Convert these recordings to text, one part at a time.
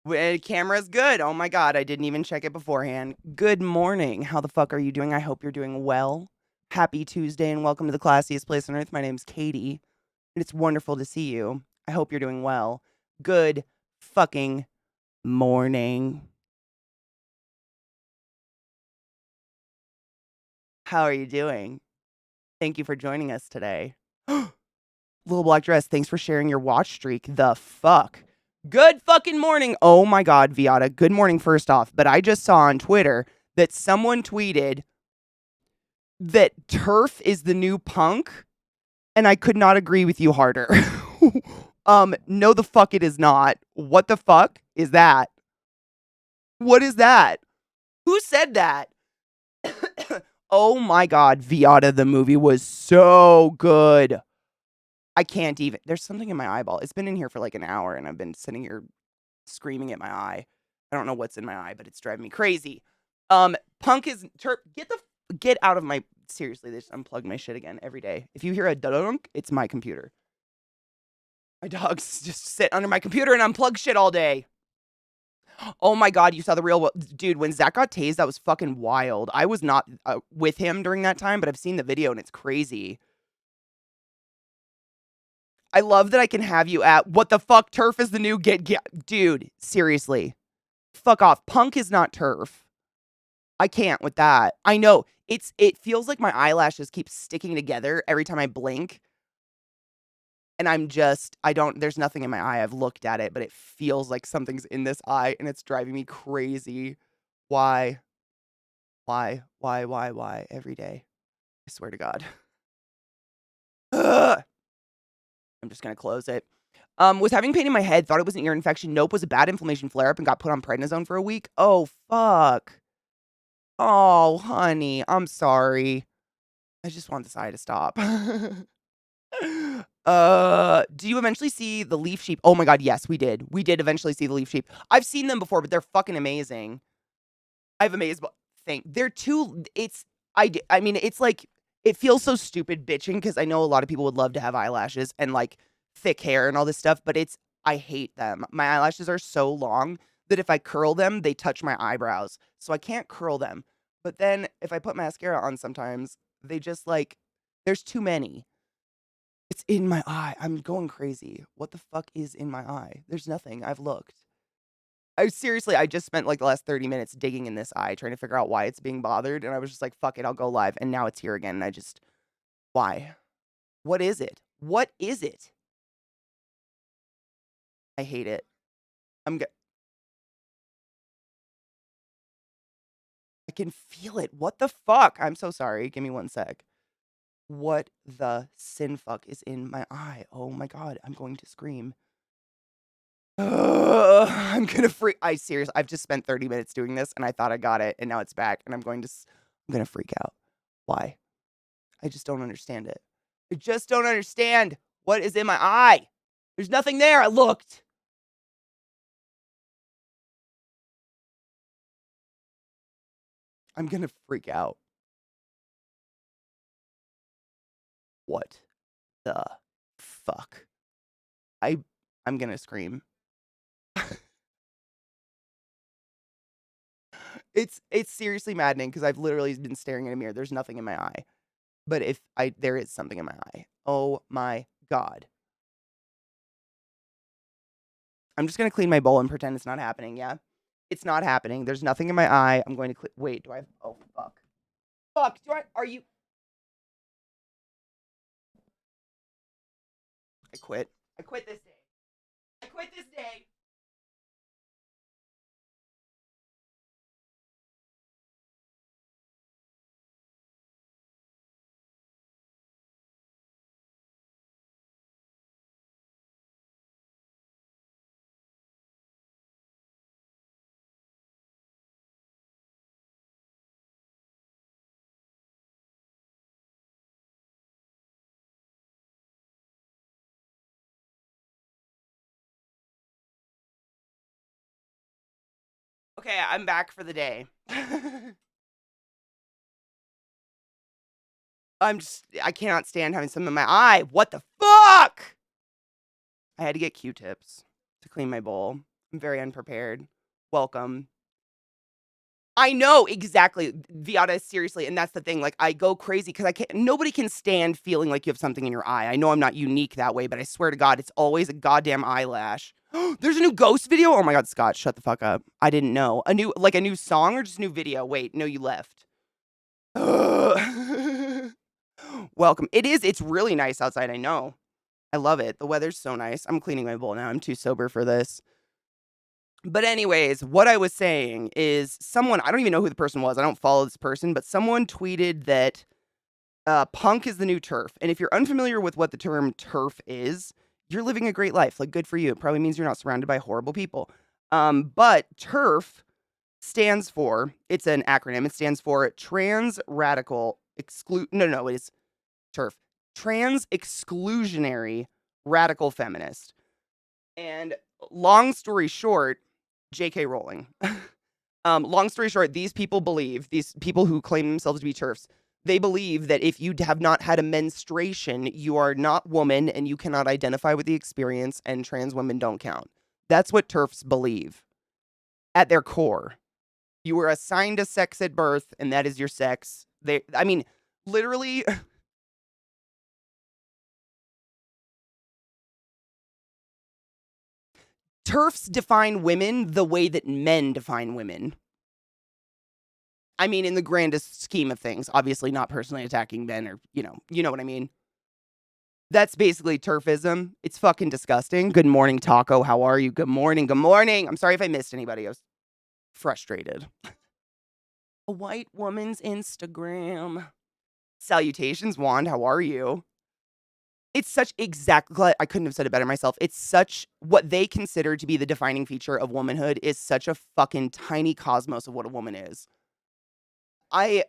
Camera's good. Oh my God, I didn't even check it beforehand. Good morning. How the fuck are you doing? I hope you're doing well. Happy Tuesday and welcome to the classiest place on earth. My name's Katie, and it's wonderful to see you. I hope you're doing well. Good fucking morning. How are you doing? Thank you for joining us today. Little Black Dress, thanks for sharing your watch streak. The fuck? Good fucking morning. Oh my God, Viata. Good morning, first off. But I just saw on Twitter that someone tweeted that turf is the new punk, and I could not agree with you harder. No, the fuck it is not. What the fuck is that? What is that? Who said that? Oh my God, Viata, the movie was so good. I can't even. There's something in my eyeball. It's been in here for like an hour, and I've been sitting here screaming at my eye. I don't know what's in my eye, but it's driving me crazy. Punk is get out of my seriously. They just unplug my shit again every day. If you hear a dunk, it's my computer. My dogs just sit under my computer and unplug shit all day. Oh my God, you saw the real dude when Zach got tased. That was fucking wild. I was not with him during that time, but I've seen the video and it's crazy. I love that I can have you at what the fuck turf is the new get dude. Seriously, fuck off. Punk is not turf. I can't with that. I know it feels like my eyelashes keep sticking together every time I blink. And there's nothing in my eye. I've looked at it, but it feels like something's in this eye and it's driving me crazy. Why? Why? Every day. I swear to God. Ugh. I'm just going to close it. Was having pain in my head, thought it was an ear infection. Nope, was a bad inflammation flare up and got put on prednisone for a week. Oh, fuck. Oh, honey, I'm sorry. I just want this eye to stop. Do you eventually see the leaf sheep? Oh my God, yes, we did. We did eventually see the leaf sheep. I've seen them before, but they're fucking amazing. I have amazed thing. They're too. I mean, it's like it feels so stupid bitching because I know a lot of people would love to have eyelashes and like thick hair and all this stuff, but I hate them. My eyelashes are so long that if I curl them, they touch my eyebrows, so I can't curl them. But then if I put mascara on, sometimes they just like there's too many. It's in my eye. I'm going crazy. What the fuck is in my eye? There's nothing. I've looked. I just spent like the last 30 minutes digging in this eye, trying to figure out why it's being bothered. And I was just like, fuck it, I'll go live. And now it's here again. And why? What is it? What is it? I hate it. I can feel it. What the fuck? I'm so sorry. Give me one sec. What the sin fuck is in my eye? Oh my God. I'm going to scream. I'm gonna freak. I've just spent 30 minutes doing this and I thought I got it and now it's back and I'm gonna freak out. Why? I just don't understand it. I just don't understand what is in my eye. There's nothing there. I looked. I'm gonna freak out. What the fuck? I I'm gonna scream. It's seriously maddening because I've literally been staring in a mirror. There's nothing in my eye. But there is something in my eye. Oh my God. I'm just gonna clean my bowl and pretend it's not happening, yeah? It's not happening. There's nothing in my eye. I'm going to wait, do I have oh fuck. Fuck, are you I quit. I quit this day. I quit this day. Okay, I'm back for the day. I cannot stand having some in my eye. What the fuck? I had to get Q-tips to clean my bowl. I'm very unprepared. Welcome. I know, exactly. Viata, seriously, and that's the thing, like, I go crazy because I can't nobody can stand feeling like you have something in your eye. I know I'm not unique that way, but I swear to God, it's always a goddamn eyelash. There's a new Ghost video? Oh my god, Scott, shut the fuck up. I didn't know. A new song or just a new video? Wait, no, you left. Ugh. Welcome. It's really nice outside, I know. I love it. The weather's so nice. I'm cleaning my bowl now. I'm too sober for this. But anyways, what I was saying is someone, I don't even know who the person was. I don't follow this person, but someone tweeted that punk is the new turf. And if you're unfamiliar with what the term turf is, you're living a great life. Like, good for you. It probably means you're not surrounded by horrible people. But turf stands for, it's an acronym. It stands for trans radical no, it is turf. Trans exclusionary radical feminist. And long story short, J.K. Rowling. Long story short, these people who claim themselves to be TERFs, they believe that if you have not had a menstruation, you are not woman and you cannot identify with the experience, and trans women don't count. That's what TERFs believe at their core. You were assigned a sex at birth, and that is your sex. Literally... TERFs define women the way that men define women. I mean, in the grandest scheme of things, obviously not personally attacking men or, you know what I mean? That's basically TERFism. It's fucking disgusting. Good morning, Taco. How are you? Good morning. Good morning. I'm sorry if I missed anybody. I was frustrated. A white woman's Instagram. Salutations, Wand. How are you? It's such exactly, I couldn't have said it better myself. It's such, what they consider to be the defining feature of womanhood is such a fucking tiny cosmos of what a woman is. I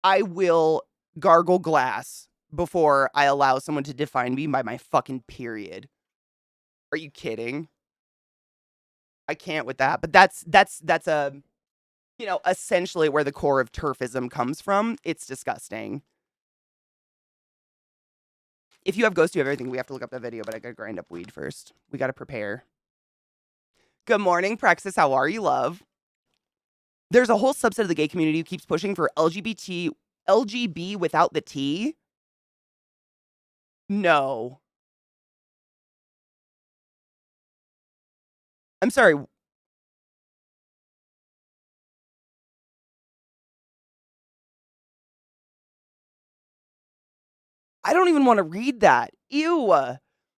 will gargle glass before I allow someone to define me by my fucking period. Are you kidding? I can't with that. But that's essentially where the core of TERFism comes from. It's disgusting. If you have Ghost, you have everything. We have to look up the video, but I gotta grind up weed first. We gotta prepare. Good morning, Praxis. How are you, love? There's a whole subset of the gay community who keeps pushing for LGB without the T. No. I'm sorry. I don't even want to read that. Ew.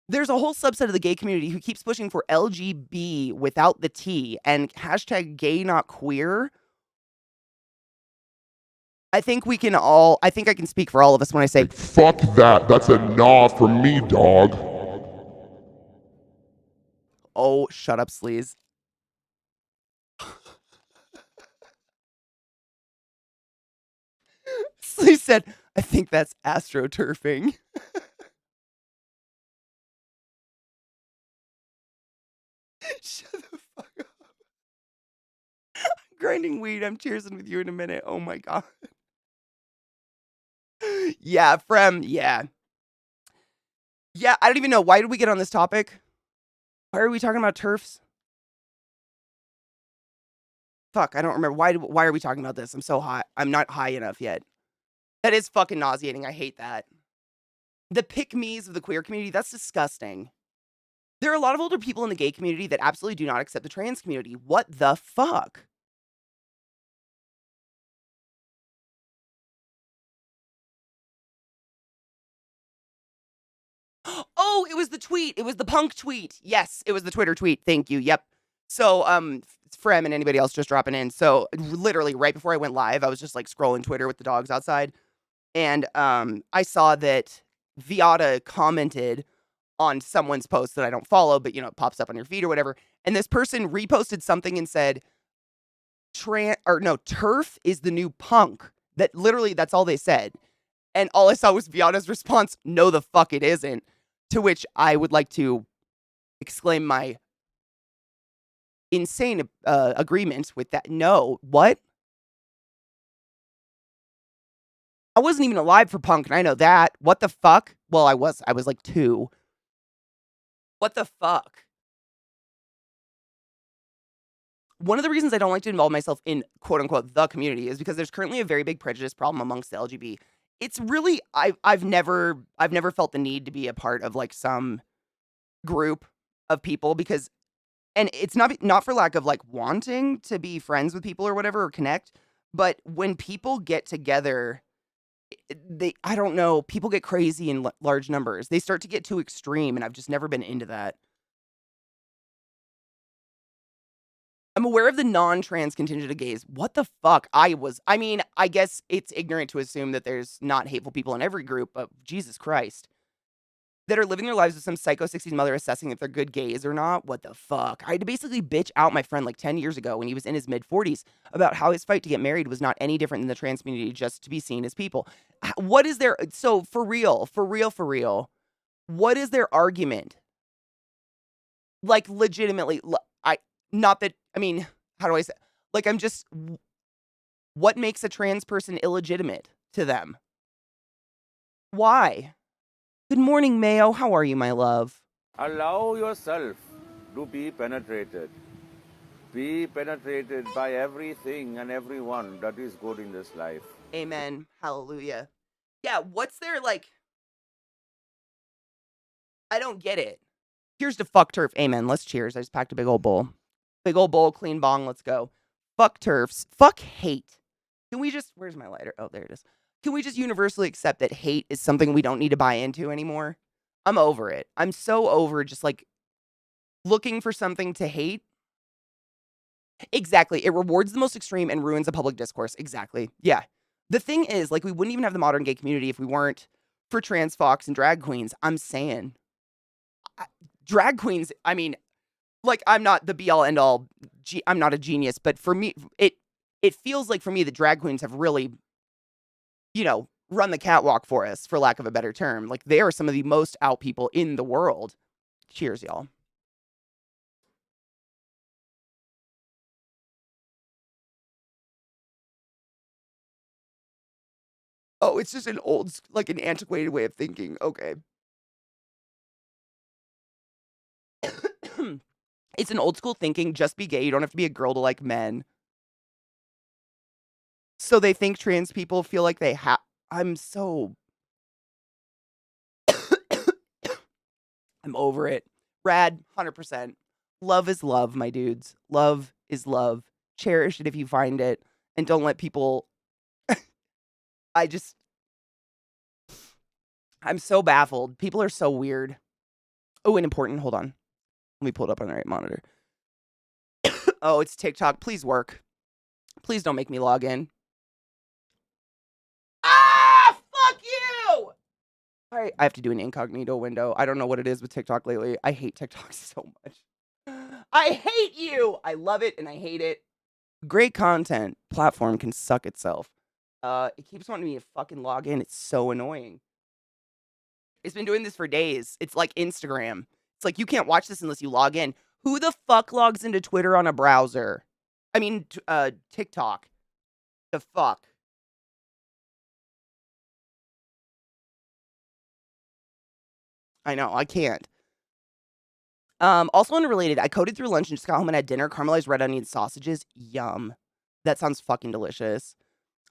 There's a whole subset of the gay community who keeps pushing for LGB without the T and hashtag gay not queer. I think I can speak for all of us when I say, fuck that. That's a nah from me, dog. Oh, shut up, sleaze. Sleaze said, I think that's astroturfing. Shut the fuck up. I'm grinding weed. I'm cheersing with you in a minute. Oh my god. Yeah, yeah. Yeah, I don't even know. Why did we get on this topic? Why are we talking about TERFs? Fuck, I don't remember. Why are we talking about this? I'm so high. I'm not high enough yet. That is fucking nauseating. I hate that. The pick-me's of the queer community, that's disgusting. There are a lot of older people in the gay community that absolutely do not accept the trans community. What the fuck? Oh, it was the tweet. It was the punk tweet. Yes, it was the Twitter tweet. Thank you. Yep. So, Frem and anybody else just dropping in. So, literally right before I went live, I was just like scrolling Twitter with the dogs outside. And I saw that Viata commented on someone's post that I don't follow, but it pops up on your feed or whatever. And this person reposted something and said, TERF is the new punk. That's all they said. And all I saw was Viata's response, no, the fuck it isn't. To which I would like to exclaim my insane agreement with that. No, what? I wasn't even alive for punk, and I know that. What the fuck? Well, I was like 2. What the fuck? One of the reasons I don't like to involve myself in quote unquote the community is because there's currently a very big prejudice problem amongst the LGBT. It's really I've never felt the need to be a part of like some group of people because and it's not for lack of like wanting to be friends with people or whatever or connect, but when people get together, they I don't know, people get crazy in large numbers. They start to get too extreme and I've just never been into that. I'm aware of the non-trans contingent of gays. What the fuck? I mean, I guess it's ignorant to assume that there's not hateful people in every group, but Jesus Christ. That are living their lives with some psycho 60s mother assessing if they're good gays or not. What the fuck? I had to basically bitch out my friend like 10 years ago when he was in his mid 40s about how his fight to get married was not any different than the trans community just to be seen as people. What is their, so for real, what is their argument? Like legitimately, not that, I mean, how do I say, like I'm just, what makes a trans person illegitimate to them? Why? Good morning, Mayo. How are you, my love? Allow yourself to be penetrated. Be penetrated by everything and everyone that is good in this life. Amen. Hallelujah. Yeah, what's their, like... I don't get it. Here's to fuck turf. Amen. Let's cheers. I just packed a big old bowl. Big old bowl, clean bong. Let's go. Fuck turfs. Fuck hate. Can we just... Where's my lighter? Oh, there it is. Can we just universally accept that hate is something we don't need to buy into anymore? I'm over it. I'm so over just, like, looking for something to hate. Exactly. It rewards the most extreme and ruins the public discourse. Exactly. Yeah. The thing is, like, we wouldn't even have the modern gay community if we weren't for trans fox and drag queens. I'm saying. Drag queens, I mean, like, I'm not the be-all, end-all. I'm not a genius, but for me, it feels like for me the drag queens have really, you know, run the catwalk for us, for lack of a better term. Like, they are some of the most out people in the world. Cheers, y'all. Oh, it's just an an antiquated way of thinking. Okay. It's an old school thinking, just be gay. You don't have to be a girl to like men. So they think trans people feel like they have. I'm so. I'm over it. Rad, 100%. Love is love, my dudes. Love is love. Cherish it if you find it. And don't let people. I'm so baffled. People are so weird. Oh, and important. Hold on. Let me pull it up on the right monitor. Oh, it's TikTok. Please work. Please don't make me log in. Ah, fuck you! I have to do an incognito window. I don't know what it is with TikTok lately. I hate TikTok so much. I hate you! I love it and I hate it. Great content. Platform can suck itself. It keeps wanting me to fucking log in. It's so annoying. It's been doing this for days. It's like Instagram. It's like, you can't watch this unless you log in. Who the fuck logs into Twitter on a browser? I mean, TikTok. The fuck? I know, I can't. Also unrelated, I coded through lunch and just got home and had dinner. Caramelized red onion sausages. Yum. That sounds fucking delicious.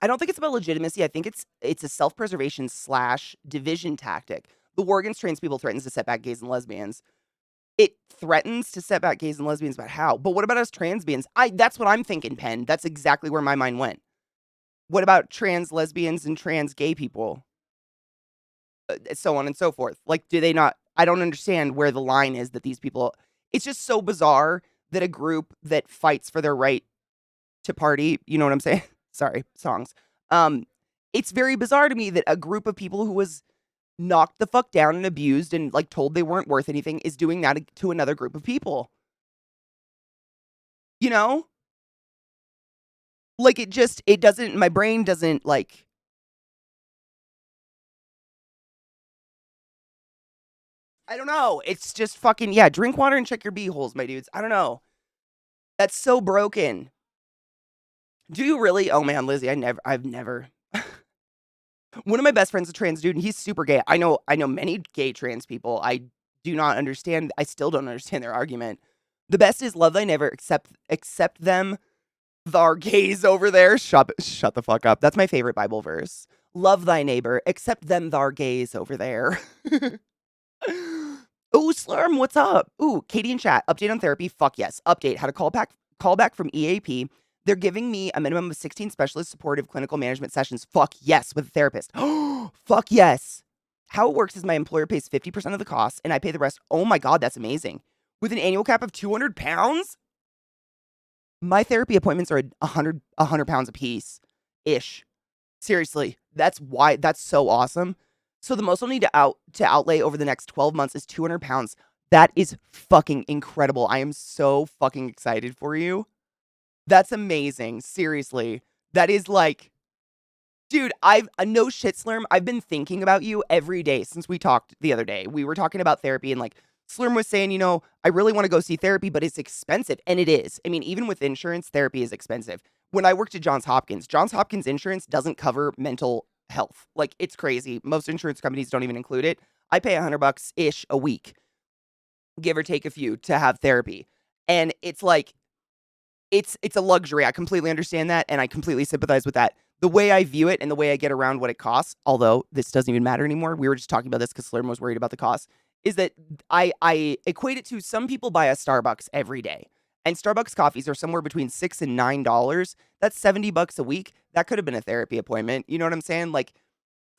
I don't think it's about legitimacy. I think it's a self-preservation / division tactic. The war against trans people threatens to set back gays and lesbians. It threatens to set back gays and lesbians, but how? But what about us transbians? That's what I'm thinking, Penn. That's exactly where my mind went. What about trans lesbians and trans gay people? So on and so forth. Like, do they not? I don't understand where the line is that these people. It's just so bizarre that a group that fights for their right to party, you know what I'm saying? Sorry, songs. It's very bizarre to me that a group of people who was knocked the fuck down and abused and like told they weren't worth anything is doing that to another group of people. You know? Like, it doesn't, my brain doesn't like. I don't know. It's just fucking, yeah, drink water and check your beeholes, my dudes. I don't know. That's so broken. Do you really? Oh man, Lizzie, I've never. One of my best friends is a trans dude, and he's super gay. I know many gay trans people. I do not understand. I still don't understand their argument. The best is love thy neighbor, accept them, thar gays over there. Shut the fuck up. That's my favorite Bible verse. Love thy neighbor, accept them, thar gays over there. Ooh, Slurm, what's up? Ooh, Katie in chat. Update on therapy. Fuck yes. Update. Had a callback from EAP. They're giving me a minimum of 16 specialist supportive clinical management sessions. Fuck yes, with a therapist. Fuck yes. How it works is my employer pays 50% of the cost and I pay the rest. Oh my God, that's amazing. With an annual cap of 200 pounds? My therapy appointments are 100 pounds a piece ish. Seriously, that's so awesome. So the most I'll need to outlay over the next 12 months is 200 pounds. That is fucking incredible. I am so fucking excited for you. That's amazing. Seriously. That is like, dude, no shit, Slurm. I've been thinking about you every day since we talked the other day. We were talking about therapy and like Slurm was saying, I really want to go see therapy, but it's expensive. And it is. I mean, even with insurance, therapy is expensive. When I worked at Johns Hopkins insurance doesn't cover mental health. Like, it's crazy. Most insurance companies don't even include it. I pay $100-ish a week, give or take a few, to have therapy. And it's like, it's a luxury. I completely understand that, and I completely sympathize with that. The way I view it and the way I get around what it costs, although this doesn't even matter anymore, we were just talking about this because Slurm was worried about the cost, is that I equate it to some people buy a Starbucks every day. And Starbucks coffees are somewhere between $6 and $9. That's $70 a week. That could have been a therapy appointment. You know what I'm saying? Like,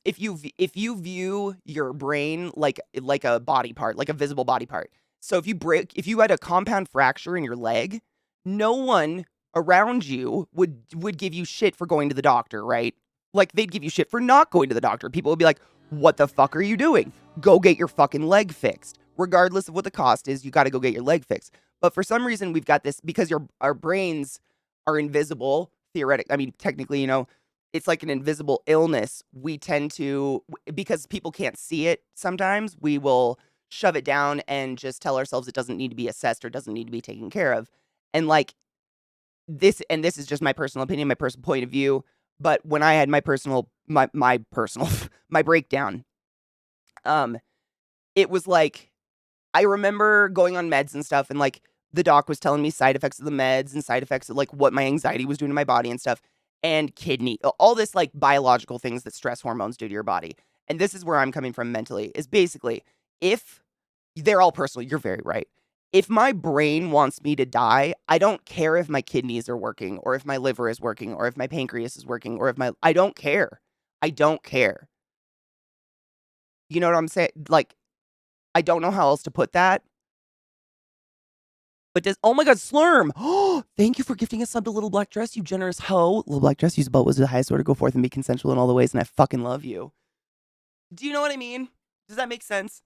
if you view your brain like a body part, like a visible body part. So if you had a compound fracture in your leg, no one around you would give you shit for going to the doctor, right? Like, they'd give you shit for not going to the doctor. People would be like, what the fuck are you doing? Go get your fucking leg fixed. Regardless of what the cost is, you got to go get your leg fixed. But for some reason, we've got this, because our brains are invisible, theoretically. I mean, technically, it's like an invisible illness. We tend to, because people can't see it sometimes, we will shove it down and just tell ourselves it doesn't need to be assessed or doesn't need to be taken care of. And like this is just my personal opinion, my personal point of view. But when I had my personal my breakdown, it was like, I remember going on meds and stuff, and like the doc was telling me side effects of the meds and side effects of like what my anxiety was doing to my body and stuff, and kidney, all this like biological things that stress hormones do to your body. And this is where I'm coming from mentally, is basically, if they're all personal, you're very right. If my brain wants me to die, I don't care if my kidneys are working or if my liver is working or if my pancreas is working or I don't care. I don't care. You know what I'm saying? Like, I don't know how else to put that. But oh my God, Slurm. Oh, thank you for gifting a sub to Little Black Dress, you generous hoe. Little Black Dress, use butt was the highest order, go forth and be consensual in all the ways, and I fucking love you. Do you know what I mean? Does that make sense?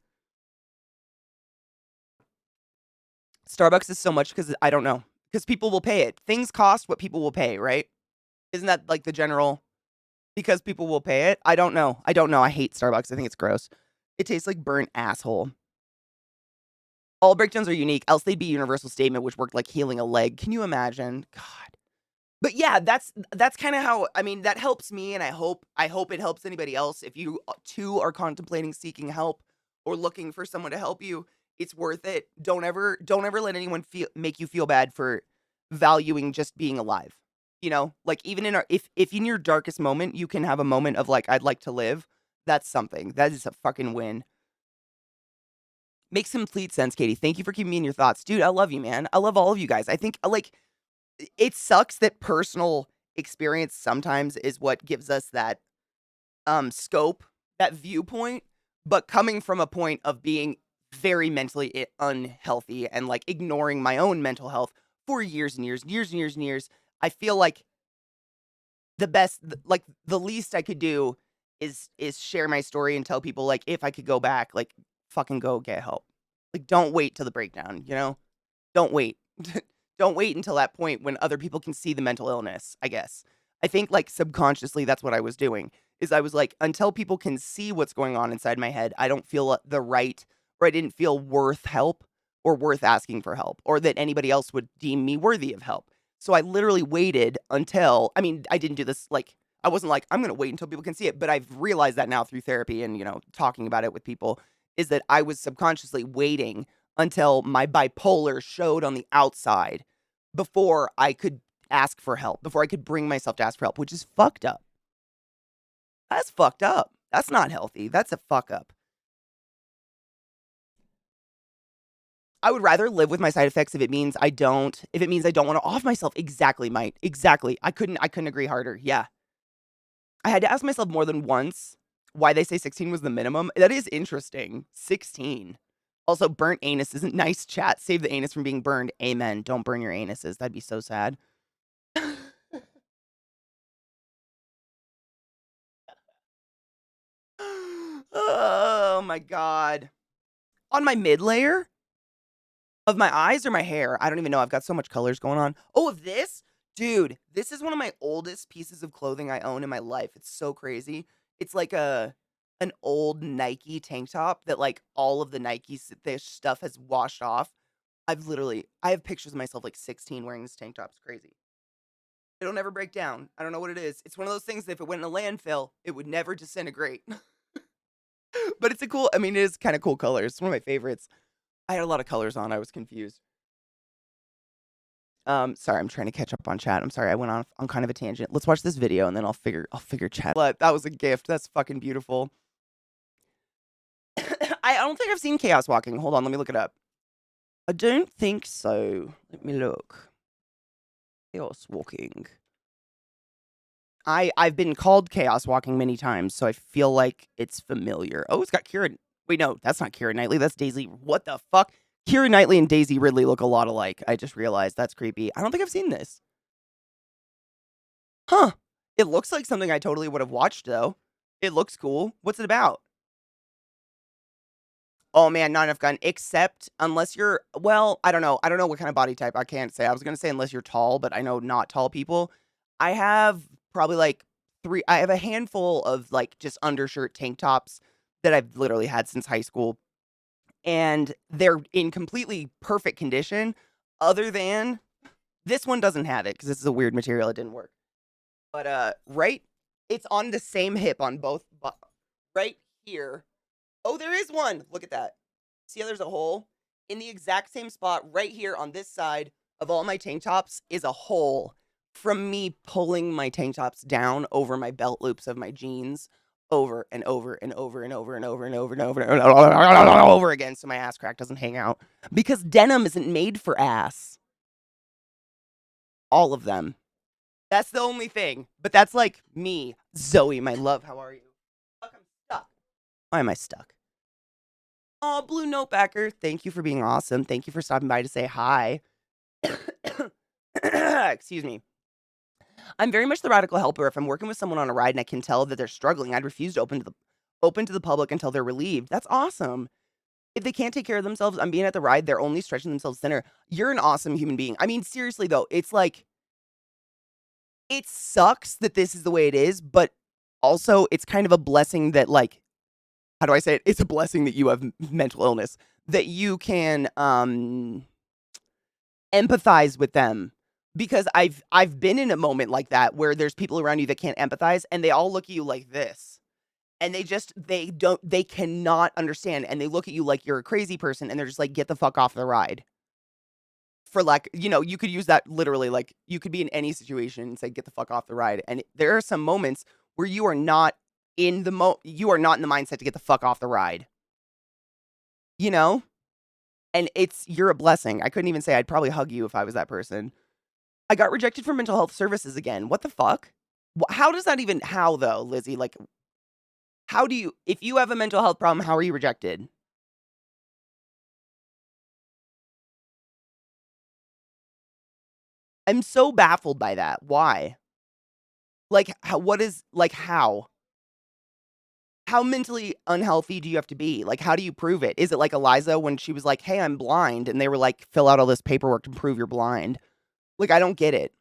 Starbucks is so much because I don't know. Because people will pay it. Things cost what people will pay, right? Isn't that like the general? Because people will pay it? I don't know. I hate Starbucks. I think it's gross. It tastes like burnt asshole. All breakdowns are unique, else they'd be universal statement, which worked like healing a leg. Can you imagine? God. But yeah, that's kind of how, I mean, that helps me, and I hope it helps anybody else. If you too are contemplating seeking help or looking for someone to help you, it's worth it. Don't ever let anyone make you feel bad for valuing just being alive. Like, even if in your darkest moment you can have a moment of like, I'd like to live, that's something. That is a fucking win. Makes complete sense, Katie. Thank you for keeping me in your thoughts. Dude, I love you, man. I love all of you guys. I think, like, it sucks that personal experience sometimes is what gives us that scope, that viewpoint, but coming from a point of being very mentally unhealthy and like ignoring my own mental health for years and years and years and years and years, I feel like the least I could do is share my story and tell people, like, if I could go back, like, fucking go get help. Like, don't wait till the breakdown, Don't wait. Don't wait until that point when other people can see the mental illness, I guess. I think, like, subconsciously, that's what I was doing, is I was like, until people can see what's going on inside my head, I don't feel the right, or I didn't feel worth help or worth asking for help, or that anybody else would deem me worthy of help. So I literally waited until, I mean, I didn't do this, like, I wasn't like, I'm going to wait until people can see it, but I've realized that now through therapy and, talking about it with people, is that I was subconsciously waiting until my bipolar showed on the outside before I could ask for help, before I could bring myself to ask for help, which is fucked up. That's fucked up. That's not healthy. That's a fuck up. I would rather live with my side effects if it means I don't want to off myself. Exactly, Mike. Exactly. I couldn't agree harder. Yeah. I had to ask myself more than once why they say 16 was the minimum. That is interesting. 16. Also, burnt anus isn't nice, chat. Save the anus from being burned. Amen. Don't burn your anuses. That'd be so sad. Oh my God. On my mid layer of my eyes or my hair? I don't even know. I've got so much colors going on. Oh, of this? Dude, this is one of my oldest pieces of clothing I own in my life. It's so crazy. It's like an old Nike tank top that like all of the their stuff has washed off. I have pictures of myself like 16 wearing this tank top. It's crazy. It'll never break down. I don't know what it is. It's one of those things that if it went in a landfill, it would never disintegrate. But it's it is kind of cool colors. It's one of my favorites. I had a lot of colors on. I was confused. Sorry, I'm trying to catch up on chat. I'm sorry, I went on kind of a tangent. Let's watch this video and then I'll figure chat. But that was a gift. That's fucking beautiful. I don't think I've seen Chaos Walking. Hold on, let me look it up. I don't think so. Let me look. Chaos Walking. I've been called Chaos Walking many times, so I feel like it's familiar. Oh, it's got Keira. Wait, no, that's not Keira Knightley. That's Daisy. What the fuck? Keira Knightley and Daisy Ridley look a lot alike. I just realized that's creepy. I don't think I've seen this. Huh. It looks like something I totally would have watched, though. It looks cool. What's it about? Oh, man, not enough gun. Except unless you're, well, I don't know. I don't know what kind of body type. I can't say. I was going to say unless you're tall, but I know not tall people. I have probably like I have a handful of like just undershirt tank tops that I've literally had since high school. And they're in completely perfect condition, other than this one doesn't have it because this is a weird material. It didn't work. But right, it's on the same hip on both, right here. Oh, there is one. Look at that. See how there's a hole? In the exact same spot right here on this side of all my tank tops is a hole from me pulling my tank tops down over my belt loops of my jeans over and over and over and over and over and over and over and over again so my ass crack doesn't hang out. Because denim isn't made for ass. All of them. That's the only thing. But that's like me. Zoe, my love, how are you? Fuck, I'm stuck. Why am I stuck? Oh, Blue Notebacker, thank you for being awesome. Thank you for stopping by to say hi. Excuse me. I'm very much the radical helper. If I'm working with someone on a ride and I can tell that they're struggling, I'd refuse to open to the public until they're relieved. That's awesome. If they can't take care of themselves, I'm being at the ride, they're only stretching themselves thinner. You're an awesome human being. I mean, seriously though, it's like, it sucks that this is the way it is, but also it's kind of a blessing that like, how do I say it? It's a blessing that you have mental illness, that you can empathize with them. Because I've been in a moment like that where there's people around you that can't empathize and they all look at you like this. And they cannot understand. And they look at you like you're a crazy person and they're just like, get the fuck off the ride. For like, you could use that literally, like you could be in any situation and say, get the fuck off the ride. And there are some moments where you are not in the mindset to get the fuck off the ride. And you're a blessing. I couldn't even say I'd probably hug you if I was that person. I got rejected from mental health services again. What the fuck? How does that even, how though, Lizzie? Like, how do you, if you have a mental health problem, how are you rejected? I'm so baffled by that. Why? Like, how? How mentally unhealthy do you have to be? Like, how do you prove it? Is it like Eliza when she was like, hey, I'm blind, and they were like, fill out all this paperwork to prove you're blind? Like, I don't get it.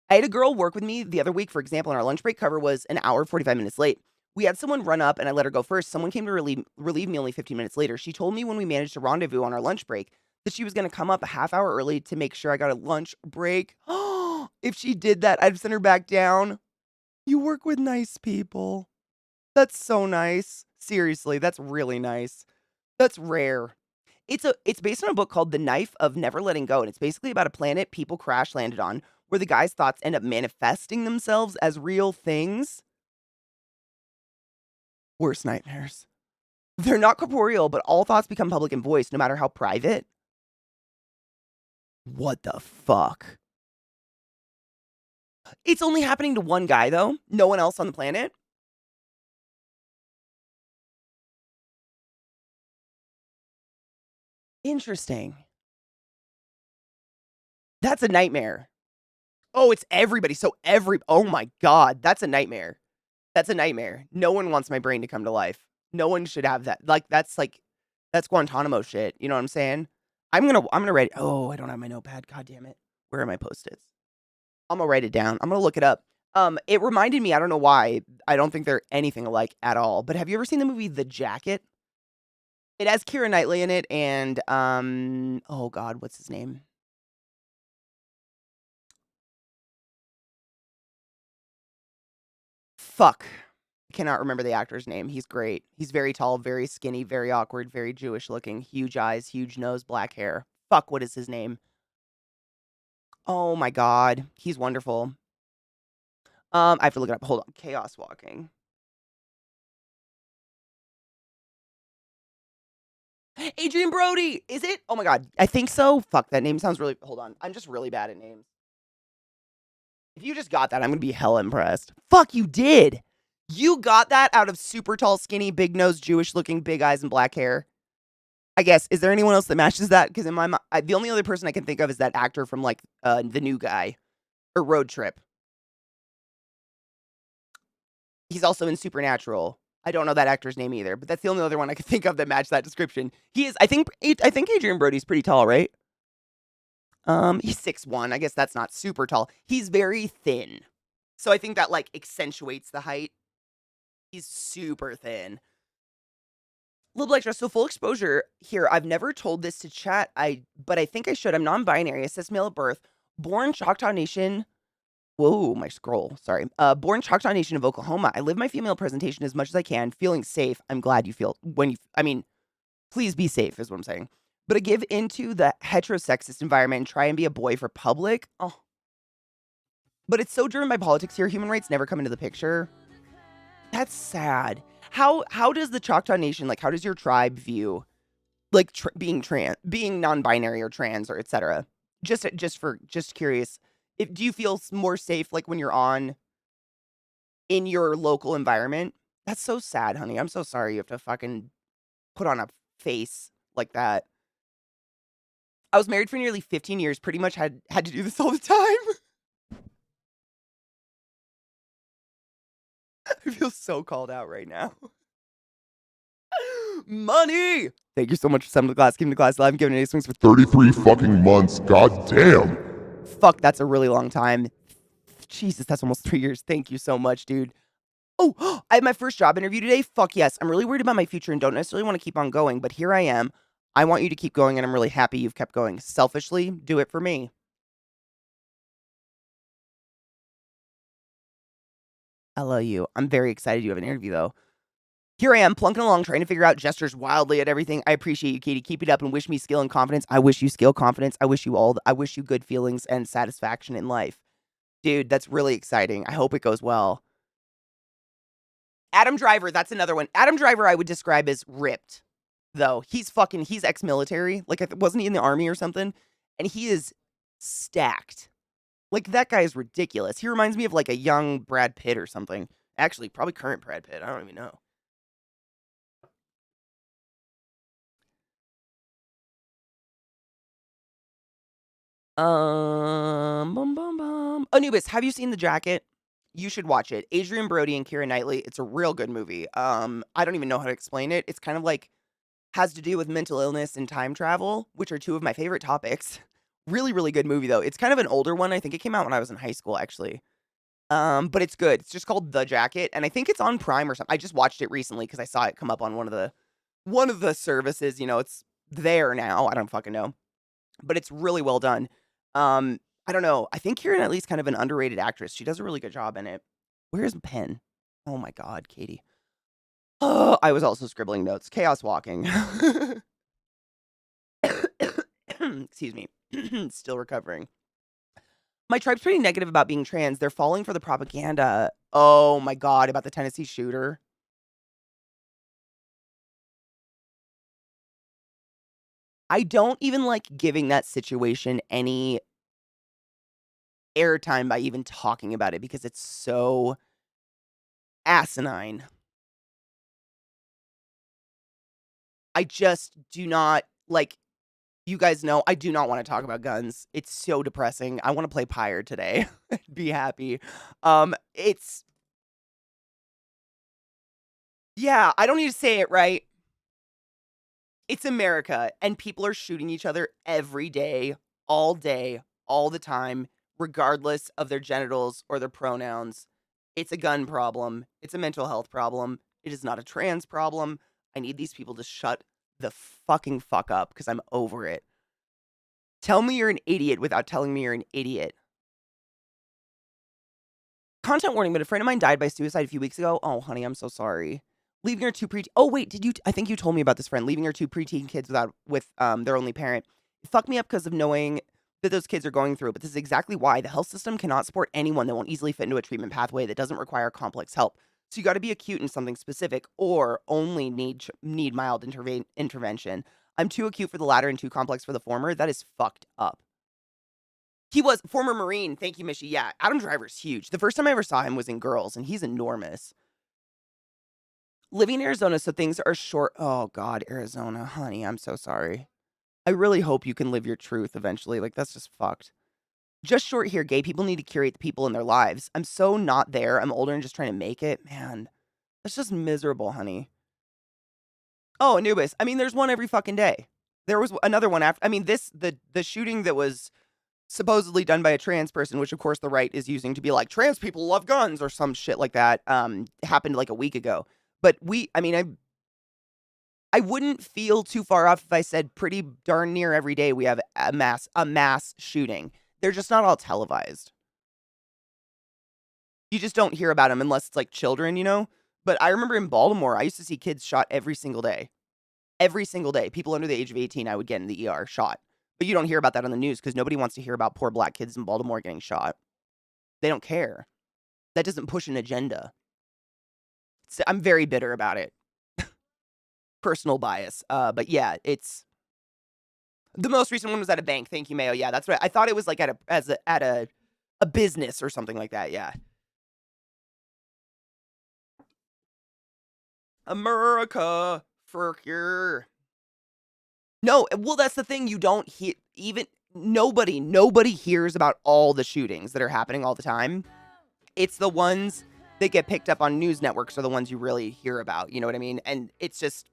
I had a girl work with me the other week, for example, and our lunch break cover was an hour, 45 minutes late. We had someone run up, and I let her go first. Someone came to relieve me only 15 minutes later. She told me when we managed to rendezvous on our lunch break that she was going to come up a half hour early to make sure I got a lunch break. If she did that, I'd send her back down. You work with nice people. That's so nice. Seriously, that's really nice. That's rare. It's based on a book called The Knife of Never Letting Go, and it's basically about a planet people crash landed on where the guy's thoughts end up manifesting themselves as real things. Worst nightmares. They're not corporeal, but all thoughts become public and voiced, no matter how private. What the fuck? It's only happening to one guy, though. No one else on the planet. Interesting. That's a nightmare. Oh, it's everybody. So oh my God, that's a nightmare. That's a nightmare. No one wants my brain to come to life. No one should have that. That's Guantanamo shit. You know what I'm saying? I'm gonna write. Oh, I don't have my notepad. God damn it. Where are my post-its? I'm gonna write it down. I'm gonna look it up. It reminded me. I don't know why. I don't think they're anything alike at all. But have you ever seen the movie The Jacket? It has Keira Knightley in it, and oh God, what's his name? Fuck. I cannot remember the actor's name. He's great. He's very tall, very skinny, very awkward, very Jewish looking, huge eyes, huge nose, black hair. Fuck, what is his name? Oh my God. He's wonderful. I have to look it up. Hold on. Chaos Walking. Adrian Brody. Is it? Oh my God. I think so. Fuck, that name sounds really. Hold on. I'm just really bad at names. If you just got that, I'm going to be hella impressed. Fuck, you did. You got that out of super tall, skinny, big nose, Jewish looking, big eyes, and black hair. I guess. Is there anyone else that matches that? Because in my mind, the only other person I can think of is that actor from like The New Guy or Road Trip. He's also in Supernatural. I don't know that actor's name either, but that's the only other one I can think of that matched that description. He is. I think Adrian Brody's pretty tall, right? He's 6'1". I guess that's not super tall. He's very thin, so I think that like accentuates the height. He's super thin. Little Black Dress, so full exposure here. I've never told this to chat, but I think I should. I'm non-binary, cis male at birth, born Choctaw Nation. Whoa, my scroll. Sorry. Born Choctaw Nation of Oklahoma. I live my female presentation as much as I can, feeling safe. I'm glad you feel please be safe is what I'm saying. But I give into the heterosexist environment and try and be a boy for public. Oh. But it's so driven by politics here. Human rights never come into the picture. That's sad. How does the Choctaw Nation, like, how does your tribe view, like, being non-binary or trans or etc.? Just curious. Do you feel more safe, like, when you're in your local environment? That's so sad, honey. I'm so sorry you have to fucking put on a face like that. I was married for nearly 15 years. Pretty much had to do this all the time. I feel so called out right now. Money! Thank you so much for coming to class. Giving the class live and giving it swings for 33 fucking months. God damn. Fuck, that's a really long time. Jesus, that's almost 3 years. Thank you so much, dude. Oh, I had my first job interview today. Fuck yes. I'm really worried about my future and don't necessarily want to keep on going, but here I am. I want you to keep going, and I'm really happy you've kept going. Selfishly, do it for me. I love you. I'm very excited you have an interview, though. Here I am, plunking along, trying to figure out gestures wildly at everything. I appreciate you, Katie. Keep it up and wish me skill and confidence. I wish you skill, confidence. I wish you good feelings and satisfaction in life. Dude, that's really exciting. I hope it goes well. Adam Driver, that's another one. Adam Driver I would describe as ripped, though. He's ex-military. Like, wasn't he in the army or something? And he is stacked. Like, that guy is ridiculous. He reminds me of, like, a young Brad Pitt or something. Actually, probably current Brad Pitt. I don't even know. Anubis, have you seen The Jacket? You should watch it. Adrian Brody and Keira Knightley. It's a real good movie. I don't even know how to explain it. It's kind of like has to do with mental illness and time travel, which are two of my favorite topics. Really, really good movie though. It's kind of an older one. I think it came out when I was in high school, actually. But it's good. It's just called The Jacket, and I think it's on Prime or something. I just watched it recently because I saw it come up on one of the services. You know, it's there now. I don't fucking know, but it's really well done. I don't know. I think Keira Knightley's kind of an underrated actress. She does a really good job in it. Where's the pen? Oh my God, Katie. Oh, I was also scribbling notes. Chaos Walking. Excuse me. Still recovering. My tribe's pretty negative about being trans. They're falling for the propaganda. Oh my God, about the Tennessee shooter. I don't even like giving that situation any airtime by even talking about it because it's so asinine. I just do not like, you guys know, I do not want to talk about guns. It's so depressing. I want to play Pyre today. Be happy. It's, yeah, I don't need to say it right. It's America, and people are shooting each other every day, all the time, regardless of their genitals or their pronouns. It's a gun problem. It's a mental health problem. It is not a trans problem. I need these people to shut the fucking fuck up because I'm over it. Tell me you're an idiot without telling me you're an idiot. Content warning, but a friend of mine died by suicide a few weeks ago. Oh, honey, I'm so sorry. Leaving her two preteen. Oh, wait, did you? I think you told me about this friend. Leaving her two preteen kids with their only parent. It fucked me up because of knowing that those kids are going through. But this is exactly why the health system cannot support anyone that won't easily fit into a treatment pathway that doesn't require complex help. So you got to be acute in something specific, or only need mild intervention. I'm too acute for the latter and too complex for the former. That is fucked up. He was former Marine. Thank you, Mishy. Yeah, Adam Driver's huge. The first time I ever saw him was in Girls, and he's enormous. Living in Arizona, so things are short. Oh, God, Arizona. Honey, I'm so sorry. I really hope you can live your truth eventually. Like, that's just fucked. Just short here. Gay people need to curate the people in their lives. I'm so not there. I'm older and just trying to make it. Man, that's just miserable, honey. Oh, Anubis. I mean, there's one every fucking day. There was another one after. I mean, the shooting that was supposedly done by a trans person, which of course the right is using to be like, trans people love guns or some shit like that, happened like a week ago. But I wouldn't feel too far off if I said pretty darn near every day we have a mass shooting. They're just not all televised. You just don't hear about them unless it's like children, you know? But I remember in Baltimore, I used to see kids shot every single day. Every single day. People under the age of 18 I would get in the ER shot. But you don't hear about that on the news because nobody wants to hear about poor black kids in Baltimore getting shot. They don't care. That doesn't push an agenda. So I'm very bitter about it. Personal bias. But yeah, it's the most recent one was at a bank. Thank you, Mayo. Yeah, that's right. I thought it was like at a business or something like that. Yeah. America for cure. No, well, that's the thing. You don't hear even nobody hears about all the shootings that are happening all the time. It's the ones that get picked up on news networks are the ones you really hear about. You know what I mean? And it's just,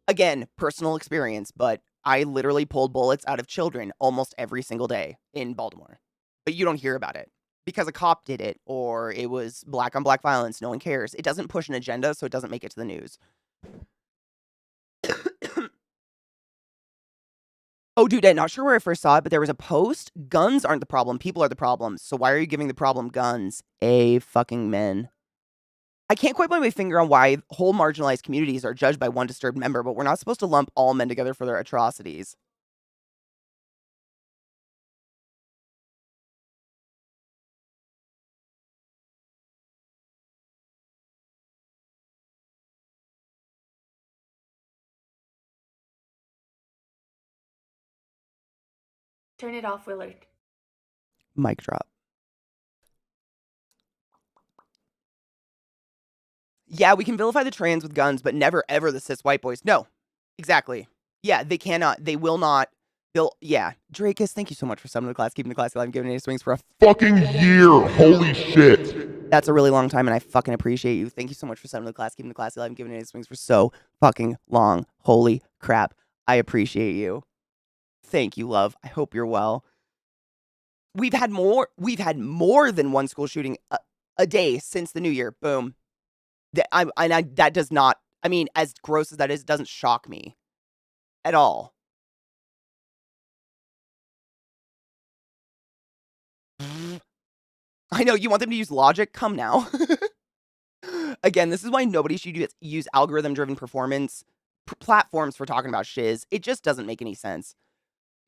again, personal experience, but I literally pulled bullets out of children almost every single day in Baltimore. But you don't hear about it because a cop did it or it was black on black violence. No one cares. It doesn't push an agenda, so it doesn't make it to the news. Oh, dude, I'm not sure where I first saw it, but there was a post. Guns aren't the problem. People are the problem. So why are you giving the problem guns? Fucking men. I can't quite put my finger on why whole marginalized communities are judged by one disturbed member, but we're not supposed to lump all men together for their atrocities. Turn it off, Willard. Mic drop. Yeah, we can vilify the trans with guns, but never ever the cis white boys. No, exactly. Yeah, they cannot. They will not. Yeah. Drakus, thank you so much for subbing to the class, keeping the class alive, and giving any swings for a Fucking year! Holy shit! That's a really long time, and I fucking appreciate you. Thank you so much for subbing to the class, keeping the class alive, and giving any swings for so fucking long. Holy crap. I appreciate you. Thank you, love. I hope you're well. We've had more than one school shooting a day since the new year. Boom. That does not, I mean, as gross as that is, it doesn't shock me at all. I know, you want them to use logic? Come now. Again, this is why nobody should use algorithm-driven performance platforms for talking about shiz. It just doesn't make any sense.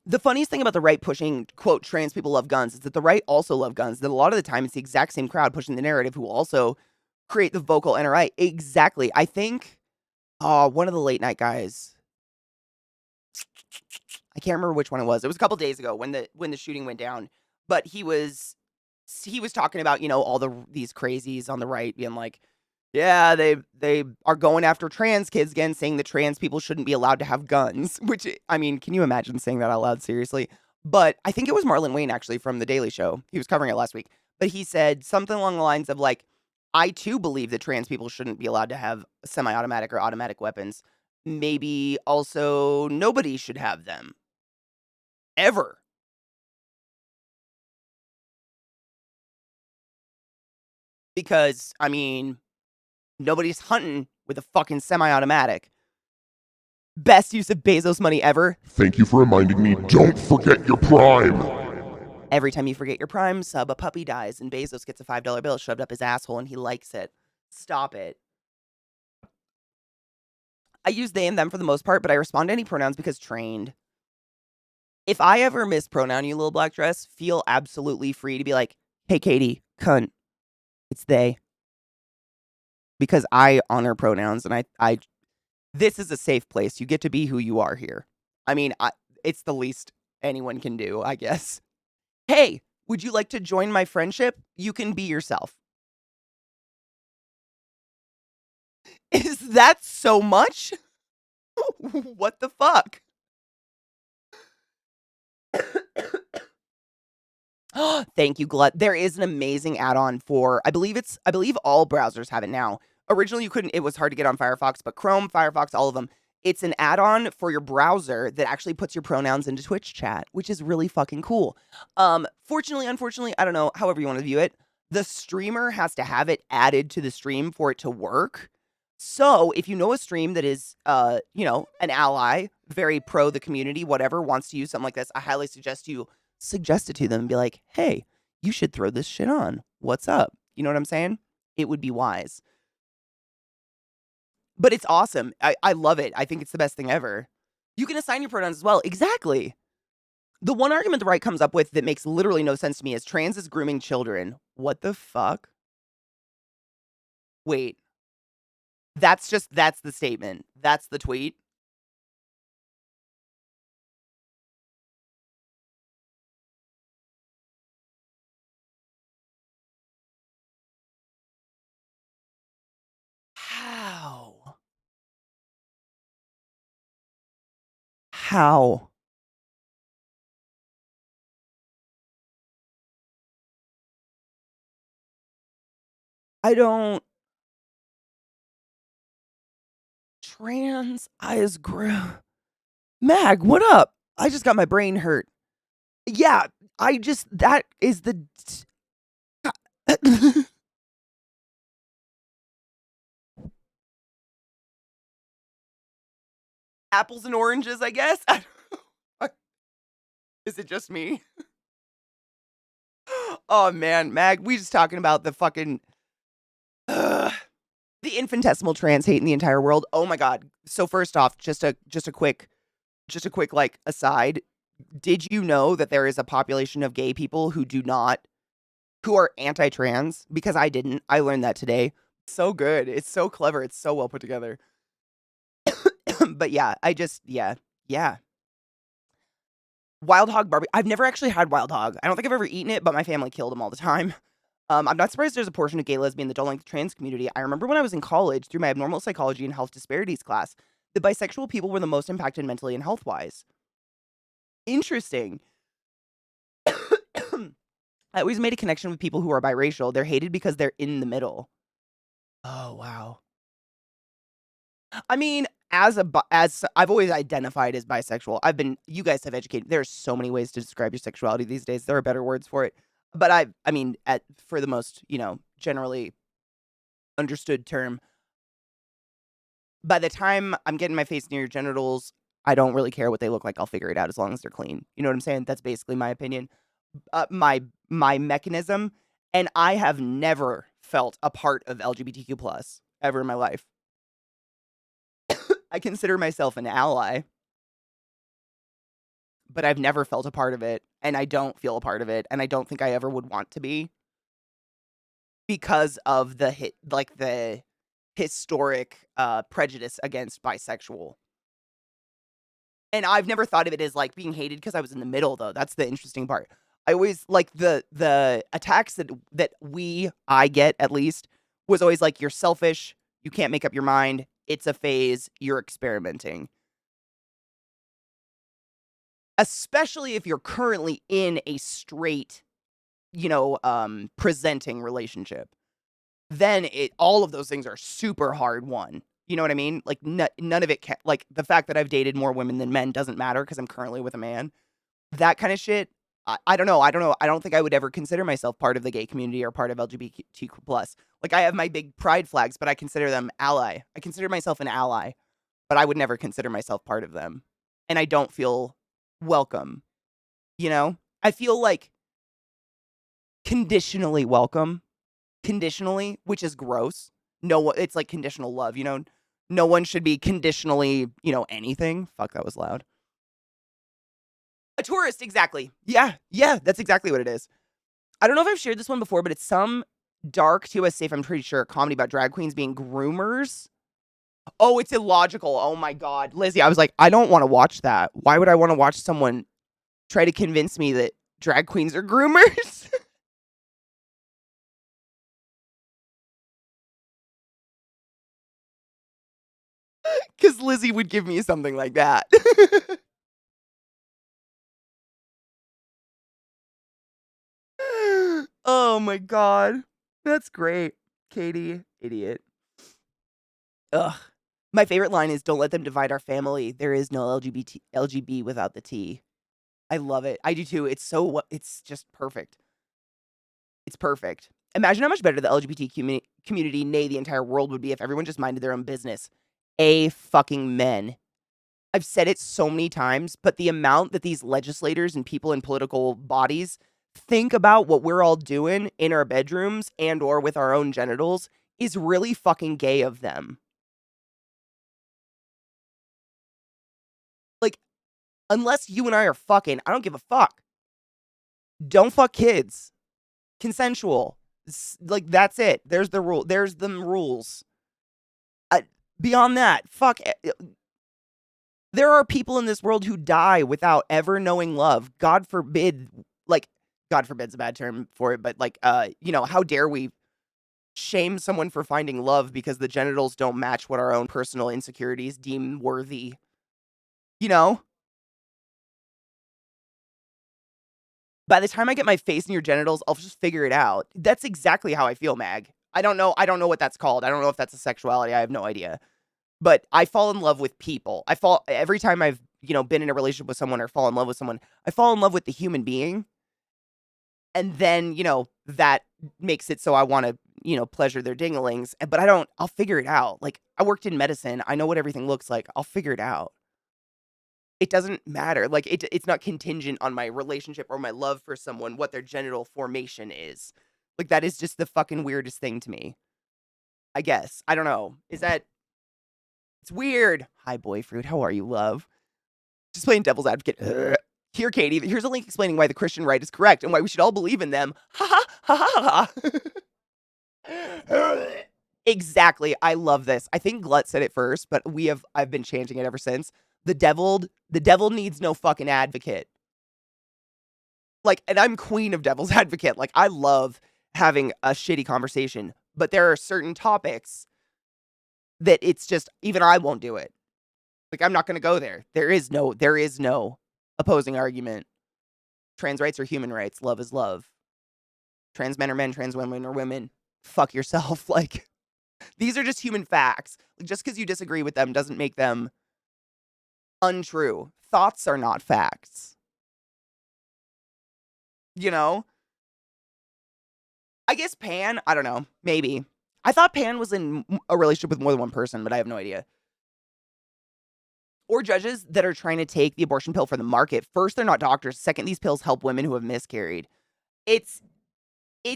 The funniest thing about the right pushing, quote, trans people love guns is that the right also love guns. That a lot of the time it's the exact same crowd pushing the narrative who also create the vocal NRI. Exactly. I think one of the late night guys, I can't remember which one it was. It was a couple days ago when the shooting went down, but he was talking about, all these crazies on the right being like, yeah, they are going after trans kids again, saying that trans people shouldn't be allowed to have guns, which, I mean, can you imagine saying that out loud seriously? But I think it was Marlon Wayne actually from The Daily Show. He was covering it last week, but he said something along the lines of like, I too believe that trans people shouldn't be allowed to have semi-automatic or automatic weapons. Maybe also nobody should have them. Ever. Because, I mean, nobody's hunting with a fucking semi-automatic. Best use of Bezos money ever. Thank you for reminding me, don't forget your prime. Every time you forget your prime sub, a puppy dies, and Bezos gets a $5 bill shoved up his asshole, and he likes it. Stop it. I use they and them for the most part, but I respond to any pronouns because trained. If I ever mispronoun you, little black dress, feel absolutely free to be like, hey, Katie, cunt. It's they. Because I honor pronouns, and I this is a safe place. You get to be who you are here. I mean, it's the least anyone can do, I guess. Hey, would you like to join my friendship? You can be yourself. Is that so much? What the fuck? Thank you, Glut. There is an amazing add-on for, I believe all browsers have it now. Originally, it was hard to get on Firefox, but Chrome, Firefox, all of them. It's an add-on for your browser that actually puts your pronouns into Twitch chat, which is really fucking cool. Fortunately, unfortunately, I don't know, however you want to view it, the streamer has to have it added to the stream for it to work. So if you know a stream that is, an ally, very pro the community, whatever, wants to use something like this, I highly suggest you suggest it to them and be like, hey, you should throw this shit on. What's up? You know what I'm saying? It would be wise. But it's awesome. I love it. I think it's the best thing ever. You can assign your pronouns as well. Exactly. The one argument the right comes up with that makes literally no sense to me is trans is grooming children. What the fuck? Wait. That's the statement. That's the tweet. How? How? I don't. Trans eyes grew. Mag, what up? I just got my brain hurt. Yeah, that is the. Apples and oranges, I guess. Is it just me? Oh man, Mag, we just talking about the fucking the infinitesimal trans hate in the entire world. Oh my god. So first off, just a quick like aside. Did you know that there is a population of gay people who are anti-trans? Because I didn't. I learned that today. So good. It's so clever. It's so well put together. But yeah, yeah. Wild hog barbecue. I've never actually had wild hog. I don't think I've ever eaten it, but my family killed them all the time. I'm not surprised there's a portion of gay lesbian that don't like the trans community. I remember when I was in college, through my abnormal psychology and health disparities class, the bisexual people were the most impacted mentally and health-wise. Interesting. I always made a connection with people who are biracial. They're hated because they're in the middle. Oh, wow. I mean, as I've always identified as bisexual. You guys have educated. There's so many ways to describe your sexuality these days. There are better words for it. But for the most, generally understood term, by the time I'm getting my face near your genitals, I don't really care what they look like. I'll figure it out as long as they're clean. You know what I'm saying? That's basically my opinion. My mechanism, and I have never felt a part of LGBTQ plus ever in my life. I consider myself an ally. but I've never felt a part of it, and I don't feel a part of it, and I don't think I ever would want to be because of the historic prejudice against bisexual. And I've never thought of it as like being hated because I was in the middle, though. That's the interesting part. I always like the attacks that I get, at least, was always like, you're selfish, you can't make up your mind, it's a phase, you're experimenting. Especially if you're currently in a straight, presenting relationship. Then all of those things are super hard won. You know what I mean? Like, none of it can, like, the fact that I've dated more women than men doesn't matter because I'm currently with a man. That kind of shit, I don't know. I don't think I would ever consider myself part of the gay community or part of LGBTQ+. Like, I have my big pride flags, but I consider them ally. I consider myself an ally, but I would never consider myself part of them. And I don't feel welcome, I feel like conditionally welcome, which is gross. No, it's like conditional love, no one should be conditionally, anything. Fuck, that was loud. A tourist, exactly. Yeah, that's exactly what it is. I don't know if I've shared this one before, but it's some dark, to us safe, I'm pretty sure, comedy about drag queens being groomers. Oh, it's illogical. Oh my God. Lizzie, I was like, I don't want to watch that. Why would I want to watch someone try to convince me that drag queens are groomers? Because Lizzie would give me something like that. Oh my God. That's great. Katie, idiot. Ugh. My favorite line is, don't let them divide our family. There is no LGB without the T. I love it. I do too. It's just perfect. It's perfect. Imagine how much better the LGBT community, nay, the entire world would be if everyone just minded their own business. Fucking men. I've said it so many times, but the amount that these legislators and people in political bodies think about what we're all doing in our bedrooms and or with our own genitals is really fucking gay of them. Like, unless you and I are fucking, I don't give a fuck. Don't fuck kids. Consensual. Like, that's it. There's the rule. There's the rules. Beyond that, fuck. There are people in this world who die without ever knowing love. God forbid, like, God forbid's a bad term for it, but like, how dare we shame someone for finding love because the genitals don't match what our own personal insecurities deem worthy, By the time I get my face in your genitals, I'll just figure it out. That's exactly how I feel, Mag. I don't know what that's called. I don't know if that's a sexuality. I have no idea. But I fall in love with people. Every time I've, been in a relationship with someone or fall in love with someone, I fall in love with the human being. And then, that makes it so I want to, pleasure their dinglings. But I'll figure it out. Like, I worked in medicine. I know what everything looks like. I'll figure it out. It doesn't matter. Like, it's not contingent on my relationship or my love for someone, what their genital formation is. Like, that is just the fucking weirdest thing to me. I guess. I don't know. It's weird. Hi, Boyfruit. How are you, love? Just playing devil's advocate. Here, Katie, here's a link explaining why the Christian right is correct and why we should all believe in them. Ha ha ha ha. Exactly. I love this. I think Glut said it first, but I've been chanting it ever since. The devil needs no fucking advocate. Like, and I'm queen of devil's advocate. Like, I love having a shitty conversation, but there are certain topics that it's just, even I won't do it. Like, I'm not going to go there. There is no opposing argument. Trans rights are human rights. Love is love. Trans men are men. Trans women are women. Fuck yourself. Like, these are just human facts. Like, just because you disagree with them doesn't make them untrue. Thoughts are not facts. I guess Pan, I don't know. Maybe. I thought Pan was in a relationship with more than one person, but I have no idea. Or judges that are trying to take the abortion pill for the market. First, they're not doctors. Second, these pills help women who have miscarried. It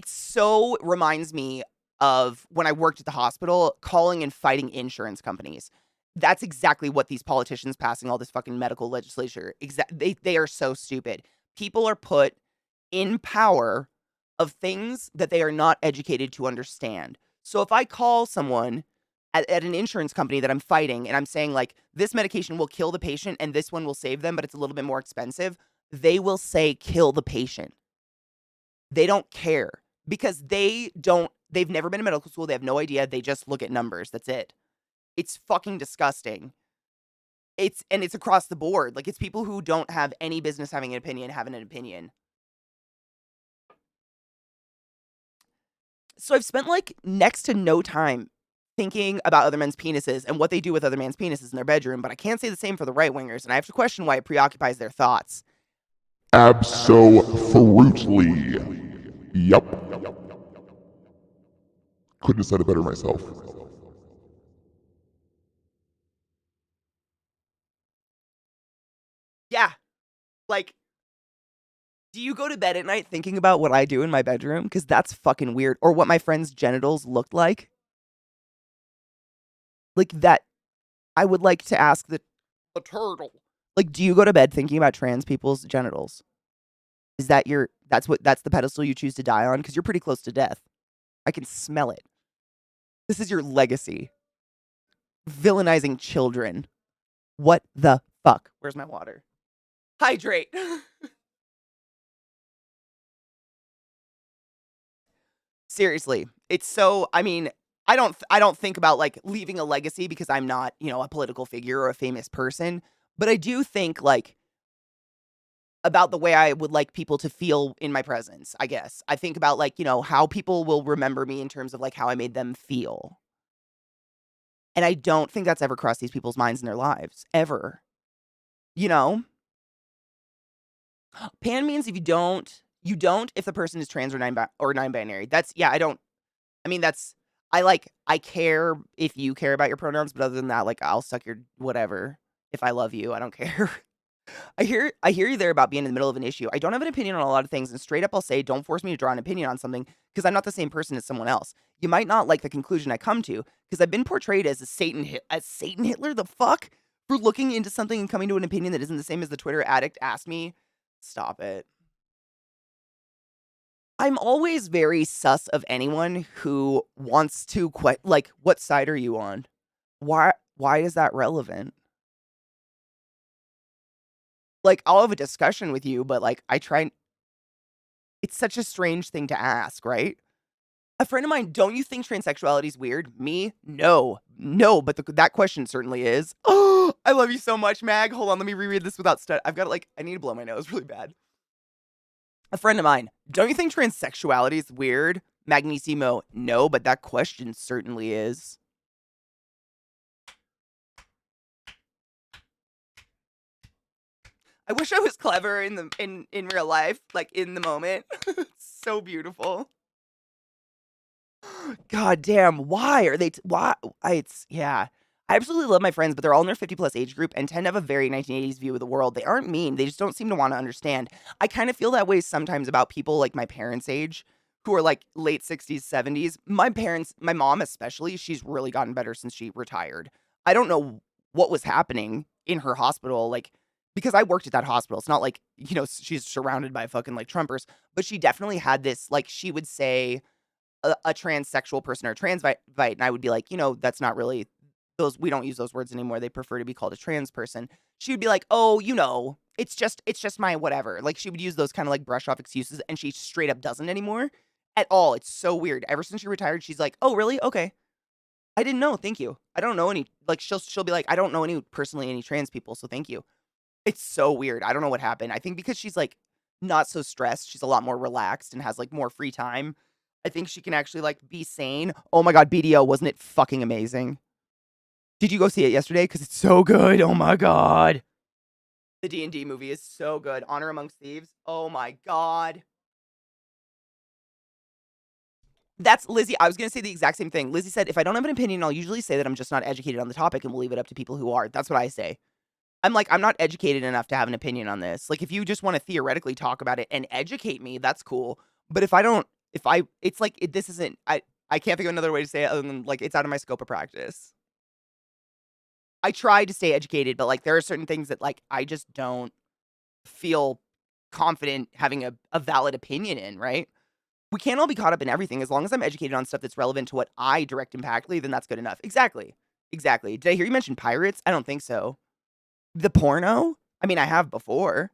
so reminds me of when I worked at the hospital, calling and fighting insurance companies. That's exactly what these politicians passing all this fucking medical legislature, they are so stupid. People are put in power of things that they are not educated to understand. So if I call someone at an insurance company that I'm fighting and I'm saying, like, this medication will kill the patient and this one will save them, but it's a little bit more expensive, they will say, kill the patient. They don't care because they've never been to medical school. They have no idea. They just look at numbers. That's it. It's fucking disgusting. It's across the board. Like, it's people who don't have any business having an opinion. So I've spent, like, next to no time thinking about other men's penises and what they do with other men's penises in their bedroom, but I can't say the same for the right-wingers, and I have to question why it preoccupies their thoughts. Abso-fruitly. Yup. Couldn't have said it better myself. Yeah. Like, do you go to bed at night thinking about what I do in my bedroom? Because that's fucking weird. Or what my friend's genitals looked like? Like, that, I would like to ask the turtle. Like, do you go to bed thinking about trans people's genitals? Is that that's the pedestal you choose to die on? Because you're pretty close to death. I can smell it. This is your legacy. Villainizing children. What the fuck? Where's my water? Hydrate. Seriously. It's so, I mean, I don't think about, like, leaving a legacy because I'm not, a political figure or a famous person, but I do think, like, about the way I would like people to feel in my presence, I guess. I think about, like, how people will remember me in terms of, like, how I made them feel. And I don't think that's ever crossed these people's minds in their lives. Ever. You know? Pan means if you don't if the person is trans or non-binary. I care if you care about your pronouns, but other than that, like, I'll suck your whatever. If I love you, I don't care. I hear you there about being in the middle of an issue. I don't have an opinion on a lot of things, and straight up I'll say, don't force me to draw an opinion on something because I'm not the same person as someone else. You might not like the conclusion I come to because I've been portrayed as Satan Hitler, the fuck? For looking into something and coming to an opinion that isn't the same as the Twitter addict asked me. Stop it. I'm always very sus of anyone who wants to like, what side are you on? Why is that relevant? Like, I'll have a discussion with you, but, like, it's such a strange thing to ask, right? A friend of mine, don't you think transsexuality is weird? Me? No. No, but that question certainly is. Oh, I love you so much, Mag. Hold on, let me reread this without I've got, like, I need to blow my nose really bad. A friend of mine, don't you think transsexuality is weird? Magnissimo, no, but that question certainly is. I wish I was clever in real life, like, in the moment. It's so beautiful. God damn, why are they why yeah. I absolutely love my friends, but they're all in their 50+ age group and tend to have a very 1980s view of the world. They aren't mean, they just don't seem to want to understand. I kind of feel that way sometimes about people like my parents' age who are like late 60s, 70s. My mom especially, she's really gotten better since she retired. I don't know what was happening in her hospital, like, because I worked at that hospital. It's not like, she's surrounded by fucking, like, Trumpers, but she definitely had this, like, she would say a transsexual person or a transvite, and I would be like, that's not really we don't use those words anymore. They prefer to be called a trans person. She would be like, oh, it's just my whatever. Like, she would use those kind of like brush off excuses, and she straight up doesn't anymore at all. It's so weird. Ever since she retired, she's like, oh, really? Okay. I didn't know. Thank you. I don't know any, like, she'll be like, I don't know any trans people. So thank you. It's so weird. I don't know what happened. I think because she's like not so stressed, she's a lot more relaxed and has like more free time. I think she can actually like be sane. Oh my God, BDO, wasn't it fucking amazing? Did you go see it yesterday? Because it's so good. Oh my God. The D&D movie is so good. Honor Amongst Thieves. Oh my God. That's Lizzie. I was going to say the exact same thing. Lizzie said, if I don't have an opinion, I'll usually say that I'm just not educated on the topic and we'll leave it up to people who are. That's what I say. I'm like, I'm not educated enough to have an opinion on this. Like, if you just want to theoretically talk about it and educate me, that's cool. But it's like, this isn't, I can't think of another way to say it other than, like, it's out of my scope of practice. I try to stay educated, but like there are certain things that like I just don't feel confident having a valid opinion in, right? We can't all be caught up in everything. As long as I'm educated on stuff that's relevant to what I direct impactly, then that's good enough. Exactly. Exactly. Did I hear you mention pirates? I don't think so. The porno? I mean, I have before.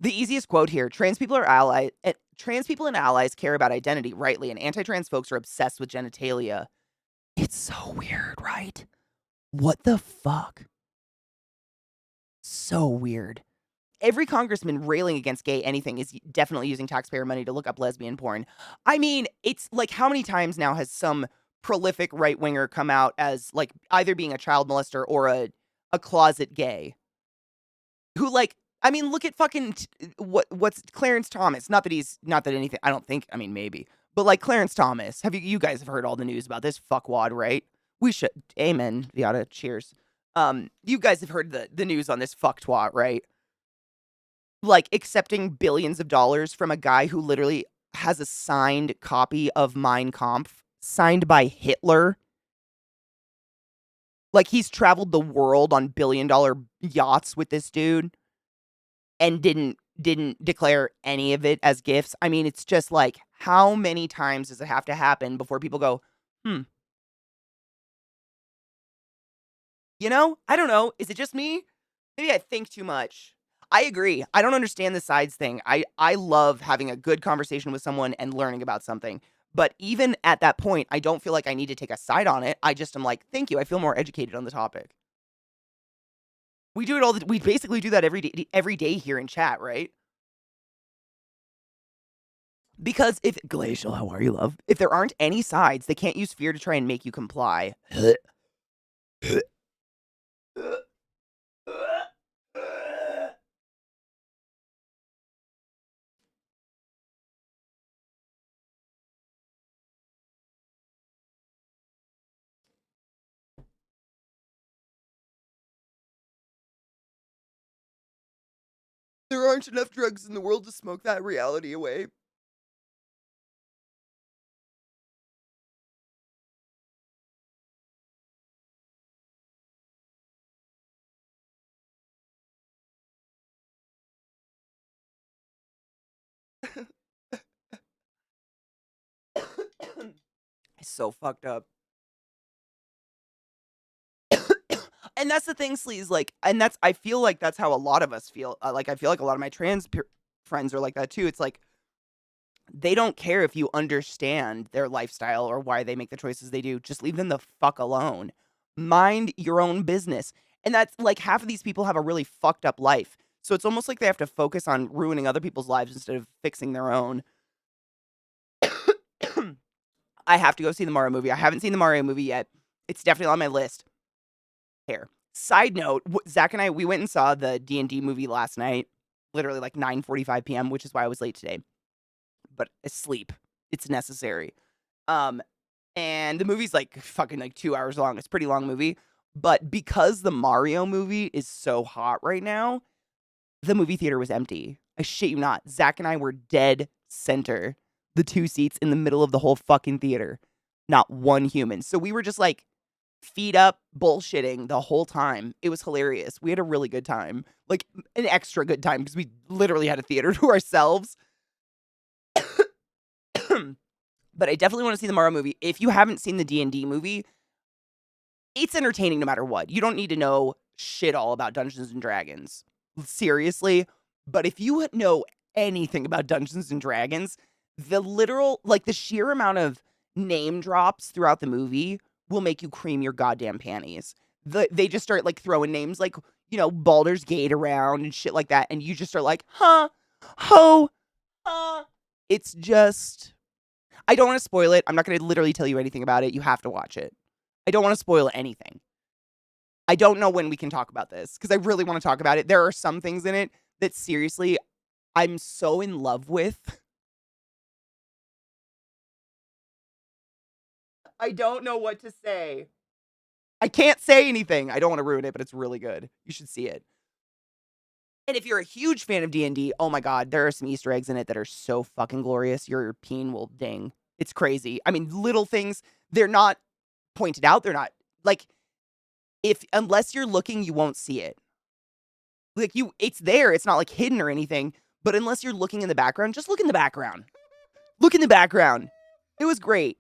The easiest quote here: trans people and allies care about identity, rightly, and anti-trans folks are obsessed with genitalia. It's so weird, right? What the fuck? So weird. Every congressman railing against gay anything is definitely using taxpayer money to look up lesbian porn. I mean, it's like how many times now has some prolific right-winger come out as like either being a child molester or a closet gay? Who like I mean, look at fucking what's Clarence Thomas. Not that anything. I don't think. I mean, maybe, but like Clarence Thomas. You guys have heard all the news about this fuckwad, right? We should. Amen. Yada. Cheers. You guys have heard the news on this fucktwat, right? Like accepting billions of dollars from a guy who literally has a signed copy of Mein Kampf, signed by Hitler. Like he's traveled the world on billion-dollar yachts with this dude and didn't declare any of it as gifts. I mean, it's just like, how many times does it have to happen before people go, You know? I don't know. Is it just me? Maybe I think too much. I agree. I don't understand the sides thing. I love having a good conversation with someone and learning about something. But even at that point, I don't feel like I need to take a side on it. I just am like, thank you. I feel more educated on the topic. We do it we basically do that every day here in chat, right? Because if Glacial, how are you, love? If there aren't any sides, they can't use fear to try and make you comply. There aren't enough drugs in the world to smoke that reality away. It's so fucked up. And that's the thing, Sleaze, like, and I feel like that's how a lot of us feel. Like, I feel like a lot of my trans friends are like that too. It's like, they don't care if you understand their lifestyle or why they make the choices they do. Just leave them the fuck alone. Mind your own business. And that's like half of these people have a really fucked up life. So it's almost like they have to focus on ruining other people's lives instead of fixing their own. I have to go see the Mario movie. I haven't seen the Mario movie yet. It's definitely on my list. Here. Side note, Zach and I, we went and saw the D&D movie last night, literally like 9:45 p.m., which is why I was late today. But sleep. It's necessary. And the movie's like fucking like 2 hours long. It's a pretty long movie. But because the Mario movie is so hot right now, the movie theater was empty. I shit you not. Zach and I were dead center. The 2 seats in the middle of the whole fucking theater. Not one human. So we were just like feet up bullshitting the whole time. It was hilarious. We had a really good time. Like an extra good time because we literally had a theater to ourselves. But I definitely want to see the Mario movie. If you haven't seen the D&D movie, it's entertaining no matter what. You don't need to know shit all about Dungeons and Dragons. Seriously. But if you know anything about Dungeons and Dragons, the sheer amount of name drops throughout the movie will make you cream your goddamn panties. They just start like throwing names like, you know, Baldur's Gate around and shit like that. And you just are like, huh, ho, it's just, I don't want to spoil it. I'm not going to literally tell you anything about it. You have to watch it. I don't want to spoil anything. I don't know when we can talk about this because I really want to talk about it. There are some things in it that seriously I'm so in love with. I don't know what to say. I can't say anything. I don't want to ruin it, but it's really good. You should see it. And if you're a huge fan of D&D, oh my god, there are some Easter eggs in it that are so fucking glorious. Your peen will ding. It's crazy. I mean, little things, they're not pointed out. They're not like unless you're looking, you won't see it. Like it's there. It's not like hidden or anything. But unless you're looking in the background, just look in the background. Look in the background. It was great.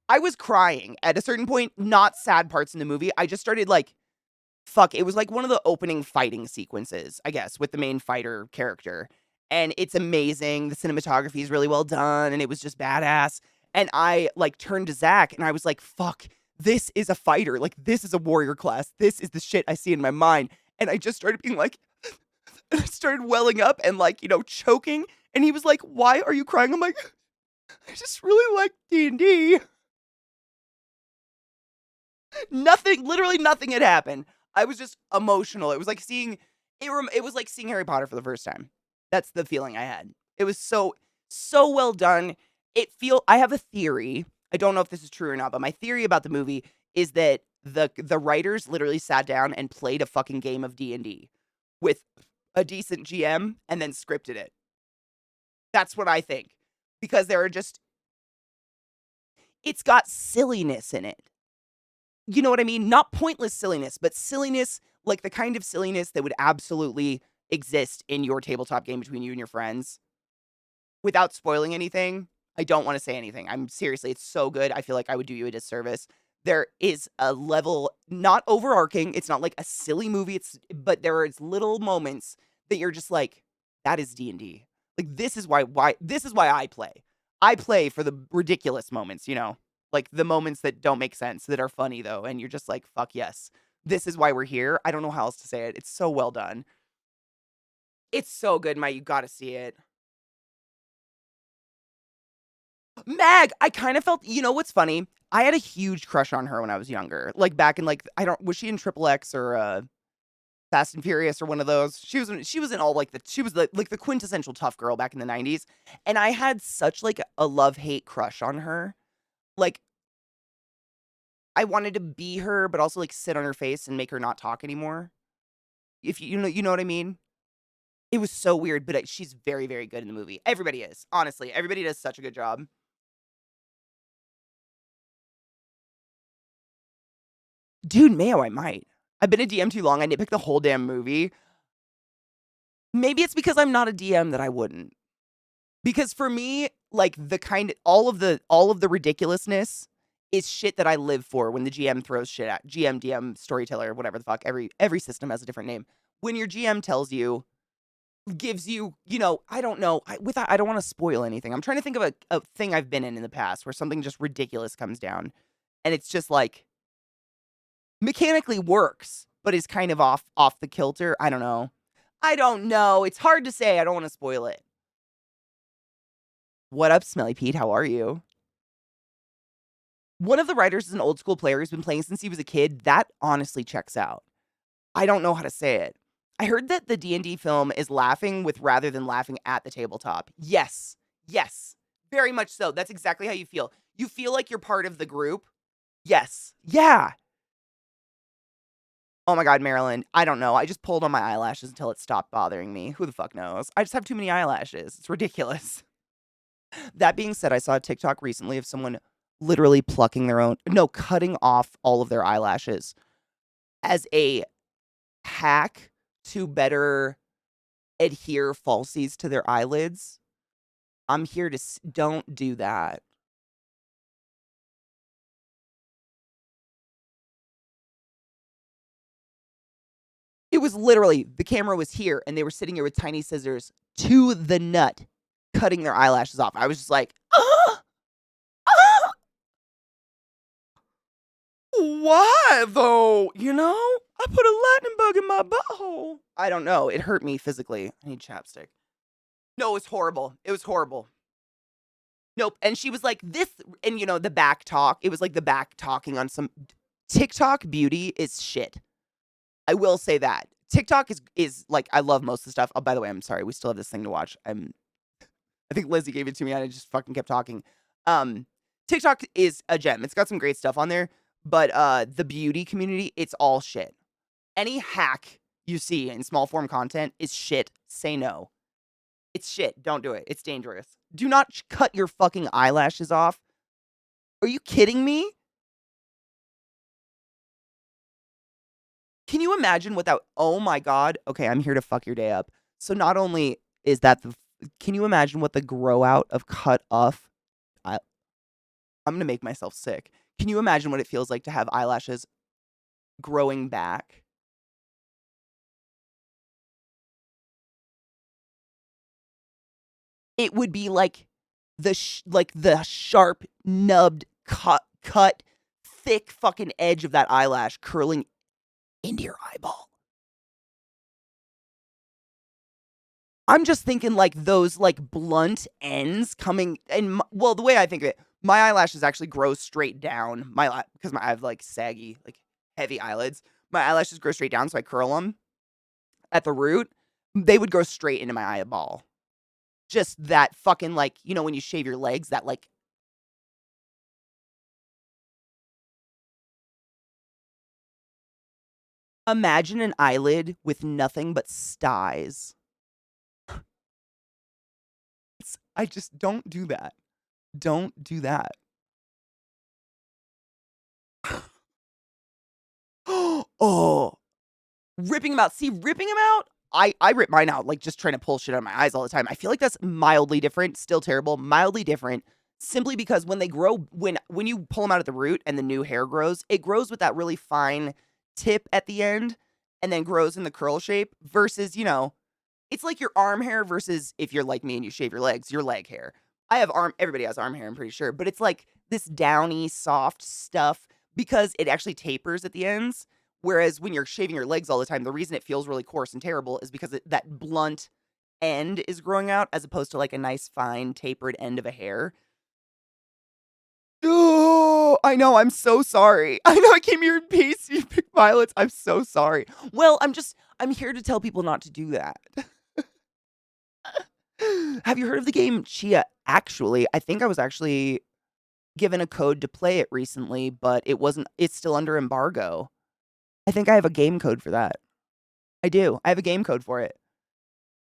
I was crying at a certain point, not sad parts in the movie. I just started like, fuck. It was like one of the opening fighting sequences, I guess, with the main fighter character. And it's amazing. The cinematography is really well done. And it was just badass. And I like turned to Zach and I was like, fuck, this is a fighter. Like, this is a warrior class. This is the shit I see in my mind. And I just started being like, I started welling up and like, choking. And he was like, why are you crying? I'm like, I just really like D&D. Literally nothing had happened. I was just emotional. It was like seeing Harry Potter for the first time. That's the feeling I had. It was so well done. I have a theory. I don't know if this is true or not, but my theory about the movie is that the writers literally sat down and played a fucking game of D&D with a decent GM and then scripted it. That's what I think. Because it's got silliness in it. You know what I mean? Not pointless silliness, but silliness, like the kind of silliness that would absolutely exist in your tabletop game between you and your friends. Without spoiling anything, I don't want to say anything. Seriously, it's so good. I feel like I would do you a disservice. There is a level, not overarching. It's not like a silly movie. But there is little moments that you're just like, that is D&D. Like, this is why I play. I play for the ridiculous moments, like the moments that don't make sense, that are funny though. And you're just like, fuck yes. This is why we're here. I don't know how else to say it. It's so well done. It's so good, Mike. You gotta see it. Mag, I kind of felt, what's funny? I had a huge crush on her when I was younger. Like back in was she in Triple X or Fast and Furious or one of those? She was in all she was the quintessential tough girl back in the 90s. And I had such like a love-hate crush on her. Like I wanted to be her, but also like sit on her face and make her not talk anymore. If you know what I mean? It was so weird, but she's very, very good in the movie. Everybody is, honestly. Everybody does such a good job. Dude, Mayo, I might. I've been a DM too long. I nitpick the whole damn movie. Maybe it's because I'm not a DM that I wouldn't. Because for me, like all of the ridiculousness is shit that I live for when the GM throws shit at GM, DM, storyteller, whatever the fuck. Every system has a different name. When your GM gives you, I don't know. I don't want to spoil anything. I'm trying to think of a thing I've been in the past where something just ridiculous comes down. And it's just like, mechanically works, but is kind of off the kilter. I don't know. It's hard to say. I don't want to spoil it. What up, Smelly Pete? How are you? One of the writers is an old school player who's been playing since he was a kid. That honestly checks out. I don't know how to say it. I heard that the D&D film is laughing with rather than laughing at the tabletop. Yes. Very much so. That's exactly how you feel. You feel like you're part of the group. Yes. Yeah. Oh my God, Marilyn. I don't know. I just pulled on my eyelashes until it stopped bothering me. Who the fuck knows? I just have too many eyelashes. It's ridiculous. That being said, I saw a TikTok recently of someone literally cutting off all of their eyelashes as a hack to better adhere falsies to their eyelids. I'm here to don't do that. It was literally, the camera was here and they were sitting here with tiny scissors to the nut, cutting their eyelashes off. I was just like, why though? I put a lightning bug in my butthole. I don't know. It hurt me physically. I need chapstick. No, it was horrible. Nope. And she was like, this, and the back talk. It was like the back talking on some TikTok beauty is shit. I will say that. TikTok is like, I love most of the stuff. Oh, by the way, I'm sorry. We still have this thing to watch. I think Lizzie gave it to me and I just fucking kept talking. TikTok is a gem. It's got some great stuff on there, but the beauty community, it's all shit. Any hack you see in small form content is shit. Say no. It's shit. Don't do it. It's dangerous. Do not cut your fucking eyelashes off. Are you kidding me? Can you imagine what that? Oh my God. Okay, I'm here to fuck your day up. So not only is that can you imagine what the grow out of cut off? I'm gonna make myself sick. Can you imagine what it feels like to have eyelashes growing back? It would be like the sharp, nubbed, cut, thick fucking edge of that eyelash curling into your eyeball. I'm just thinking like those like blunt ends coming and well, the way I think of it, my eyelashes actually grow straight down. Because I have like saggy, like heavy eyelids. My eyelashes grow straight down, so I curl them at the root. They would grow straight into my eyeball. Just that fucking like, you know, when you shave your legs, that like. Imagine an eyelid with nothing but styes. I just don't do that. Don't do that. Oh, ripping them out. See, ripping them out, I rip mine out, like, just trying to pull shit out of my eyes all the time. I feel like that's mildly different, still terrible, mildly different, simply because when they grow when you pull them out at the root and the new hair grows, it grows with that really fine tip at the end and then grows in the curl shape versus, you know, it's like your arm hair versus if you're like me and you shave your legs, your leg hair. Everybody has arm hair, I'm pretty sure, but it's like this downy, soft stuff because it actually tapers at the ends. Whereas when you're shaving your legs all the time, the reason it feels really coarse and terrible is because that blunt end is growing out as opposed to like a nice, fine, tapered end of a hair. Oh, I know. I'm so sorry. I know I came here in peace. You picked violets. I'm so sorry. Well, I'm here to tell people not to do that. Have you heard of the game Chia? Actually, I think I was actually given a code to play it recently, but it's still under embargo. I think I have a game code for that. I do. I have a game code for it.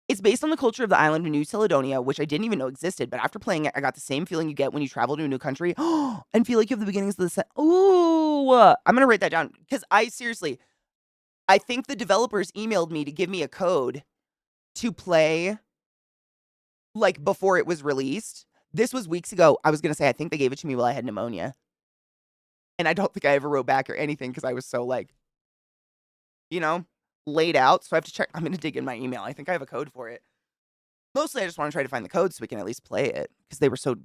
It's based on the culture of the island of New Caledonia, which I didn't even know existed, but after playing it, I got the same feeling you get when you travel to a new country and feel like you have the beginnings of the set. Ooh, I'm going to write that down because I think the developers emailed me to give me a code to play like before it was released. This was weeks ago. I was going to say, I think they gave it to me while I had pneumonia. And I don't think I ever wrote back or anything because I was so like, you know, laid out. So I have to check. I'm going to dig in my email. I think I have a code for it. Mostly I just want to try to find the code so we can at least play it because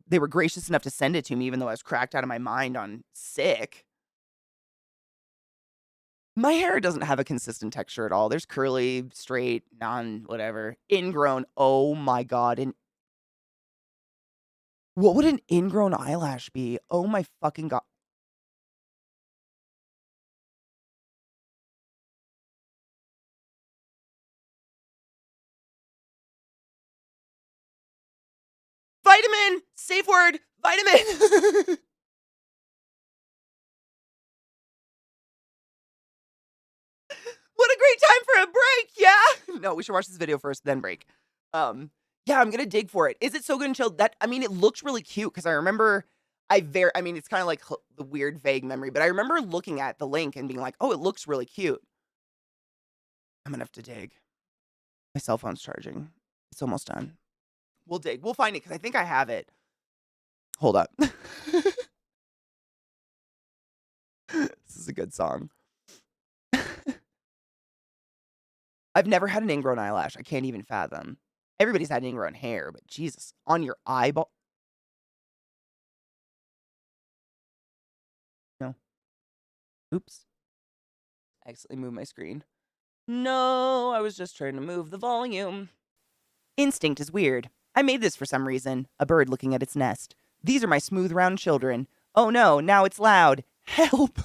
they were gracious enough to send it to me even though I was cracked out of my mind on sick. My hair doesn't have a consistent texture at all. There's curly, straight, whatever, ingrown. Oh my God. And what would an ingrown eyelash be? Oh my fucking God. Vitamin! Safe word! Vitamin! What a great time for a break, yeah? No, we should watch this video first, then break. Yeah, I'm gonna dig for it. Is it so good and chilled? I mean, it looks really cute because I remember I mean, it's kind of like the weird vague memory, but I remember looking at the link and being like, oh, it looks really cute. I'm gonna have to dig. My cell phone's charging. It's almost done. We'll dig. We'll find it because I think I have it. Hold up. This is a good song. I've never had an ingrown eyelash. I can't even fathom. Everybody's had ingrown hair, but Jesus, on your eyeball. No. Oops. I accidentally moved my screen. No, I was just trying to move the volume. Instinct is weird. I made this for some reason. A bird looking at its nest. These are my smooth, round children. Oh no, now it's loud. Help!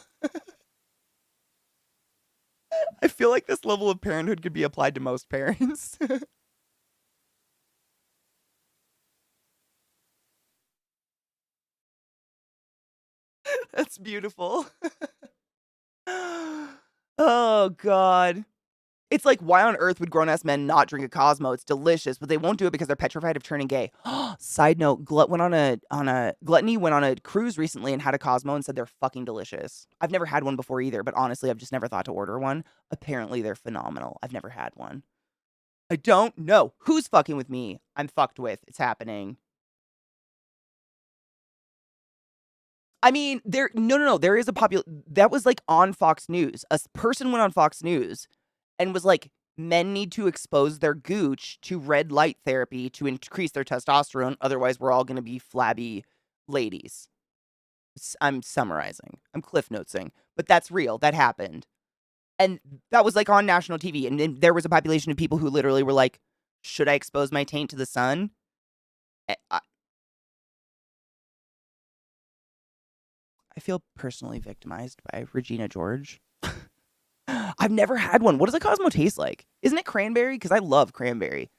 I feel like this level of parenthood could be applied to most parents. That's beautiful. Oh, God. It's like, why on earth would grown-ass men not drink a Cosmo? It's delicious, but they won't do it because they're petrified of turning gay. Side note, Gluttony went on a cruise recently and had a Cosmo and said they're fucking delicious. I've never had one before either, but honestly, I've just never thought to order one. Apparently, they're phenomenal. I've never had one. I don't know. Who's fucking with me? I'm fucked with. It's happening. I mean, no. There is a that was like on Fox News. A person went on Fox News and was like, men need to expose their gooch to red light therapy to increase their testosterone. Otherwise, we're all going to be flabby ladies. I'm summarizing. I'm cliff notesing. But that's real. That happened. And that was like on national TV. And then there was a population of people who literally were like, should I expose my taint to the sun? I feel personally victimized by Regina George. I've never had one. What does a Cosmo taste like? Isn't it cranberry? Because I love cranberry.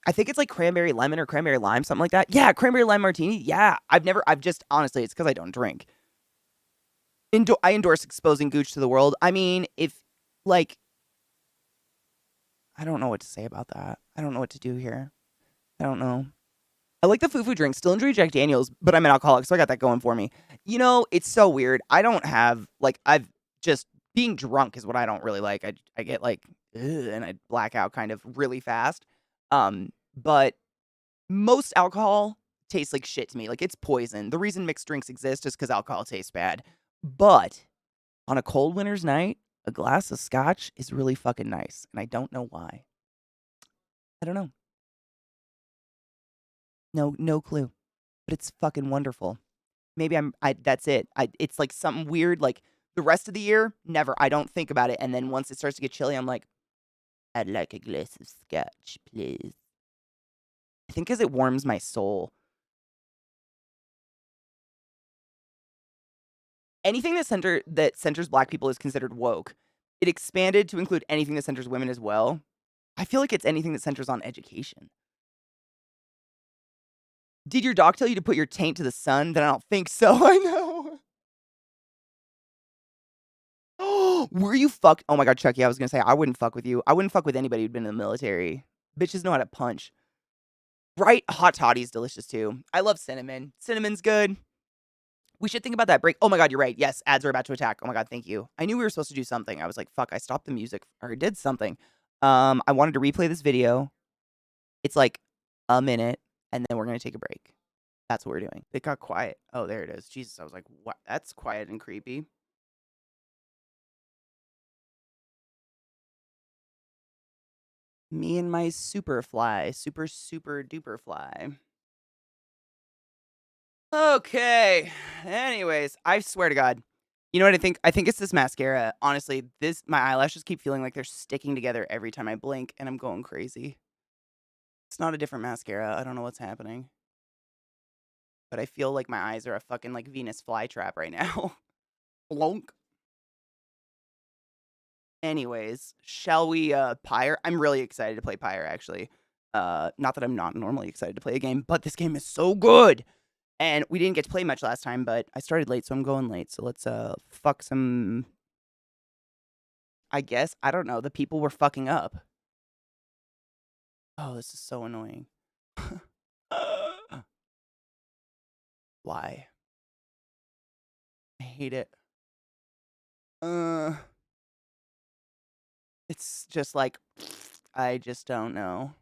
I think it's like cranberry lemon or cranberry lime, something like that. Yeah, cranberry lime martini. Yeah, honestly, it's because I don't drink. I endorse exposing gooch to the world. I mean, I don't know what to say about that. I don't know what to do here. I don't know. I like the foo-foo drink. Still enjoy Jack Daniels, but I'm an alcoholic, so I got that going for me. You know, it's so weird. I don't have, being drunk is what I don't really like. I get like, ugh, and I black out kind of really fast. But most alcohol tastes like shit to me. Like, it's poison. The reason mixed drinks exist is because alcohol tastes bad. But on a cold winter's night, a glass of scotch is really fucking nice, and I don't know why. I don't know. No clue. But it's fucking wonderful. Maybe that's it. It's like something weird. Like the rest of the year, never. I don't think about it. And then once it starts to get chilly, I'm like, I'd like a glass of scotch, please. I think because it warms my soul. Anything that centers black people is considered woke. It expanded to include anything that centers women as well. I feel like it's anything that centers on education. Did your doc tell you to put your taint to the sun? Then I don't think so. I know. Were you fucked? Oh my god, Chucky, I was gonna say, I wouldn't fuck with you. I wouldn't fuck with anybody who'd been in the military. Bitches know how to punch. Right? Hot toddy's delicious too. I love cinnamon. Cinnamon's good. We should think about that break. Oh my god, you're right. Yes, ads are about to attack. Oh my god, thank you. I knew we were supposed to do something. I was like, fuck, I stopped the music or I did something. I wanted to replay this video. It's like a minute, and then we're gonna take a break. That's what we're doing. It got quiet. Oh, there it is. Jesus, I was like, what? That's quiet and creepy. Me and my super fly. Super duper fly. Okay. Anyways, I swear to God. You know what I think? I think it's this mascara. Honestly, my eyelashes keep feeling like they're sticking together every time I blink, and I'm going crazy. It's not a different mascara. I don't know what's happening. But I feel like my eyes are a fucking like Venus flytrap right now. Blonk. Anyways, shall we Pyre? I'm really excited to play Pyre, actually. Not that I'm not normally excited to play a game, but this game is so good. And we didn't get to play much last time, but I started late, so I'm going late. So let's fuck some, I guess, I don't know, the people we're fucking up. Oh, this is so annoying. Why? I hate it. It's just like, I just don't know.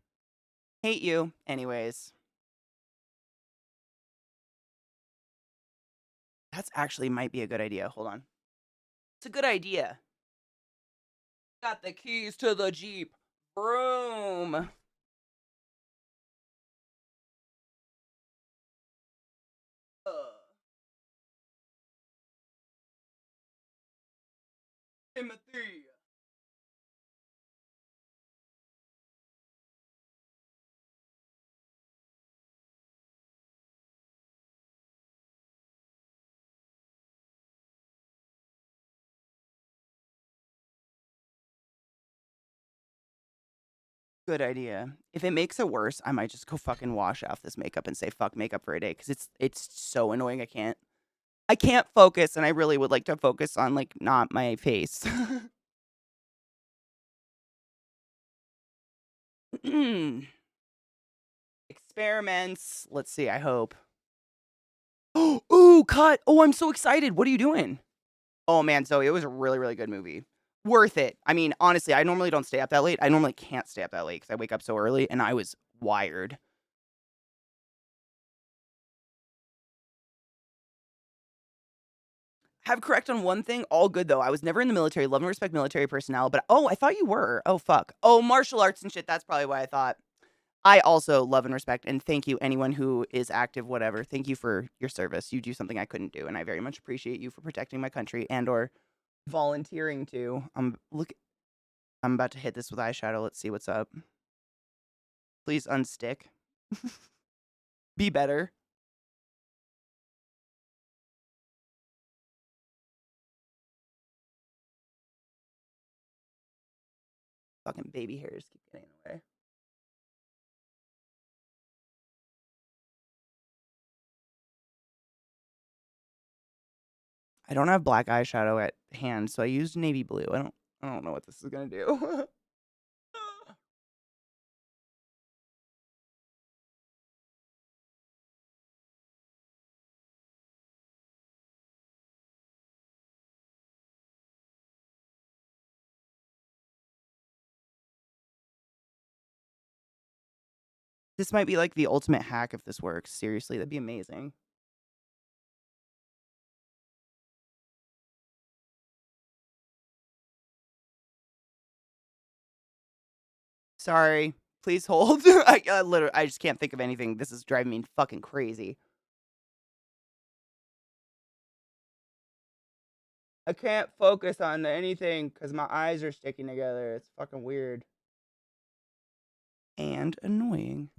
Hate you. Anyways. That's actually might be a good idea. Hold on. It's a good idea. Got the keys to the Jeep. Vroom. Timothy. Good idea. If it makes it worse, I might just go fucking wash off this makeup and say fuck makeup for a day because it's so annoying. I can't focus, and I really would like to focus on like not my face. Experiments. Let's see. I hope. Ooh, cut. Oh, I'm so excited. What are you doing? Oh, man. Zoe, it was a really, really good movie. Worth it. I mean, honestly, I normally don't stay up that late. I normally can't stay up that late because I wake up so early and I was wired. Have correct on one thing. All good, though. I was never in the military. Love and respect military personnel. But, oh, I thought you were. Oh, fuck. Oh, martial arts and shit. That's probably why I thought. I also love and respect and thank you anyone who is active, whatever. Thank you for your service. You do something I couldn't do, and I very much appreciate you for protecting my country and or volunteering to. I'm about to hit this with eyeshadow. Let's see what's up. Please unstick. Be better. Fucking baby hairs keep getting in the way. I don't have black eyeshadow at hand, so I used navy blue. I don't know what this is gonna do. This might be like the ultimate hack if this works. Seriously, that'd be amazing. Sorry. Please hold. I just can't think of anything. This is driving me fucking crazy. I can't focus on anything because my eyes are sticking together. It's fucking weird. And annoying.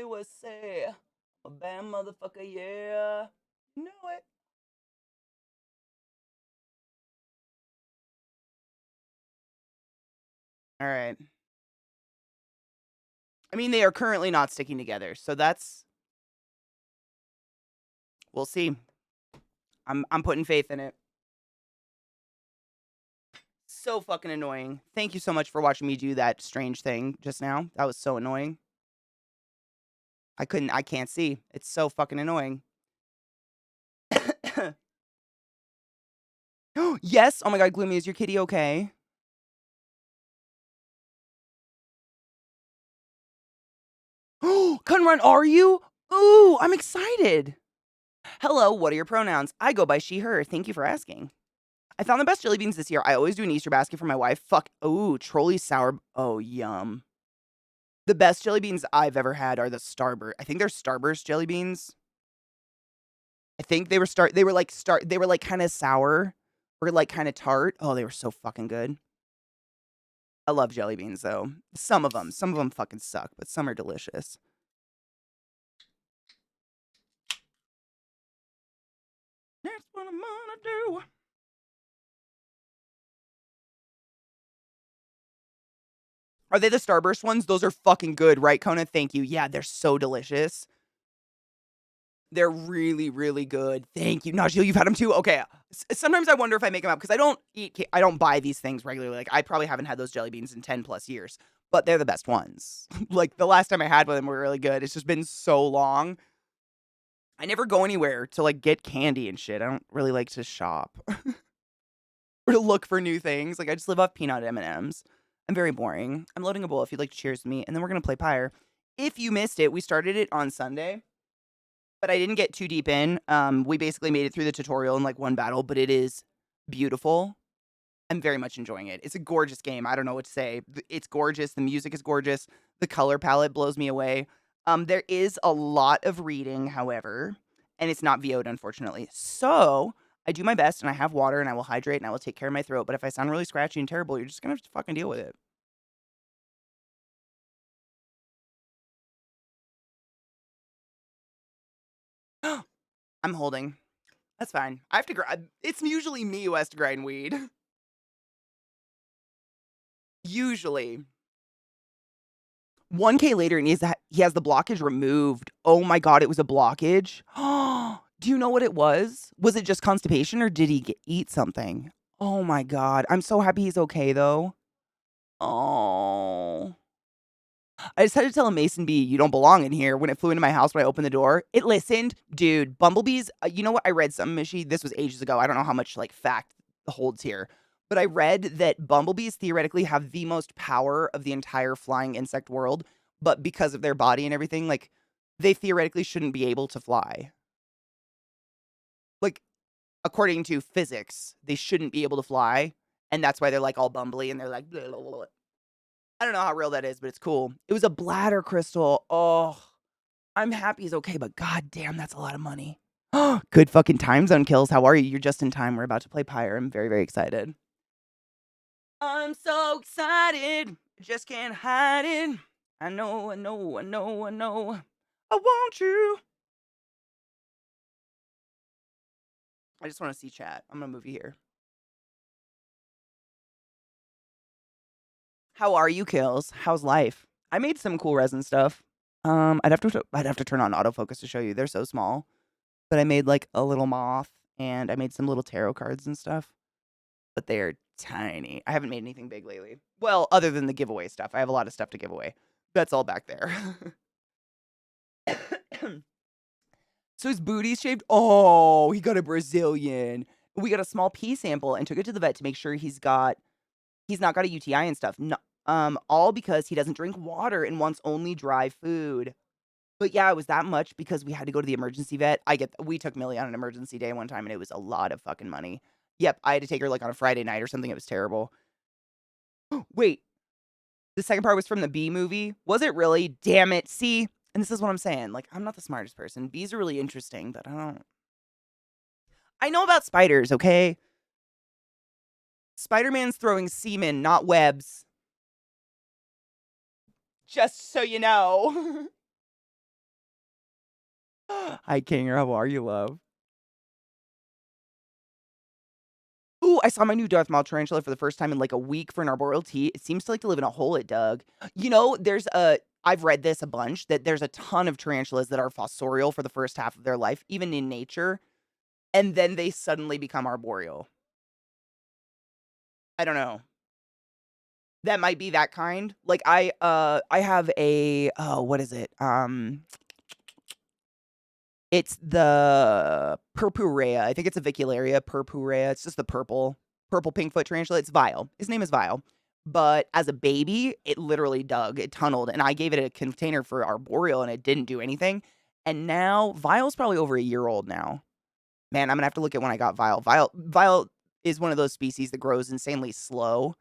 What say? A bad motherfucker, yeah. You know it. All right. I mean, they are currently not sticking together, so that's. We'll see. I'm putting faith in it. So fucking annoying. Thank you so much for watching me do that strange thing just now. That was so annoying. I can't see. It's so fucking annoying. Yes. Oh my god, Gloomy, is your kitty okay? Couldn't run, are you? Ooh, I'm excited. Hello, what are your pronouns? I go by she, her. Thank you for asking. I found the best jelly beans this year. I always do an Easter basket for my wife. Fuck. Ooh, trolley sour. Oh, yum. The best jelly beans I've ever had are the Starburst. I think they're Starburst jelly beans. I think they were like kind of sour or like kind of tart. Oh, they were so fucking good. I love jelly beans though. Some of them fucking suck, but some are delicious. That's what I'm gonna do. Are they the Starburst ones? Those are fucking good, right, Kona? Thank you. Yeah, they're so delicious. They're really, really good. Thank you. Najil, you've had them too? Okay. Sometimes I wonder if I make them up because I don't buy these things regularly. Like, I probably haven't had those jelly beans in 10 plus years, but they're the best ones. Like, the last time I had them were really good. It's just been so long. I never go anywhere to, like, get candy and shit. I don't really like to shop or to look for new things. Like, I just live off peanut M&Ms. I'm very boring. I'm loading a bowl if you'd like to cheers with me, and then we're going to play Pyre. If you missed it, we started it on Sunday. But I didn't get too deep in. We basically made it through the tutorial in like one battle, but it is beautiful. I'm very much enjoying it. It's a gorgeous game. I don't know what to say. It's gorgeous. The music is gorgeous. The color palette blows me away. There is a lot of reading, however, and it's not VO'd, unfortunately. So I do my best, and I have water, and I will hydrate, and I will take care of my throat. But if I sound really scratchy and terrible, you're just gonna have to fucking deal with it. I'm holding. That's fine. I have to grind. It's usually me who has to grind weed. Usually. 1K later, and he has the blockage removed. Oh my God, it was a blockage. Do you know what it was? Was it just constipation or did he eat something? Oh my God. I'm so happy he's okay though. Oh. I just had to tell a mason bee, you don't belong in here. When it flew into my house when I opened the door, it listened. Dude, bumblebees, you know what? I read something, Mishy. This was ages ago. I don't know how much like fact holds here. But I read that bumblebees theoretically have the most power of the entire flying insect world. But because of their body and everything, like, they theoretically shouldn't be able to fly. Like, according to physics, they shouldn't be able to fly. And that's why they're like all bumbly and they're like, blah, blah, blah. I don't know how real that is, but it's cool. It was a bladder crystal. Oh, I'm happy he's okay, but god damn, that's a lot of money. Good fucking time zone kills. How are you? You're just in time. We're about to play Pyre. I'm very, very excited. I'm so excited. Just can't hide it. I know, I know, I know, I know. I want you. I just want to see chat. I'm gonna move you here. How are you, Kills? How's life? I made some cool resin stuff. I'd have to turn on autofocus to show you. They're so small. But I made like a little moth and I made some little tarot cards and stuff. But they're tiny. I haven't made anything big lately. Well, other than the giveaway stuff. I have a lot of stuff to give away. That's all back there. So his booty's shaved. Oh, he got a Brazilian. We got a small pee sample and took it to the vet to make sure he's not got a UTI and stuff. No, all because he doesn't drink water and wants only dry food. But yeah, it was that much because we had to go to the emergency vet. We took Millie on an emergency day one time and it was a lot of fucking money. Yep, I had to take her like on a Friday night or something. It was terrible. Wait, the second part was from the bee movie? Was it really? Damn it. See? And this is what I'm saying. Like, I'm not the smartest person. Bees are really interesting, but I know about spiders, okay? Spider-Man's throwing semen, not webs. Just so you know. Hi, Kinger. How are you, love? Ooh, I saw my new Darth Maul tarantula for the first time in like a week for an arboreal tea. It seems to like to live in a hole it dug. You know, I've read this a bunch, that there's a ton of tarantulas that are fossorial for the first half of their life, even in nature, and then they suddenly become arboreal. I don't know. That might be that kind. Like I have a, what is it? It's the purpurea. I think it's a Vicularia purpurea. It's just the purple pinkfoot tarantula. It's Vile. His name is Vile. But as a baby, it literally it tunneled, and I gave it a container for arboreal, and it didn't do anything. And now Vile's probably over a year old now. Man, I'm gonna have to look at when I got Vile. Vile is one of those species that grows insanely slow,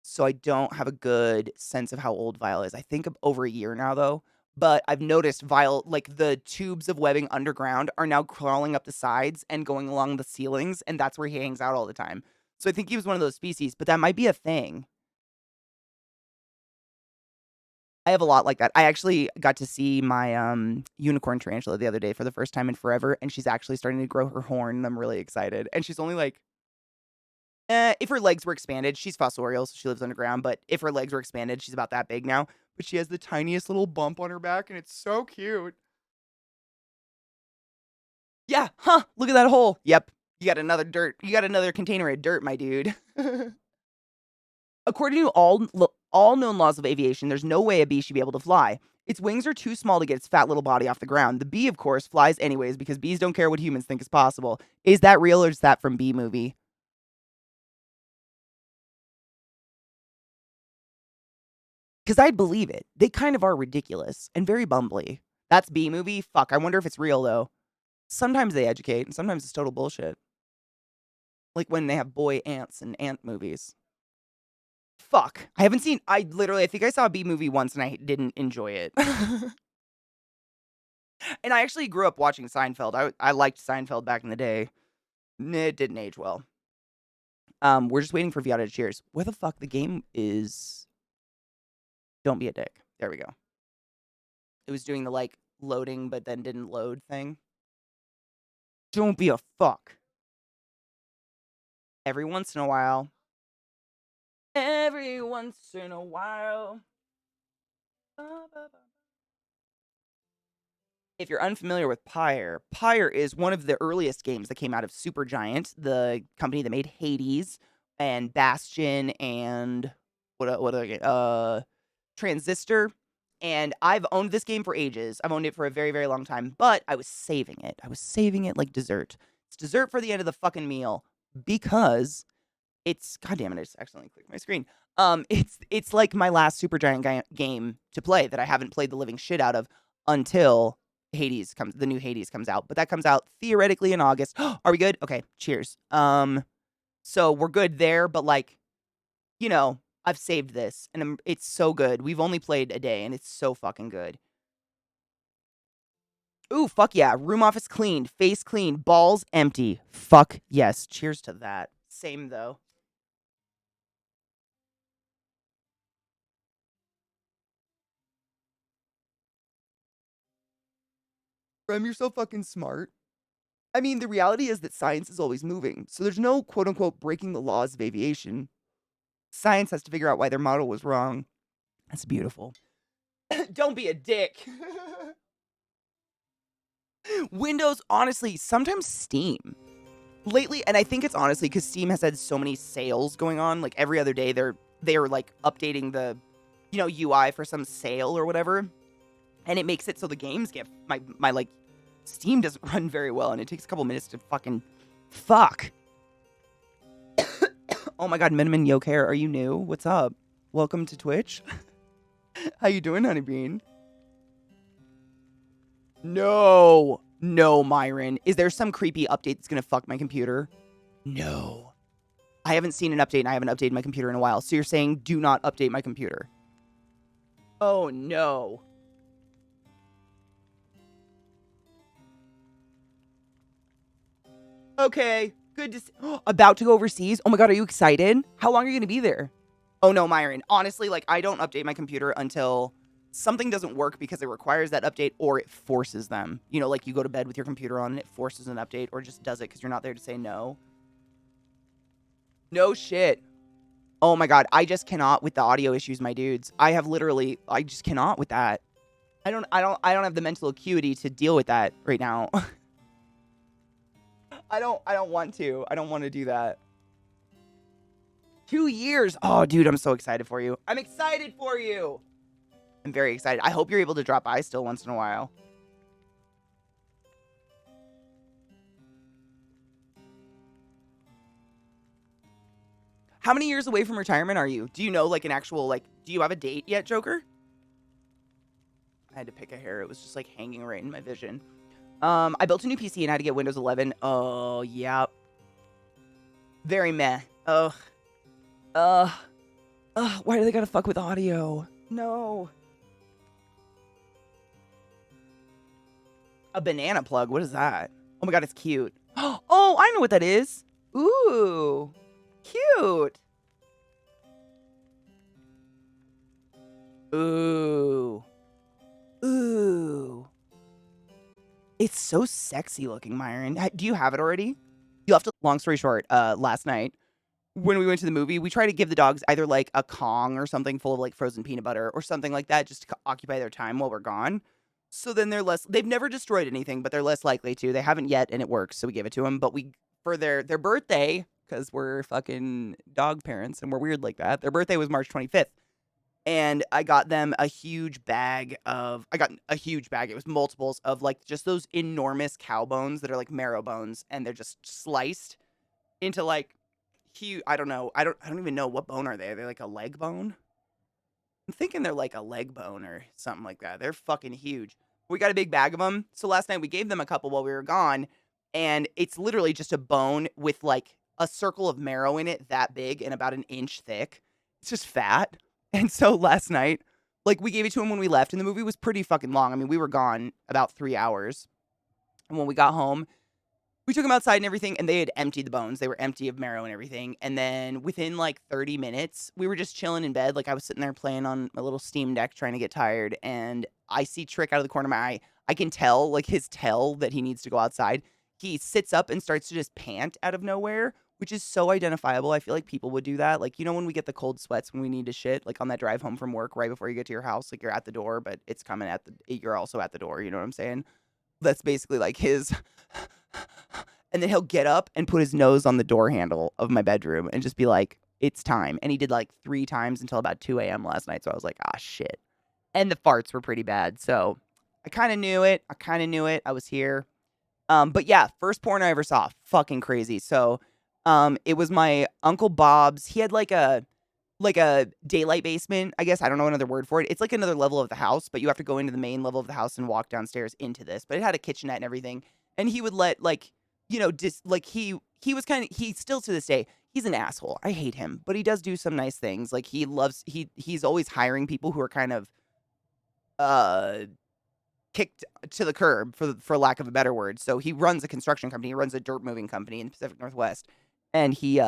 so I don't have a good sense of how old Vile is. I think over a year now, though. But I've noticed Vile, like the tubes of webbing underground are now crawling up the sides and going along the ceilings, and that's where he hangs out all the time. So I think he was one of those species, but that might be a thing. I have a lot like that. I actually got to see my unicorn tarantula the other day for the first time in forever, and she's actually starting to grow her horn, and I'm really excited. And she's only like, if her legs were expanded, she's fossorial, so she lives underground, but if her legs were expanded, she's about that big now. But she has the tiniest little bump on her back, and it's so cute. Yeah, huh, look at that hole. Yep, you got another container of dirt, my dude. According to all known laws of aviation, there's no way a bee should be able to fly. Its wings are too small to get its fat little body off the ground. The bee, of course, flies anyways because bees don't care what humans think is possible. Is that real or is that from Bee Movie? Because I'd believe it. They kind of are ridiculous and very bumbly. That's Bee Movie? Fuck, I wonder if it's real, though. Sometimes they educate, and sometimes it's total bullshit. Like when they have boy ants and ant movies. Fuck. I think I saw a Bee Movie once and I didn't enjoy it. And I actually grew up watching Seinfeld. I liked Seinfeld back in the day. It didn't age well. We're just waiting for Viata to cheers. Where the fuck the game is? Don't be a dick. There we go. It was doing the like loading but then didn't load thing. Don't be a fuck. Every once in a while. Every once in a while. If you're unfamiliar with Pyre, Pyre is one of the earliest games that came out of Supergiant, the company that made Hades and Bastion and what other game? Transistor. And I've owned this game for ages. I've owned it for a very, very long time, but I was saving it. I was saving it like dessert. It's dessert for the end of the fucking meal because it's, god damn it, I just accidentally clicked my screen. It's like my last Supergiant game to play that I haven't played the living shit out of until the new Hades comes out. But that comes out theoretically in August. Are we good? Okay, cheers. So we're good there, but like, you know, I've saved this and it's so good. We've only played a day and it's so fucking good. Ooh, fuck yeah. Room office cleaned, face clean, balls empty. Fuck yes. Cheers to that. Same though. Rem, you're so fucking smart. I mean, the reality is that science is always moving, so there's no quote unquote breaking the laws of aviation. Science has to figure out why their model was wrong. That's beautiful. Don't be a dick. Windows, honestly, sometimes Steam. Lately, and I think it's honestly because Steam has had so many sales going on. Like every other day, they're like updating the, UI for some sale or whatever, and it makes it so the games get my like Steam doesn't run very well, and it takes a couple minutes to fucking fuck. Oh my god, Miniman Yo Care, are you new? What's up? Welcome to Twitch. How you doing, Honeybean? No, Myron. Is there some creepy update that's gonna fuck my computer? No. I haven't seen an update and I haven't updated my computer in a while. So you're saying do not update my computer? Oh no. Okay, good to see. About to go overseas? Oh my god, are you excited? How long are you gonna be there? Oh no, Myron. Honestly, like I don't update my computer until something doesn't work because it requires that update or it forces them. You know, like you go to bed with your computer on and it forces an update or just does it because you're not there to say no. No shit. Oh my god, I just cannot with the audio issues, my dudes. I just cannot with that. I don't have the mental acuity to deal with that right now. I don't want to. I don't want to do that. 2 years. Oh, dude, I'm so excited for you. I'm excited for you. I'm very excited. I hope you're able to drop by still once in a while. How many years away from retirement are you? Do you know, like, an actual, like, do you have a date yet, Joker? I had to pick a hair. It was just, like, hanging right in my vision. I built a new PC and had to get Windows 11. Oh, yeah. Very meh. Ugh. Why do they gotta fuck with audio? No. A banana plug? What is that? Oh my god, it's cute. Oh, I know what that is. Ooh. Cute. Ooh. Ooh. It's so sexy looking, Myron. Do you have it already? You'll have to, long story short, last night, when we went to the movie, we tried to give the dogs either like a Kong or something full of like frozen peanut butter or something like that just to occupy their time while we're gone. So then they've never destroyed anything, but they're less likely to. They haven't yet, and it works, so we gave it to them. But for their birthday, because we're fucking dog parents and we're weird like that, their birthday was March 25th. And I got them a huge bag. It was multiples of like just those enormous cow bones that are like marrow bones, and they're just sliced into like huge. I don't know. I don't even know what bone are they. Are they like a leg bone? I'm thinking they're like a leg bone or something like that. They're fucking huge. We got a big bag of them. So last night we gave them a couple while we were gone, and it's literally just a bone with like a circle of marrow in it that big and about an inch thick. It's just fat. And so last night, like we gave it to him when we left, and the movie was pretty fucking long. I mean, we were gone about 3 hours. And when we got home, we took them outside and everything, and they had emptied the bones. They were empty of marrow and everything. And then within like 30 minutes, we were just chilling in bed. Like I was sitting there playing on my little Steam Deck trying to get tired. And I see Trick out of the corner of my eye. I can tell, like his tell that he needs to go outside. He sits up and starts to just pant out of nowhere which is so identifiable. I feel like people would do that. Like, you know, when we get the cold sweats when we need to shit, like on that drive home from work right before you get to your house, like you're at the door, but it's coming you're also at the door. You know what I'm saying? That's basically like his. And then he'll get up and put his nose on the door handle of my bedroom and just be like, it's time. And he did like 3 times until about 2 a.m. last night. So I was like, ah, shit. And the farts were pretty bad. So I kind of knew it. I was here. But yeah, first porn I ever saw. Fucking crazy. So it was my Uncle Bob's. He had like a daylight basement, I guess. I don't know another word for it. It's like another level of the house, but you have to go into the main level of the house and walk downstairs into this. But it had a kitchenette and everything. And he would let like, you know, he was kind of, he still to this day, he's an asshole. I hate him, but he does do some nice things. Like he's always hiring people who are kind of kicked to the curb for lack of a better word. So he runs a construction company. He runs a dirt moving company in the Pacific Northwest. And he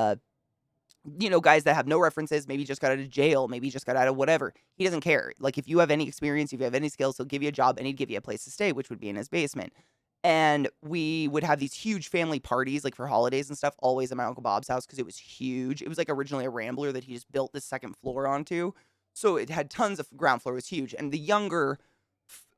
you know, guys that have no references, maybe just got out of jail, maybe just got out of whatever. He doesn't care. Like, if you have any experience, if you have any skills, he'll give you a job and he'd give you a place to stay, which would be in his basement. And we would have these huge family parties, like for holidays and stuff, always at my Uncle Bob's house because it was huge. It was like originally a Rambler that he just built this second floor onto. So it had tons of ground floor. It was huge. And the younger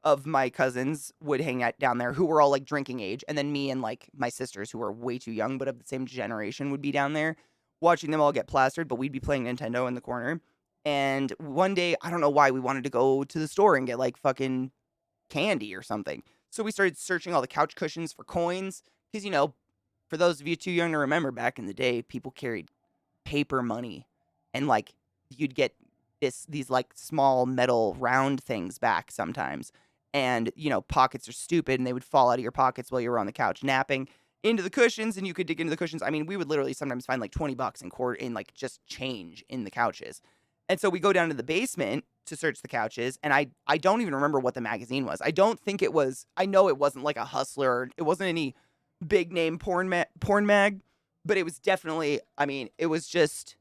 of my cousins would hang out down there who were all like drinking age. And then me and like my sisters who were way too young, but of the same generation would be down there watching them all get plastered. But we'd be playing Nintendo in the corner. And one day, I don't know why, we wanted to go to the store and get like fucking candy or something. So we started searching all the couch cushions for coins. Because, you know, for those of you too young to remember, back in the day, people carried paper money. And like you'd get these like small metal round things back sometimes. And, you know, pockets are stupid and they would fall out of your pockets while you were on the couch napping into the cushions, and you could dig into the cushions. I mean, we would literally sometimes find like $20 in like just change in the couches. And so we go down to the basement to search the couches, and I don't even remember what the magazine was. I don't think it was, I know it wasn't like a Hustler. It wasn't any big name porn mag, but it was definitely, I mean, it was just,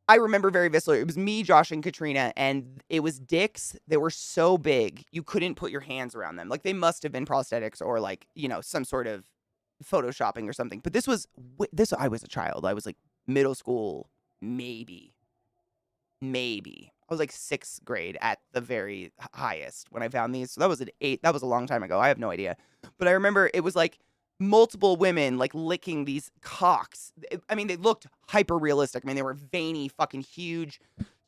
I remember very viscerally. It was me, Josh, and Katrina, and it was dicks. They were so big, you couldn't put your hands around them. Like, they must have been prosthetics or, like, you know, some sort of photoshopping or something. But this, I was a child. I was, like, middle school, maybe. I was, like, 6th grade at the very highest when I found these. So that was that was a long time ago. I have no idea. But I remember it was, like, multiple women like licking these cocks. I mean, they looked hyper realistic. I mean, they were veiny, fucking huge,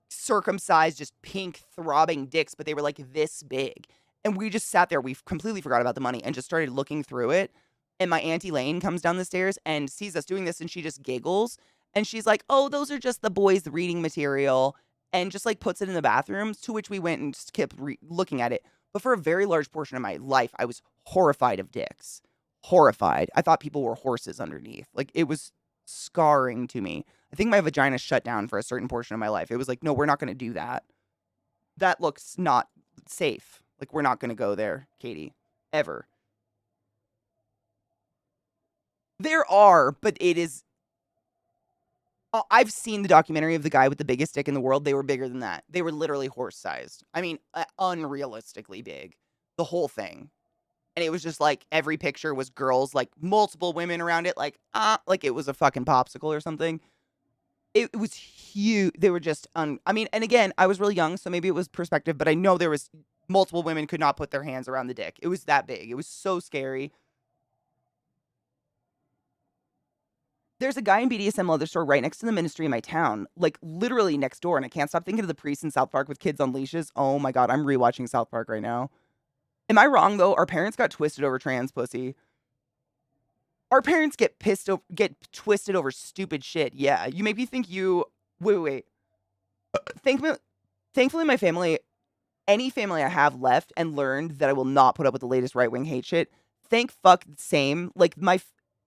circumcised, just pink, throbbing dicks, but they were like this big. And we just sat there. We completely forgot about the money and just started looking through it. And my Auntie Lane comes down the stairs and sees us doing this, and she just giggles. And she's like, "Oh, those are just the boys' reading material," and just like puts it in the bathrooms, to which we went and just kept looking at it. But for a very large portion of my life, I was horrified of dicks. Horrified. I thought people were horses underneath. Like, it was scarring to me. I think my vagina shut down for a certain portion of my life. It was like, no, we're not going to do that. That looks not safe. Like, we're not going to go there, Katie. Ever. There are, but it is... I've seen the documentary of the guy with the biggest dick in the world. They were bigger than that. They were literally horse-sized. I mean, unrealistically big. The whole thing. And it was just like every picture was girls, like multiple women around it, like it was a fucking popsicle or something. It was huge. They were just I mean, and again, I was really young, so maybe it was perspective, but I know there was multiple women could not put their hands around the dick. It was that big. It was so scary. There's a guy in BDSM leather store right next to the ministry in my town, like literally next door, and I can't stop thinking of the priest in South Park with kids on leashes. Oh my God, I'm rewatching South Park right now. Am I wrong, though? Our parents got twisted over trans pussy. Our parents get twisted over stupid shit. Yeah, you make me think you... Wait. Thankfully, my family, any family I have left and learned that I will not put up with the latest right-wing hate shit, thank fuck same. Like,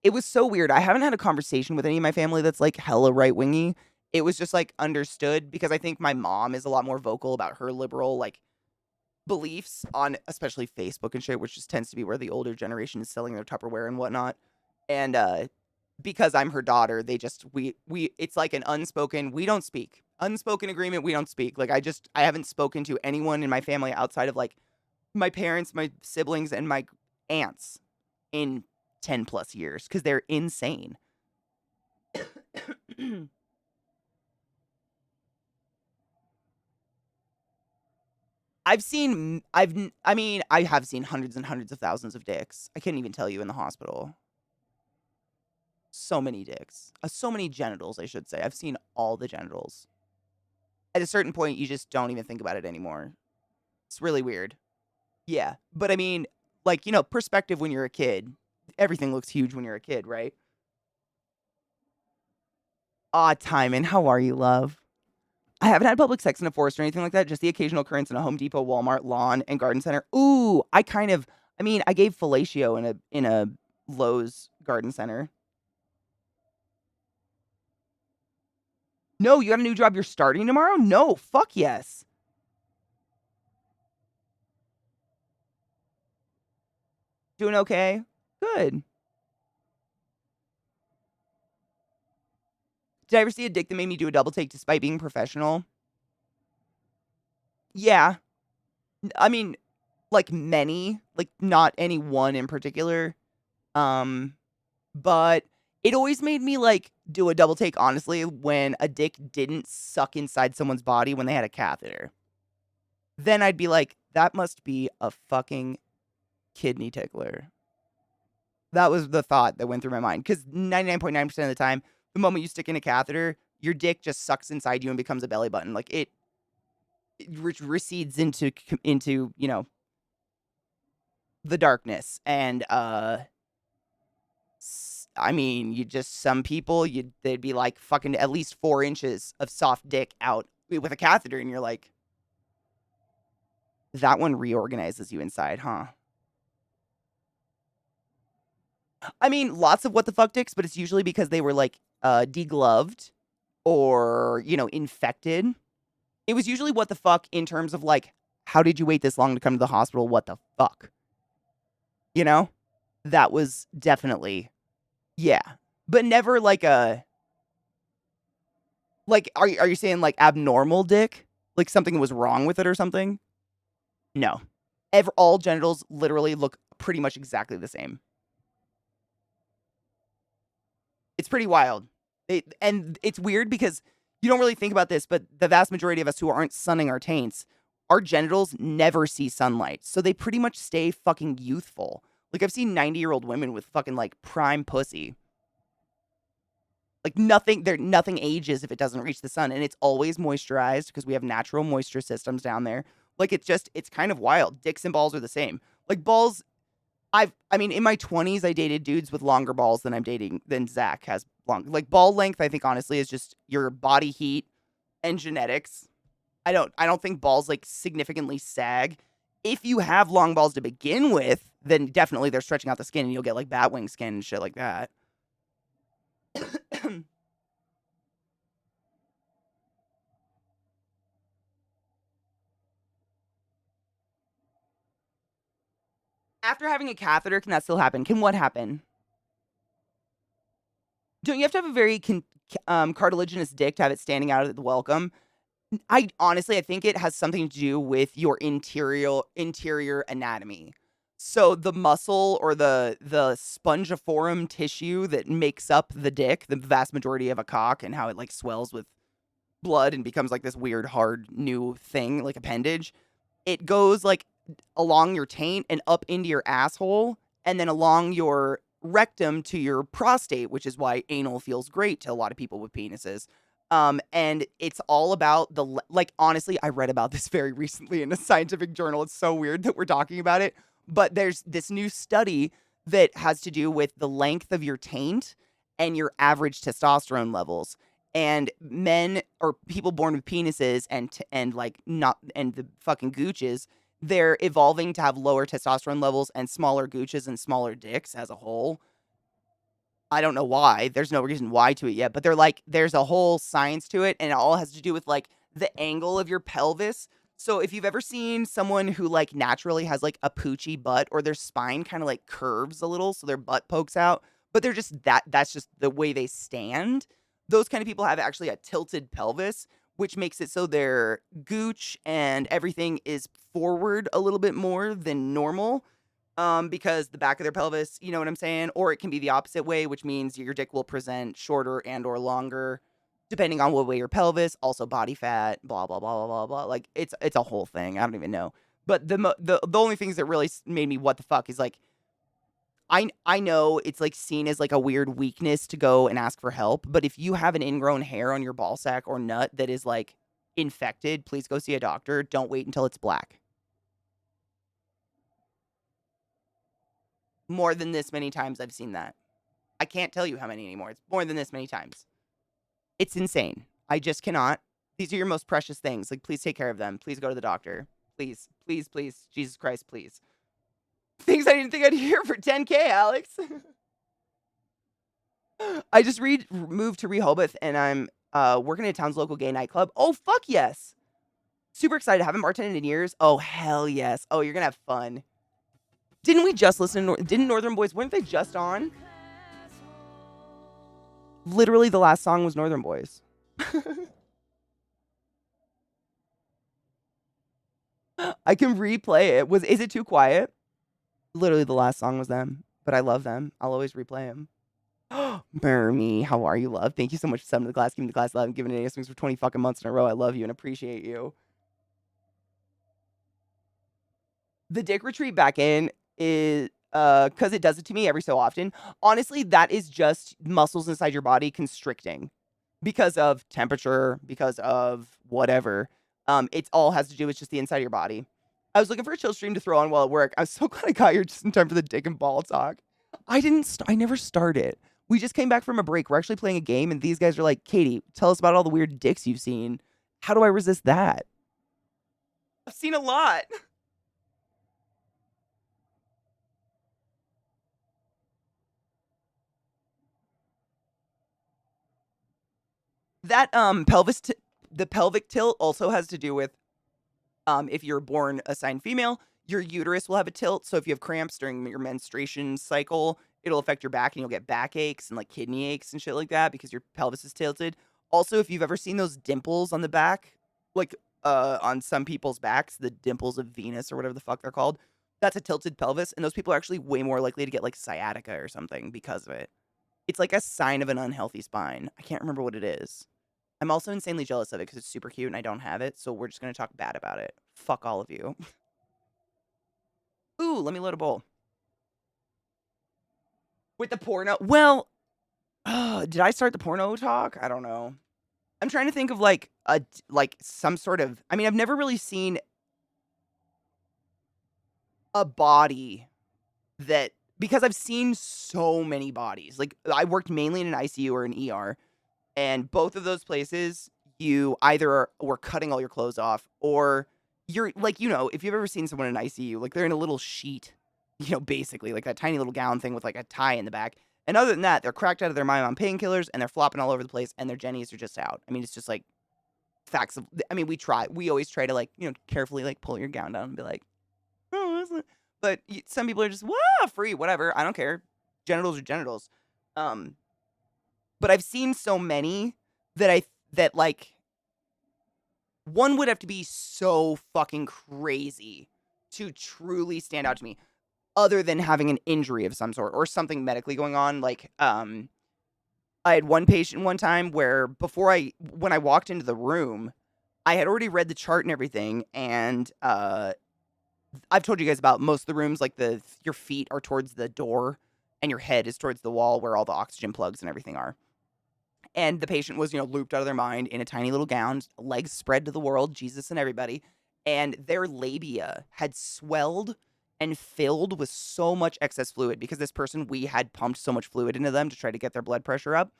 it was so weird. I haven't had a conversation with any of my family that's, like, hella right-wingy. It was just, like, understood because I think my mom is a lot more vocal about her liberal, like, beliefs on especially Facebook and shit, which just tends to be where the older generation is selling their Tupperware and whatnot. And because I'm her daughter, they just we it's like an unspoken, we don't speak. Unspoken agreement, we don't speak. Like, I haven't spoken to anyone in my family outside of like my parents, my siblings, and my aunts in 10 plus years because they're insane. I have seen hundreds and hundreds of thousands of dicks. I couldn't even tell you in the hospital. So many dicks. So many genitals, I should say. I've seen all the genitals. At a certain point, you just don't even think about it anymore. It's really weird. Yeah. But I mean, like, perspective when you're a kid. Everything looks huge when you're a kid, right? Timon, how are you, love? I haven't had public sex in a forest or anything like that. Just the occasional occurrence in a Home Depot, Walmart, lawn, and garden center. Ooh, I gave fellatio in a Lowe's garden center. No, you got a new job you're starting tomorrow? No, fuck yes. Doing okay? Good. Did I ever see a dick that made me do a double take despite being professional? Yeah. I mean, like many, like not any one in particular. But it always made me like do a double take, honestly, when a dick didn't suck inside someone's body when they had a catheter. Then I'd be like, that must be a fucking kidney tickler. That was the thought that went through my mind. Because 99.9% of the time, the moment you stick in a catheter, your dick just sucks inside you and becomes a belly button. Like it recedes into the darkness. And some people, they'd be like fucking at least 4 inches of soft dick out with a catheter, and you're like, that one reorganizes you inside, huh? I mean, lots of what the fuck dicks, but it's usually because they were like degloved or, infected. It was usually what the fuck in terms of like, how did you wait this long to come to the hospital? What the fuck? That was definitely, yeah. But never like are you saying like abnormal dick? Like something was wrong with it or something? No. All genitals literally look pretty much exactly the same. It's pretty wild. And it's weird because you don't really think about this, but the vast majority of us who aren't sunning our taints, our genitals never see sunlight. So they pretty much stay fucking youthful. Like I've seen 90-year-old women with fucking like prime pussy. Like nothing ages if it doesn't reach the sun, and it's always moisturized because we have natural moisture systems down there. Like it's kind of wild. Dicks and balls are the same. Like balls, in my 20s, I dated dudes with longer balls than Zach has long. Like ball length, I think honestly is just your body heat and genetics. I don't think balls like significantly sag. If you have long balls to begin with, then definitely they're stretching out the skin and you'll get like bat wing skin and shit like that. After having a catheter, can that still happen? Can what happen? Don't you have to have a very cartilaginous dick to have it standing out at the welcome? I think it has something to do with your interior anatomy. So the muscle or the spongiform tissue that makes up the dick, the vast majority of a cock, and how it like swells with blood and becomes like this weird hard new thing, like appendage. It goes like along your taint and up into your asshole, and then along your rectum to your prostate, which is why anal feels great to a lot of people with penises. And it's all about honestly, I read about this very recently in a scientific journal. It's so weird that we're talking about it, but there's this new study that has to do with the length of your taint and your average testosterone levels. And men or people born with penises and the fucking gooches, they're evolving to have lower testosterone levels and smaller gooches and smaller dicks as a whole. I don't know why. There's no reason why to it yet, but they're like, there's a whole science to it, and it all has to do with like the angle of your pelvis. So if you've ever seen someone who like naturally has like a poochy butt, or their spine kind of like curves a little, so their butt pokes out, but they're just that's just the way they stand. Those kind of people have actually a tilted pelvis, which makes it so their gooch and everything is forward a little bit more than normal. Because the back of their pelvis, you know what I'm saying? Or it can be the opposite way, which means your dick will present shorter and or longer, depending on what way your pelvis, also body fat, blah blah blah blah blah blah. Like it's a whole thing. I don't even know. But the only things that really made me what the fuck is like I know it's like seen as like a weird weakness to go and ask for help, but if you have an ingrown hair on your ball sack or nut that is like infected, please go see a doctor. Don't wait until it's black. More than this many times I've seen that. I can't tell you how many anymore. It's more than this many times. It's insane. I just cannot. These are your most precious things. Like, please take care of them. Please go to the doctor. Please, please, please. Jesus Christ, please. Things I didn't think I'd hear for 10K, Alex. I just moved to Rehoboth, and I'm working at a town's local gay nightclub. Oh, fuck yes. Super excited. Haven't bartended in years. Oh, hell yes. Oh, you're going to have fun. Didn't we just listen to... Didn't Northern Boys... Weren't they just on? Literally, the last song was Northern Boys. I can replay it. Is it too quiet? Literally, the last song was them. But I love them. I'll always replay them. Burmy, how are you, love? Thank you so much for subbing to the class, giving the class love, and giving it swings for 20 fucking months in a row. I love you and appreciate you. The dick retreat back in is because it does it to me every so often. Honestly, that is just muscles inside your body constricting because of temperature, because of whatever. It all has to do with just the inside of your body. I was looking for a chill stream to throw on while at work. I was so glad I got here just in time for the dick and ball talk. I never started. We just came back from a break. We're actually playing a game, and these guys are like, Katie, tell us about all the weird dicks you've seen. How do I resist that? I've seen a lot. That the pelvic tilt also has to do with if you're born assigned female, your uterus will have a tilt. So if you have cramps during your menstruation cycle, it'll affect your back and you'll get backaches and like kidney aches and shit like that because your pelvis is tilted. Also, if you've ever seen those dimples on the back, like on some people's backs, the dimples of Venus or whatever the fuck they're called, that's a tilted pelvis. And those people are actually way more likely to get like sciatica or something because of it. It's like a sign of an unhealthy spine. I can't remember what it is. I'm also insanely jealous of it because it's super cute and I don't have it, so we're just going to talk bad about it. Fuck all of you. Ooh, let me load a bowl. With the porno... Well, did I start the porno talk? I don't know. I'm trying to think of, like some sort of... I mean, I've never really seen a body that... Because I've seen so many bodies. Like, I worked mainly in an ICU or an ER. And both of those places, you either were cutting all your clothes off or you're like, you know, if you've ever seen someone in ICU, like they're in a little sheet, you know, basically like that tiny little gown thing with like a tie in the back. And other than that, they're cracked out of their mind on painkillers and they're flopping all over the place and their jennies are just out. I mean, it's just like facts of, I mean, we always try to like, you know, carefully like pull your gown down and be like, oh, isn't it? But some people are just, wow, free, whatever. I don't care. Genitals are genitals. But I've seen so many that like one would have to be so fucking crazy to truly stand out to me other than having an injury of some sort or something medically going on. Like, I had one patient one time where when I walked into the room, I had already read the chart and everything. And, I've told you guys about most of the rooms, like your feet are towards the door and your head is towards the wall where all the oxygen plugs and everything are. And the patient was, you know, looped out of their mind in a tiny little gown, legs spread to the world, Jesus and everybody. And their labia had swelled and filled with so much excess fluid because this person, we had pumped so much fluid into them to try to get their blood pressure up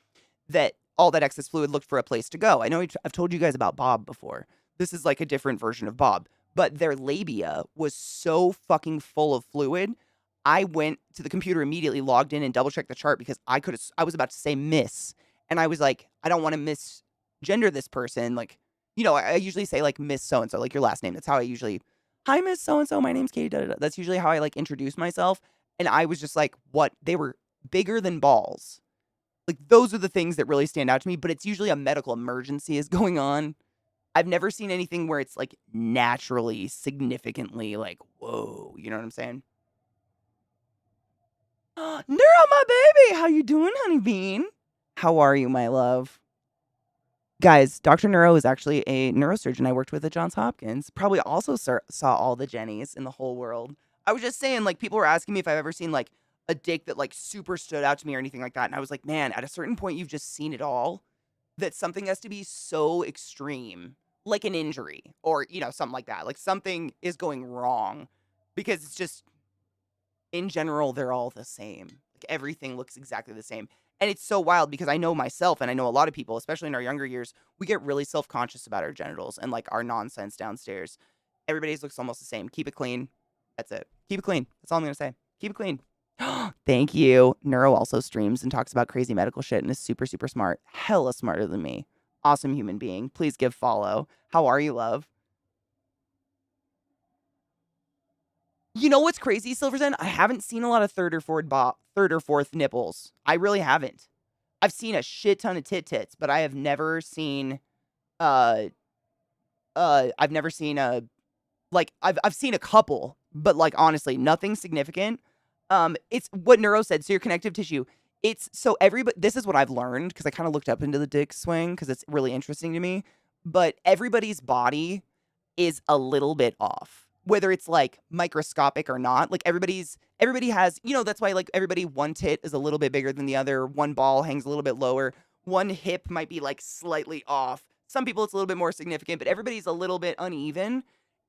that all that excess fluid looked for a place to go. I know I've told you guys about Bob before. This is like a different version of Bob. But their labia was so fucking full of fluid. I went to the computer immediately, logged in and double checked the chart because I was about to say miss. And I was like, I don't want to misgender this person. Like, you know, I usually say like Miss So-and-so, like your last name. That's how I usually, hi, Miss So-and-so. My name's Katie. Da, da, da. That's usually how I like introduce myself. And I was just like, what? They were bigger than balls. Like, those are the things that really stand out to me. But it's usually a medical emergency is going on. I've never seen anything where it's like naturally, significantly like, whoa. You know what I'm saying? Neuro, my baby! How you doing, honey bean? How are you, my love? Guys, Dr. Neuro is actually a neurosurgeon I worked with at Johns Hopkins. Probably also saw all the Jennies in the whole world. I was just saying, like, people were asking me if I've ever seen, like, a dick that, like, super stood out to me or anything like that. And I was like, man, at a certain point, you've just seen it all. That something has to be so extreme, like an injury or, something like that. Like, something is going wrong because it's just, in general, they're all the same. Like, everything looks exactly the same. And it's so wild because I know myself and I know a lot of people, especially in our younger years, we get really self-conscious about our genitals and like our nonsense downstairs. Everybody's looks almost the same. Keep it clean. That's it. Keep it clean. That's all I'm going to say. Keep it clean. Thank you. Neuro also streams and talks about crazy medical shit and is super, super smart. Hella smarter than me. Awesome human being. Please give follow. How are you, love? You know what's crazy, Silverzen? I haven't seen a lot of third or fourth nipples. I really haven't. I've seen a shit ton of tits, but I have never seen I've never seen I've seen a couple, but like honestly, nothing significant. It's what Neuro said. So your connective tissue, it's so everybody, this is what I've learned because I kind of looked up into the dick swing because it's really interesting to me. But everybody's body is a little bit off, whether it's like microscopic or not. Like everybody has, that's why like everybody, one tit is a little bit bigger than the other. One ball hangs a little bit lower. One hip might be like slightly off. Some people it's a little bit more significant, but everybody's a little bit uneven.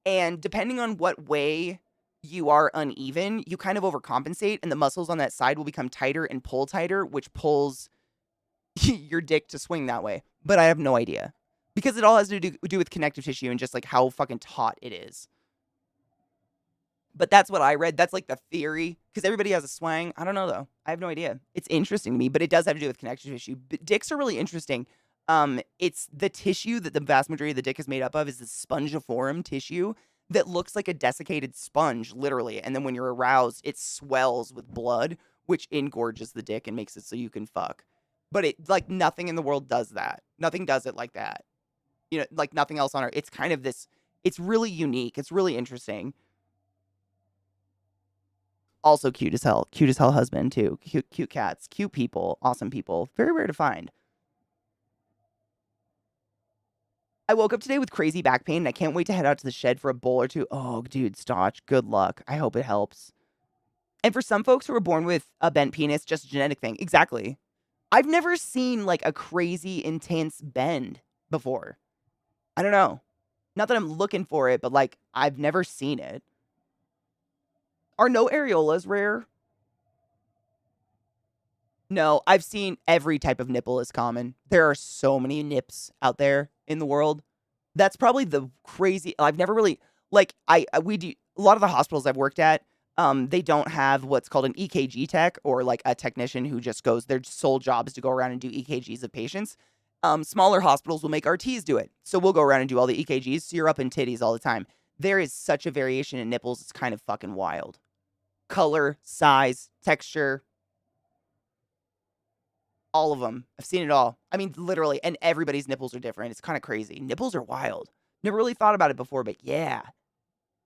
And depending on what way you are uneven, you kind of overcompensate and the muscles on that side will become tighter and pull tighter, which pulls your dick to swing that way. But I have no idea. Because it all has to do with connective tissue and just like how fucking taut it is. But that's what I read. That's like the theory. Because everybody has a swang. I don't know though. I have no idea. It's interesting to me, but it does have to do with connective tissue. But dicks are really interesting. It's the tissue that the vast majority of the dick is made up of is the spongiform tissue that looks like a desiccated sponge, literally. And then when you're aroused, it swells with blood, which engorges the dick and makes it so you can fuck. But it like nothing in the world does that. Nothing does it like that. Like nothing else on Earth. It's kind of this, it's really unique. It's really interesting. Also cute as hell. Cute as hell husband, too. Cute cats. Cute people. Awesome people. Very rare to find. I woke up today with crazy back pain, and I can't wait to head out to the shed for a bowl or two. Oh, dude, Stotch. Good luck. I hope it helps. And for some folks who are born with a bent penis, just a genetic thing. Exactly. I've never seen, like, a crazy, intense bend before. I don't know. Not that I'm looking for it, but, like, I've never seen it. Are no areolas rare? No, I've seen every type of nipple is common. There are so many nips out there in the world. That's probably the crazy. I've never really like we do a lot of the hospitals I've worked at. They don't have what's called an EKG tech or like a technician who just goes. Their sole job is to go around and do EKGs of patients. Smaller hospitals will make RTs do it, so we'll go around and do all the EKGs. So you're up in titties all the time. There is such a variation in nipples. It's kind of fucking wild. Color, size, texture. All of them. I've seen it all. I mean, literally. And everybody's nipples are different. It's kind of crazy. Nipples are wild. Never really thought about it before, but yeah.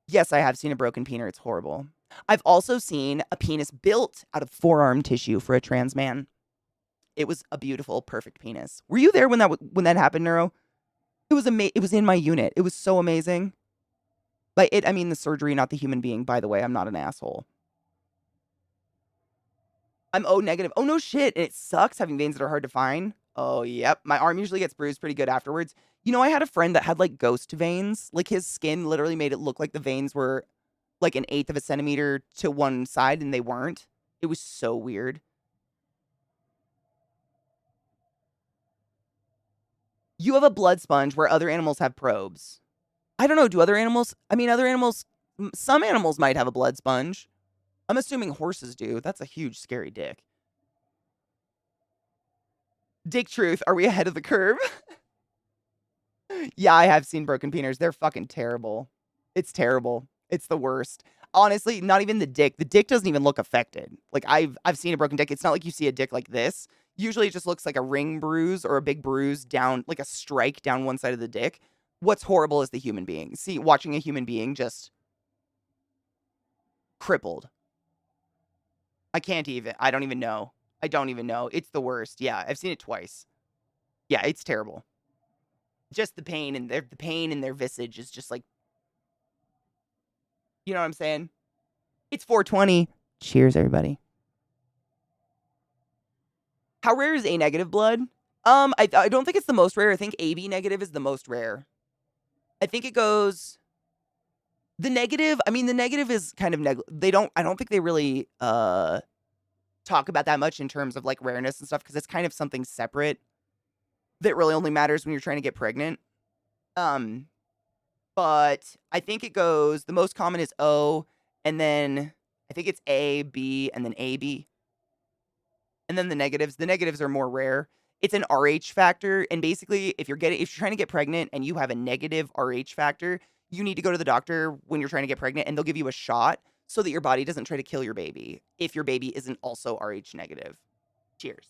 Yes, I have seen a broken penis. It's horrible. I've also seen a penis built out of forearm tissue for a trans man. It was a beautiful, perfect penis. Were you there when that happened, Neuro? It was it was in my unit. It was so amazing. By it, I mean the surgery, not the human being. By the way, I'm not an asshole. I'm O negative. Oh, no shit. And it sucks having veins that are hard to find. Oh, yep. My arm usually gets bruised pretty good afterwards. I had a friend that had, like, ghost veins. Like, his skin literally made it look like the veins were, like, 1/8 of a centimeter to one side, and they weren't. It was so weird. You have a blood sponge where other animals have probes. I don't know. Do other animals... I mean, some animals might have a blood sponge. I'm assuming horses do. That's a huge, scary dick. Dick truth. Are we ahead of the curve? Yeah, I have seen broken penises. They're fucking terrible. It's terrible. It's the worst. Honestly, not even the dick. The dick doesn't even look affected. Like, I've seen a broken dick. It's not like you see a dick like this. Usually it just looks like a ring bruise or a big bruise down, like a strike down one side of the dick. What's horrible is the human being. See, watching a human being just crippled. I can't even. I don't even know. I don't even know. It's the worst. Yeah, I've seen it twice. Yeah, it's terrible. Just the pain in their visage is just like, you know what I'm saying? It's 420. Cheers, everybody. How rare is A negative blood? I don't think it's the most rare. I think AB negative is the most rare. I think it goes the negative. I mean, the negative is kind of I don't think they really talk about that much in terms of like rareness and stuff because it's kind of something separate that really only matters when you're trying to get pregnant. But I think it goes the most common is O, and then I think it's A, B, and then AB. And then the negatives are more rare. It's an RH factor, and basically, if you're trying to get pregnant and you have a negative RH factor, you need to go to the doctor when you're trying to get pregnant, and they'll give you a shot so that your body doesn't try to kill your baby if your baby isn't also RH negative. Cheers.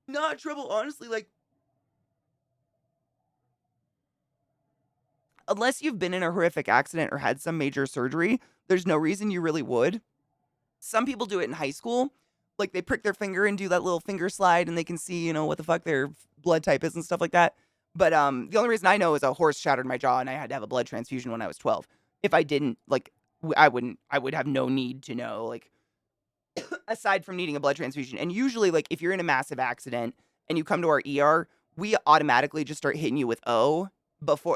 Not trouble, honestly, like, unless you've been in a horrific accident or had some major surgery, there's no reason you really would. Some people do it in high school. Like, they prick their finger and do that little finger slide, and they can see, what the fuck their blood type is and stuff like that. But the only reason I know is a horse shattered my jaw, and I had to have a blood transfusion when I was 12. If I didn't, like, I would have no need to know, like, aside from needing a blood transfusion. And usually, like, if you're in a massive accident and you come to our ER, we automatically just start hitting you with O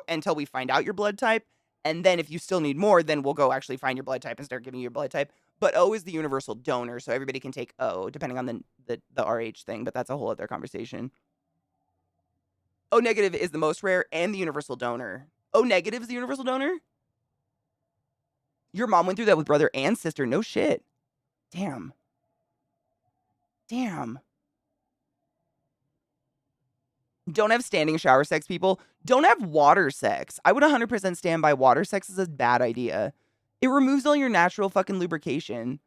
until we find out your blood type. And then if you still need more, then we'll go actually find your blood type and start giving you your blood type. But O is the universal donor, so everybody can take O, depending on the RH thing, but that's a whole other conversation. O negative is the most rare and the universal donor. O negative is the universal donor? Your mom went through that with brother and sister. No shit. Damn. Don't have standing shower sex, people. Don't have water sex. I would 100% stand by water sex is a bad idea. It removes all your natural fucking lubrication.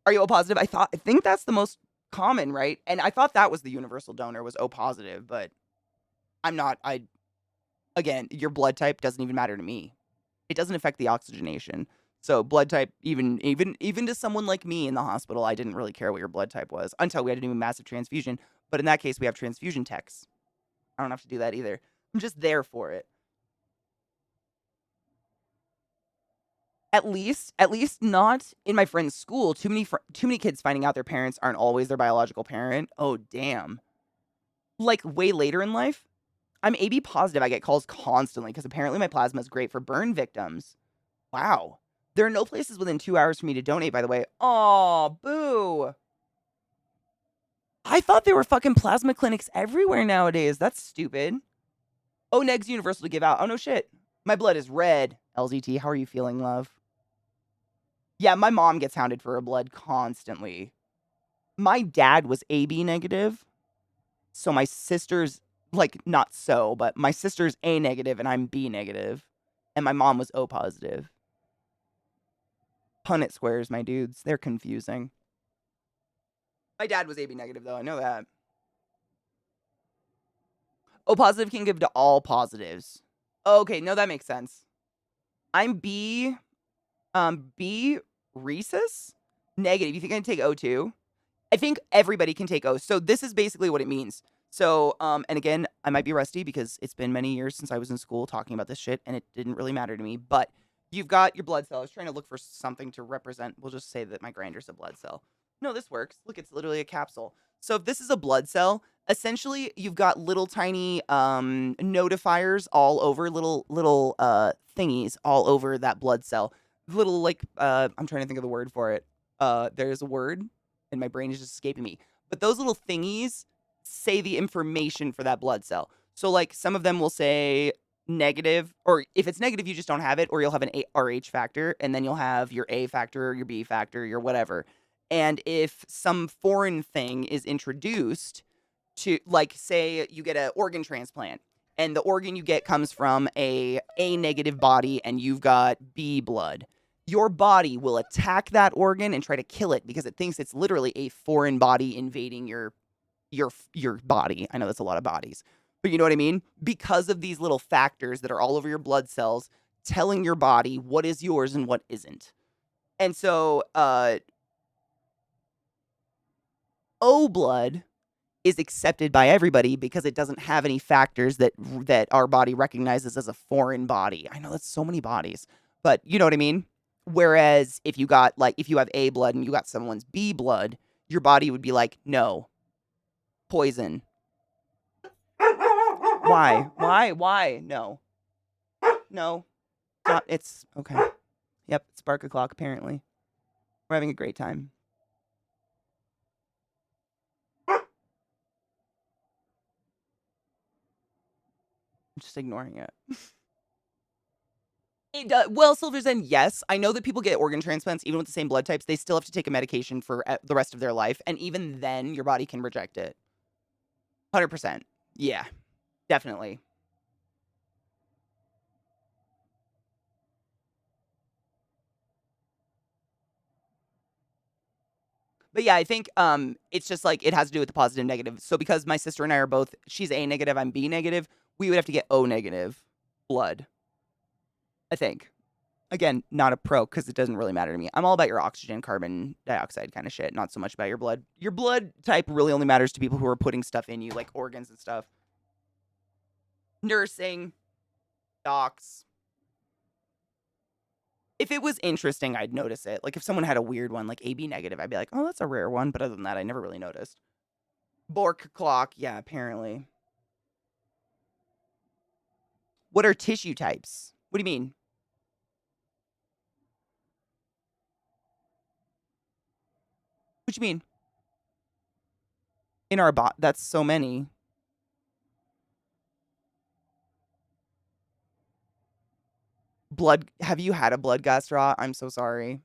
Are you O positive? I think that's the most common, right? And I thought that was the universal donor was O positive, but I'm not. Again, your blood type doesn't even matter to me. It doesn't affect the oxygenation. So blood type, even to someone like me in the hospital, I didn't really care what your blood type was until we had to do a massive transfusion. But in that case, we have transfusion techs. I don't have to do that either. I'm just there for it. At least not in my friend's school. Too many kids finding out their parents aren't always their biological parent. Oh, damn. Like, way later in life, I'm AB positive. I get calls constantly because apparently my plasma is great for burn victims. Wow. There are no places within 2 hours for me to donate, by the way. Aw, boo. I thought there were fucking plasma clinics everywhere nowadays. That's stupid. Oh, neg's universal to give out. Oh, no shit. My blood is red. LZT, how are you feeling, love? Yeah, my mom gets hounded for her blood constantly. My dad was AB negative. So my sister's, like, not so, but my sister's A negative and I'm B negative. And my mom was O positive. Punnett squares, my dudes. They're confusing. My dad was AB negative, though. I know that. O positive can give to all positives. Okay, no, that makes sense. I'm B rhesus? Negative. You think I can take O2? I think everybody can take O. So this is basically what it means. So, and again, I might be rusty because it's been many years since I was in school talking about this shit, and it didn't really matter to me. But you've got your blood cell. I was trying to look for something to represent. We'll just say that my grinder's a blood cell. No, this works. Look, it's literally a capsule. So if this is a blood cell, essentially you've got little tiny notifiers all over, little thingies all over that blood cell. Little, like, I'm trying to think of the word for it. There's a word, and my brain is just escaping me. But those little thingies say the information for that blood cell. So, like, some of them will say negative, or if it's negative, you just don't have it, or you'll have an RH factor, and then you'll have your A factor, your B factor, your whatever. And if some foreign thing is introduced to, like, say you get an organ transplant, and the organ you get comes from a negative body, and you've got B blood, your body will attack that organ and try to kill it because it thinks it's literally a foreign body invading your your body. I know that's a lot of bodies, but you know what I mean? Because of these little factors that are all over your blood cells telling your body what is yours and what isn't. And so O blood is accepted by everybody because it doesn't have any factors that our body recognizes as a foreign body. I know that's so many bodies, but you know what I mean? Whereas if you have A blood and you got someone's B blood, your body would be like, no, poison. Why? No. It's okay. Yep, spark o'clock apparently. We're having a great time. I'm just ignoring it. It does. Well, Silver's End, yes. I know that people get organ transplants even with the same blood types. They still have to take a medication for the rest of their life. And even then, your body can reject it. 100%. Yeah, definitely. But yeah, I think it's just like it has to do with the positive and negative. So because my sister and I are both, she's A negative, I'm B negative, we would have to get O negative blood. I think. Again, not a pro because it doesn't really matter to me. I'm all about your oxygen, carbon dioxide kind of shit, not so much about your blood. Your blood type really only matters to people who are putting stuff in you, like organs and stuff. Nursing, docs. If it was interesting, I'd notice it. Like if someone had a weird one, like AB negative, I'd be like, oh, that's a rare one. But other than that, I never really noticed. Bork clock, yeah, apparently. What are tissue types? What do you mean? What do you mean? In our bot, that's so many. Blood, have you had a blood gas draw? I'm so sorry.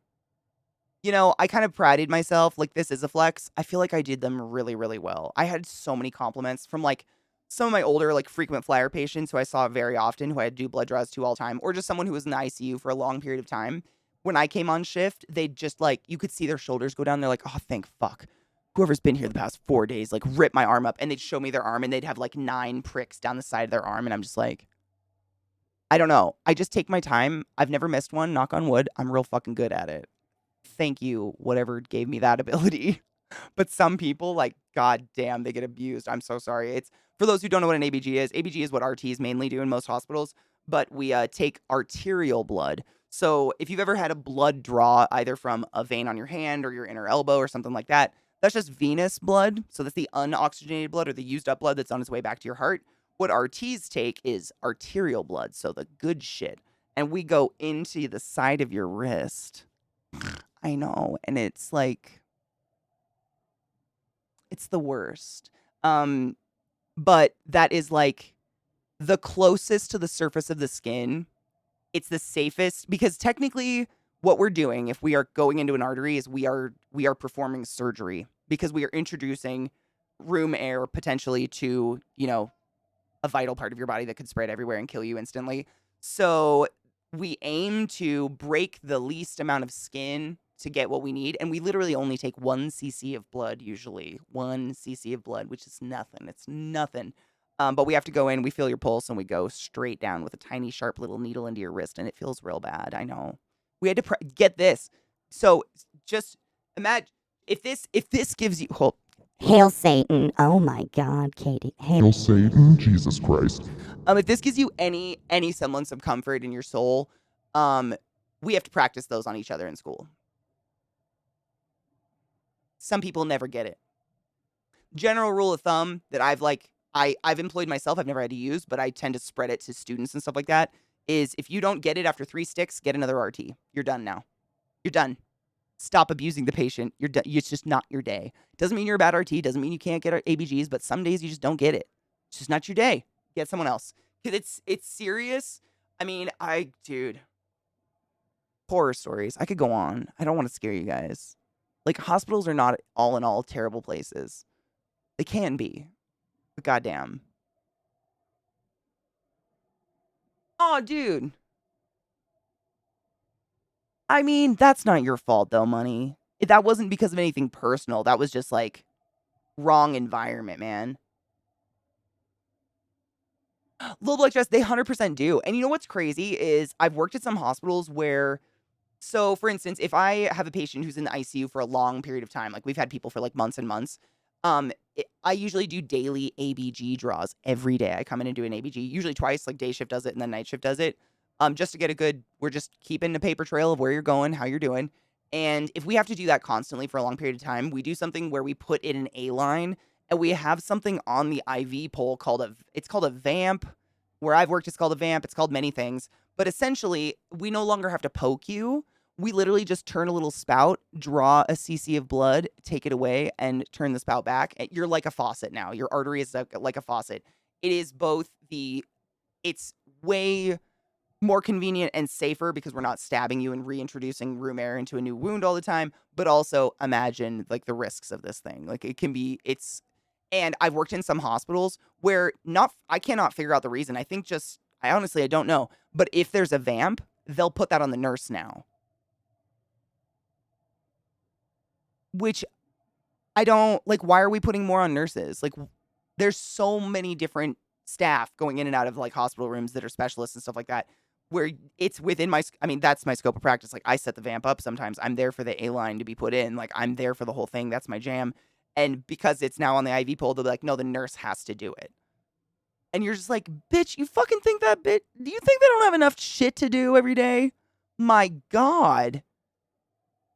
You know, I kind of prided myself, like this is a flex. I feel like I did them really, really well. I had so many compliments from like some of my older, like frequent flyer patients who I saw very often, who I had to do blood draws to all the time, or just someone who was in the ICU for a long period of time. When I came on shift, they'd just like, you could see their shoulders go down. They're like, oh, thank fuck. Whoever's been here the past 4 days, like rip my arm up. And they'd show me their arm and they'd have like 9 pricks down the side of their arm. And I'm just like, I don't know. I just take my time. I've never missed one, knock on wood. I'm real fucking good at it. Thank you, whatever gave me that ability. But some people, like, god damn, they get abused. I'm so sorry. It's for those who don't know what an ABG is. ABG is what RTs mainly do in most hospitals, but we take arterial blood. So if you've ever had a blood draw either from a vein on your hand or your inner elbow or something like that, that's just venous blood. So that's the unoxygenated blood or the used up blood that's on its way back to your heart. What RTs take is arterial blood, so the good shit. And we go into the side of your wrist. I know, and it's like, it's the worst. But that is like the closest to the surface of the skin. It's the safest because technically what we're doing if we are going into an artery is we are performing surgery because we are introducing room air potentially to, you know, a vital part of your body that could spread everywhere and kill you instantly. So we aim to break the least amount of skin to get what we need. And we literally only take 1 cc of blood, usually 1 cc of blood, which is nothing. It's nothing. But we have to go in, we feel your pulse, and we go straight down with a tiny, sharp little needle into your wrist. And it feels real bad. I know. We had to get this. So just imagine if this gives you, Hail Satan. Oh my God, Katie. Hail Satan, Jesus Christ. if this gives you any semblance of comfort in your soul, we have to practice those on each other in school. Some people never get it. General rule of thumb that I've employed myself, I've never had to use, but I tend to spread it to students and stuff like that, is if you don't get it after 3 sticks, get another RT. You're done now. You're done. Stop abusing the patient. You're done. It's just not your day. Doesn't mean you're a bad RT. Doesn't mean you can't get ABGs, but some days you just don't get it. It's just not your day. Get someone else. Because it's serious. I mean, dude. Horror stories. I could go on. I don't want to scare you guys. Like, hospitals are not all in all terrible places. They can be. But goddamn. Oh, dude. I mean, that's not your fault, though, Money. That wasn't because of anything personal. That was just, like, wrong environment, man. Little black dress, they 100% do. And you know what's crazy is I've worked at some hospitals where, so for instance, if I have a patient who's in the ICU for a long period of time, like we've had people for like months and months, I usually do daily ABG draws every day. I come in and do an ABG, usually twice, like day shift does it and then night shift does it. Just to get a good, we're just keeping a paper trail of where you're going, how you're doing. And if we have to do that constantly for a long period of time, we do something where we put in an A line and we have something on the IV pole it's called a vamp. Where I've worked, it's called a vamp. It's called many things. But essentially, we no longer have to poke you. We literally just turn a little spout, draw a cc of blood, take it away, and turn the spout back. You're like a faucet now. Your artery is like a faucet. It is both it's way more convenient and safer because we're not stabbing you and reintroducing room air into a new wound all the time. But also imagine like the risks of this thing. Like and I've worked in some hospitals where I cannot figure out the reason. I think I honestly don't know. But if there's a vamp, they'll put that on the nurse now. Which I don't, like, why are we putting more on nurses? Like, there's so many different staff going in and out of, like, hospital rooms that are specialists and stuff like that, where it's within that's my scope of practice. Like, I set the vamp up sometimes. I'm there for the A-line to be put in. Like, I'm there for the whole thing. That's my jam. And because it's now on the IV pole, they'll be like, no, the nurse has to do it. And you're just like, bitch, you fucking think that bitch? Do you think they don't have enough shit to do every day? My God.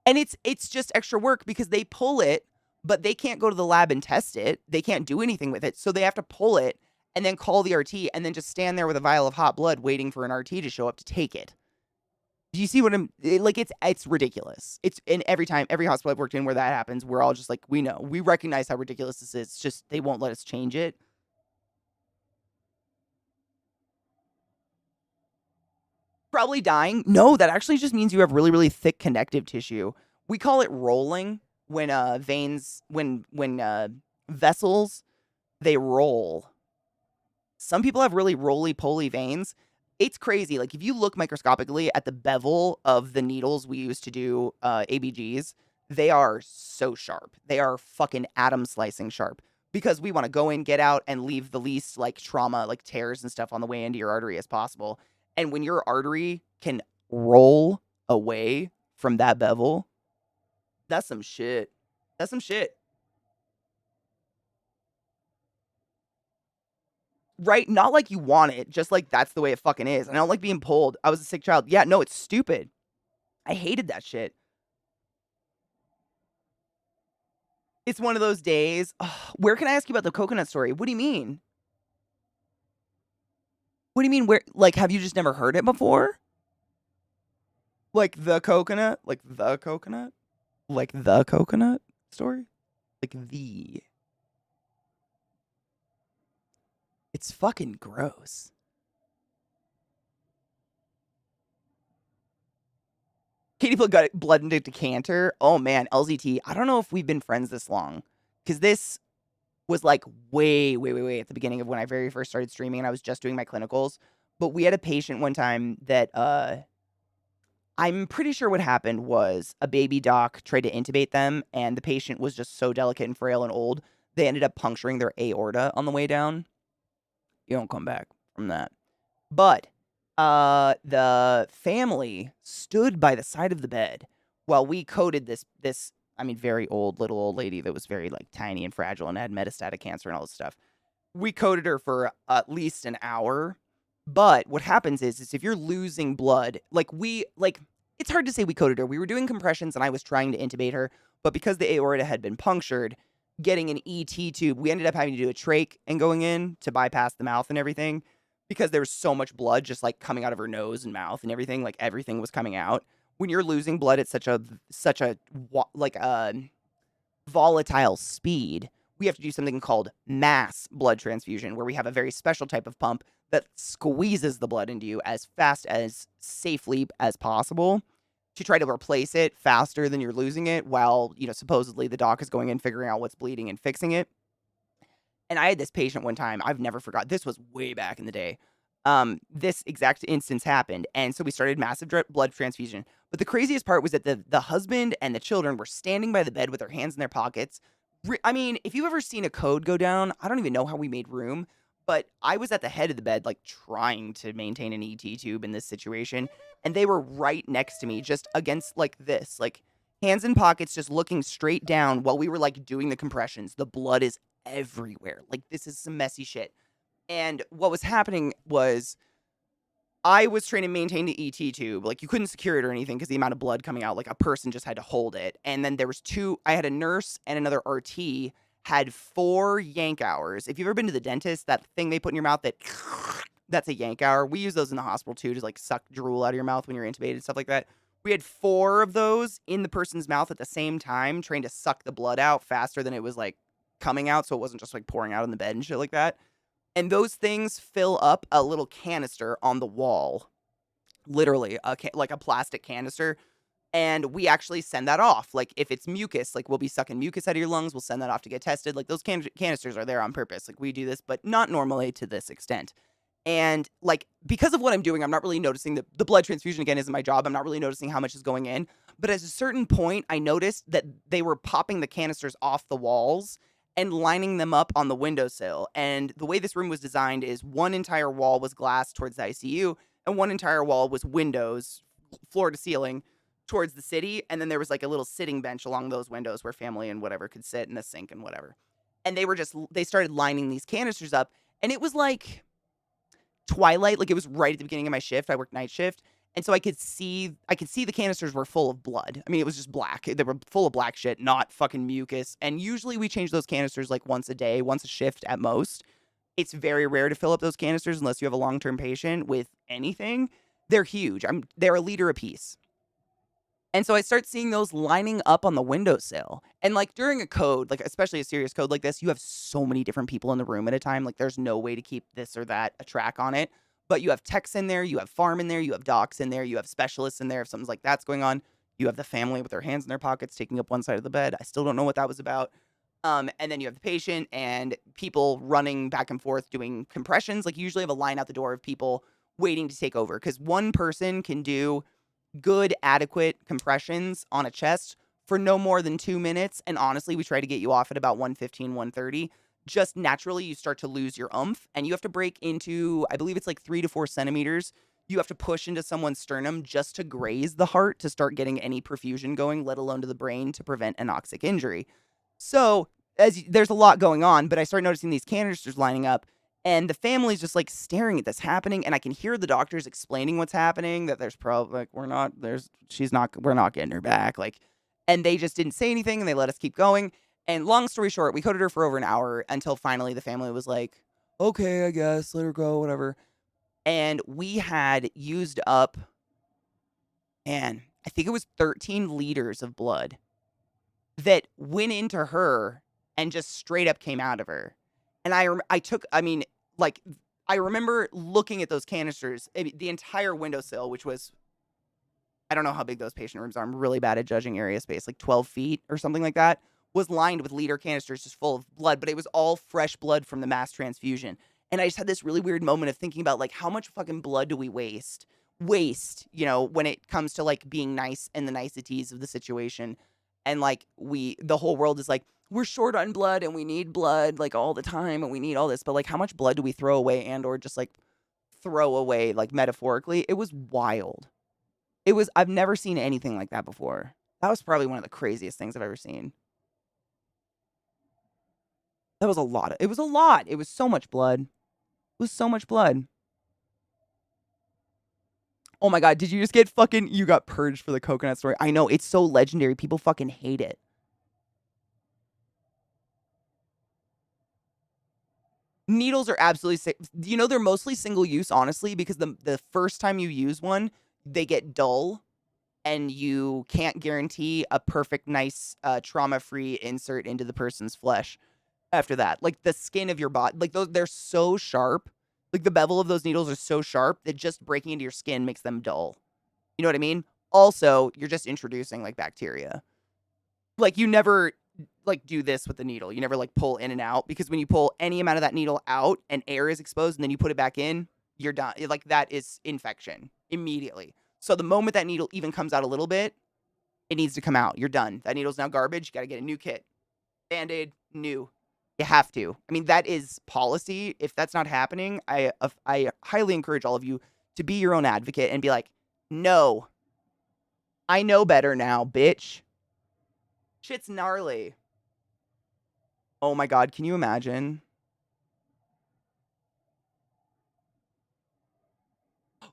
And it's just extra work because they pull it, but they can't go to the lab and test it. They can't do anything with it. So they have to pull it and then call the RT and then just stand there with a vial of hot blood waiting for an RT to show up to take it. Do you see what it's ridiculous. And every hospital I've worked in where that happens, we're all just like, we recognize how ridiculous this is. It's just, they won't let us change it. Probably dying. No, that actually just means you have really, really thick connective tissue. We call it rolling when vessels, they roll. Some people have really roly-poly veins. It's crazy. Like, if you look microscopically at the bevel of the needles we use to do ABGs, they are so sharp. They are fucking atom slicing sharp because we want to go in, get out, and leave the least, like, trauma, like tears and stuff on the way into your artery as possible. And when your artery can roll away from that bevel, that's some shit. That's some shit. Right? Not like you want it, just like that's the way it fucking is. And I don't like being pulled. I was a sick child. Yeah, no, it's stupid. I hated that shit. It's one of those days. Where can I ask you about the coconut story? What do you mean? What do you mean? Where, like, have you just never heard it before? Like the coconut? Like the coconut? Like the coconut story? Like the. It's fucking gross. Katie got blood into a decanter. Oh man, LZT. I don't know if we've been friends this long. Because this was like way at the beginning of when I very first started streaming and I was just doing my clinicals. But we had a patient one time that I'm pretty sure what happened was a baby doc tried to intubate them and the patient was just so delicate and frail and old, they ended up puncturing their aorta on the way down. You don't come back from that. But the family stood by the side of the bed while we coded this very little old lady that was very like tiny and fragile and had metastatic cancer and all this stuff. We coded her for at least an hour. But what happens is if you're losing blood, it's hard to say we coded her. We were doing compressions and I was trying to intubate her, but because the aorta had been punctured, getting an ET tube, we ended up having to do a trach and going in to bypass the mouth and everything because there was so much blood just like coming out of her nose and mouth and everything, like everything was coming out. When you're losing blood at such a volatile speed, we have to do something called mass blood transfusion, where we have a very special type of pump that squeezes the blood into you as fast as safely as possible to try to replace it faster than you're losing it while, supposedly the doc is going in, figuring out what's bleeding and fixing it. And I had this patient one time, I've never forgot. This was way back in the day. This exact instance happened. And so we started massive blood transfusion. But the craziest part was that the husband and the children were standing by the bed with their hands in their pockets, I mean, if you've ever seen a code go down, I don't even know how we made room, but I was at the head of the bed, like trying to maintain an ET tube in this situation, and they were right next to me, just against like this, like hands in pockets, just looking straight down while we were like doing the compressions. The blood is everywhere. Like, this is some messy shit. And what was happening was I was trying to maintain the ET tube. Like, you couldn't secure it or anything because the amount of blood coming out, like a person just had to hold it. And then there was I had a nurse and another RT had 4 yank hours. If you've ever been to the dentist, that thing they put in your mouth that's a yank hour. We use those in the hospital too to like suck drool out of your mouth when you're intubated and stuff like that. We had 4 of those in the person's mouth at the same time, trying to suck the blood out faster than it was like coming out, so it wasn't just like pouring out on the bed and shit like that. And those things fill up a little canister on the wall, literally, like a plastic canister. And we actually send that off. Like, if it's mucus, like we'll be sucking mucus out of your lungs, we'll send that off to get tested. Like, those canisters are there on purpose. Like, we do this, but not normally to this extent. And like, because of what I'm doing, I'm not really noticing the blood transfusion, again, isn't my job. I'm not really noticing how much is going in. But at a certain point, I noticed that they were popping the canisters off the walls and lining them up on the windowsill. And the way this room was designed is one entire wall was glass towards the ICU, and one entire wall was windows, floor to ceiling, towards the city. And then there was like a little sitting bench along those windows where family and whatever could sit, and a sink and whatever. And they started lining these canisters up, and it was like twilight. Like, it was right at the beginning of my shift. I worked night shift. And so I could see the canisters were full of blood. I mean, it was just black. They were full of black shit, not fucking mucus. And usually we change those canisters like once a day, once a shift at most. It's very rare to fill up those canisters unless you have a long-term patient with anything. They're huge. They're a liter apiece. And so I start seeing those lining up on the windowsill. And like, during a code, like especially a serious code like this, you have so many different people in the room at a time. Like, there's no way to keep this or that a track on it. But you have techs in there, you have pharm in there, you have docs in there, you have specialists in there if something's like that's going on. You have the family with their hands in their pockets taking up one side of the bed. I still don't know what that was about. And then you have the patient and people running back and forth doing compressions. Like, you usually have a line out the door of people waiting to take over, because one person can do good, adequate compressions on a chest for no more than 2 minutes. And honestly, we try to get you off at about 1:15, 1:30. Just naturally, you start to lose your oomph, and you have to break into, I believe it's like 3 to 4 centimeters. You have to push into someone's sternum just to graze the heart to start getting any perfusion going, let alone to the brain, to prevent anoxic injury. So there's a lot going on, but I start noticing these canisters lining up, and the family's just like staring at this happening, and I can hear the doctors explaining what's happening, that there's probably like, we're not getting her back, like, and they just didn't say anything, and they let us keep going. And long story short, we coded her for over an hour until finally the family was like, okay, I guess, let her go, whatever. And we had used up, man, I think it was 13 liters of blood that went into her and just straight up came out of her. And I remember looking at those canisters, the entire windowsill, which was, I don't know how big those patient rooms are. I'm really bad at judging area space, like 12 feet or something like that, was lined with liter canisters just full of blood, but it was all fresh blood from the mass transfusion. And I just had this really weird moment of thinking about, like, how much fucking blood do we waste, when it comes to, like, being nice and the niceties of the situation. And, like, the whole world is like, we're short on blood and we need blood, like, all the time, and we need all this. But, like, how much blood do we throw away and or just, like, throw away, like, metaphorically? It was wild. I've never seen anything like that before. That was probably one of the craziest things I've ever seen. That was a lot. It was a lot. It was so much blood. It was so much blood. Oh my God, did you just get you got purged for the coconut story? I know, it's so legendary. People fucking hate it. Needles are absolutely, they're mostly single use, honestly, because the first time you use one, they get dull, and you can't guarantee a perfect, nice, trauma-free insert into the person's flesh after that. Like, the skin of your body, like, they're so sharp. Like, the bevel of those needles are so sharp that just breaking into your skin makes them dull. You know what I mean? Also, you're just introducing, like, bacteria. Like, you never, like, do this with the needle. You never, like, pull in and out, because when you pull any amount of that needle out and air is exposed and then you put it back in, you're done. Like, that is infection immediately. So the moment that needle even comes out a little bit, it needs to come out. You're done. That needle's now garbage. You got to get a new kit. Band-Aid, new. You have to. I mean, that is policy. If that's not happening, I highly encourage all of you to be your own advocate and be like, no, I know better now, bitch. Shit's gnarly. Oh my God, can you imagine?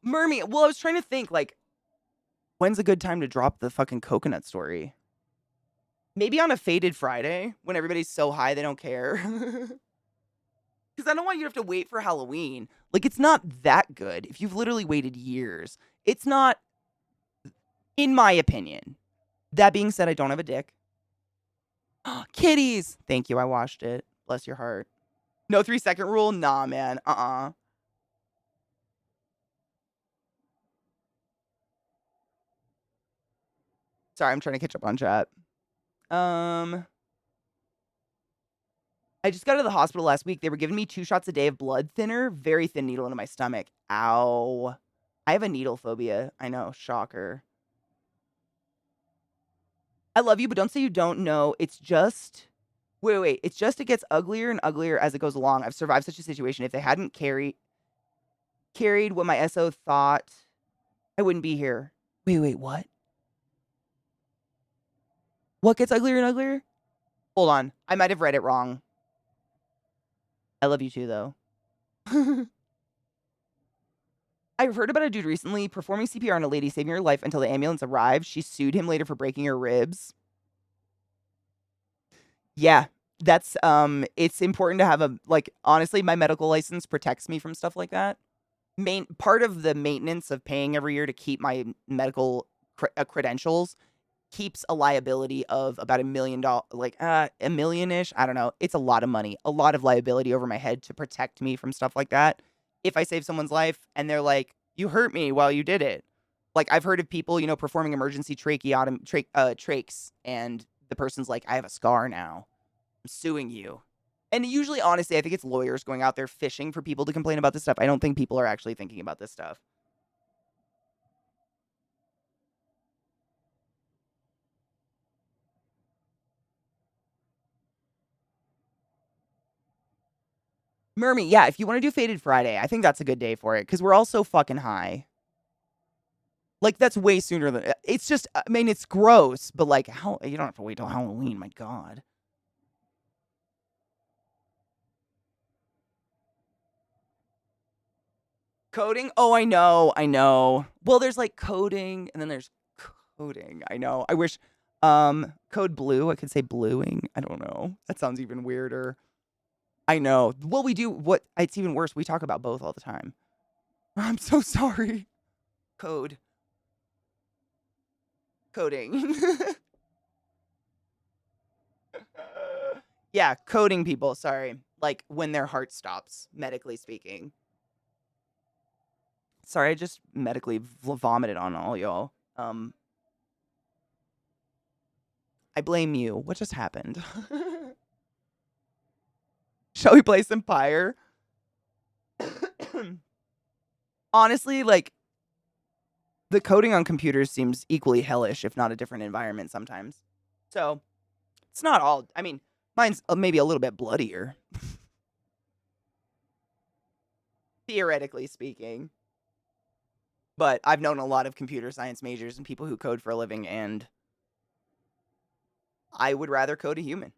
Mermy, well, I was trying to think, like, when's a good time to drop the fucking coconut story? Maybe on a faded Friday when everybody's so high they don't care. Because I don't want you to have to wait for Halloween. Like, it's not that good if you've literally waited years. It's not, in my opinion. That being said, I don't have a dick. Kitties! Thank you, I washed it. Bless your heart. No 3-second rule? Nah, man. Sorry, I'm trying to catch up on chat. I just got to the hospital last week. They were giving me 2 shots a day of blood thinner. Very thin needle into my stomach. Ow. I have a needle phobia. I know. Shocker. I love you, but don't say you don't know. It's just... Wait. It's just it gets uglier and uglier as it goes along. I've survived such a situation. If they hadn't carried what my SO thought, I wouldn't be here. Wait, what? What gets uglier and uglier? Hold on. I might have read it wrong. I love you too, though. I've heard about a dude recently performing CPR on a lady, saving her life until the ambulance arrived. She sued him later for breaking her ribs. Yeah, that's, it's important to have a, like, honestly, my medical license protects me from stuff like that. Part of the maintenance of paying every year to keep my medical credentials keeps a liability of about $1 million, like $1 million-ish. I don't know. It's a lot of money, a lot of liability over my head to protect me from stuff like that. If I save someone's life and they're like, you hurt me while you did it. Like, I've heard of people, performing emergency trachs, and the person's like, I have a scar now. I'm suing you. And usually, honestly, I think it's lawyers going out there fishing for people to complain about this stuff. I don't think people are actually thinking about this stuff. Mermy, yeah, if you want to do Faded Friday, I think that's a good day for it, because we're all so fucking high. Like, that's way sooner than... It's just, I mean, it's gross, but, like, how you don't have to wait till Halloween, my God. Coding? Oh, I know. Well, there's, like, coding, and then there's coding. I know. I wish, code blue, I could say bluing. I don't know. That sounds even weirder. I know. Well, we do it's even worse. We talk about both all the time. I'm so sorry. Coding. Yeah, coding people, sorry. Like, when their heart stops, medically speaking. Sorry, I just medically vomited on all y'all. I blame you. What just happened? Shall we play some Pyre? Honestly, like, the coding on computers seems equally hellish, if not a different environment sometimes. So, it's not all... I mean, mine's maybe a little bit bloodier. Theoretically speaking. But I've known a lot of computer science majors and people who code for a living, and I would rather code a human.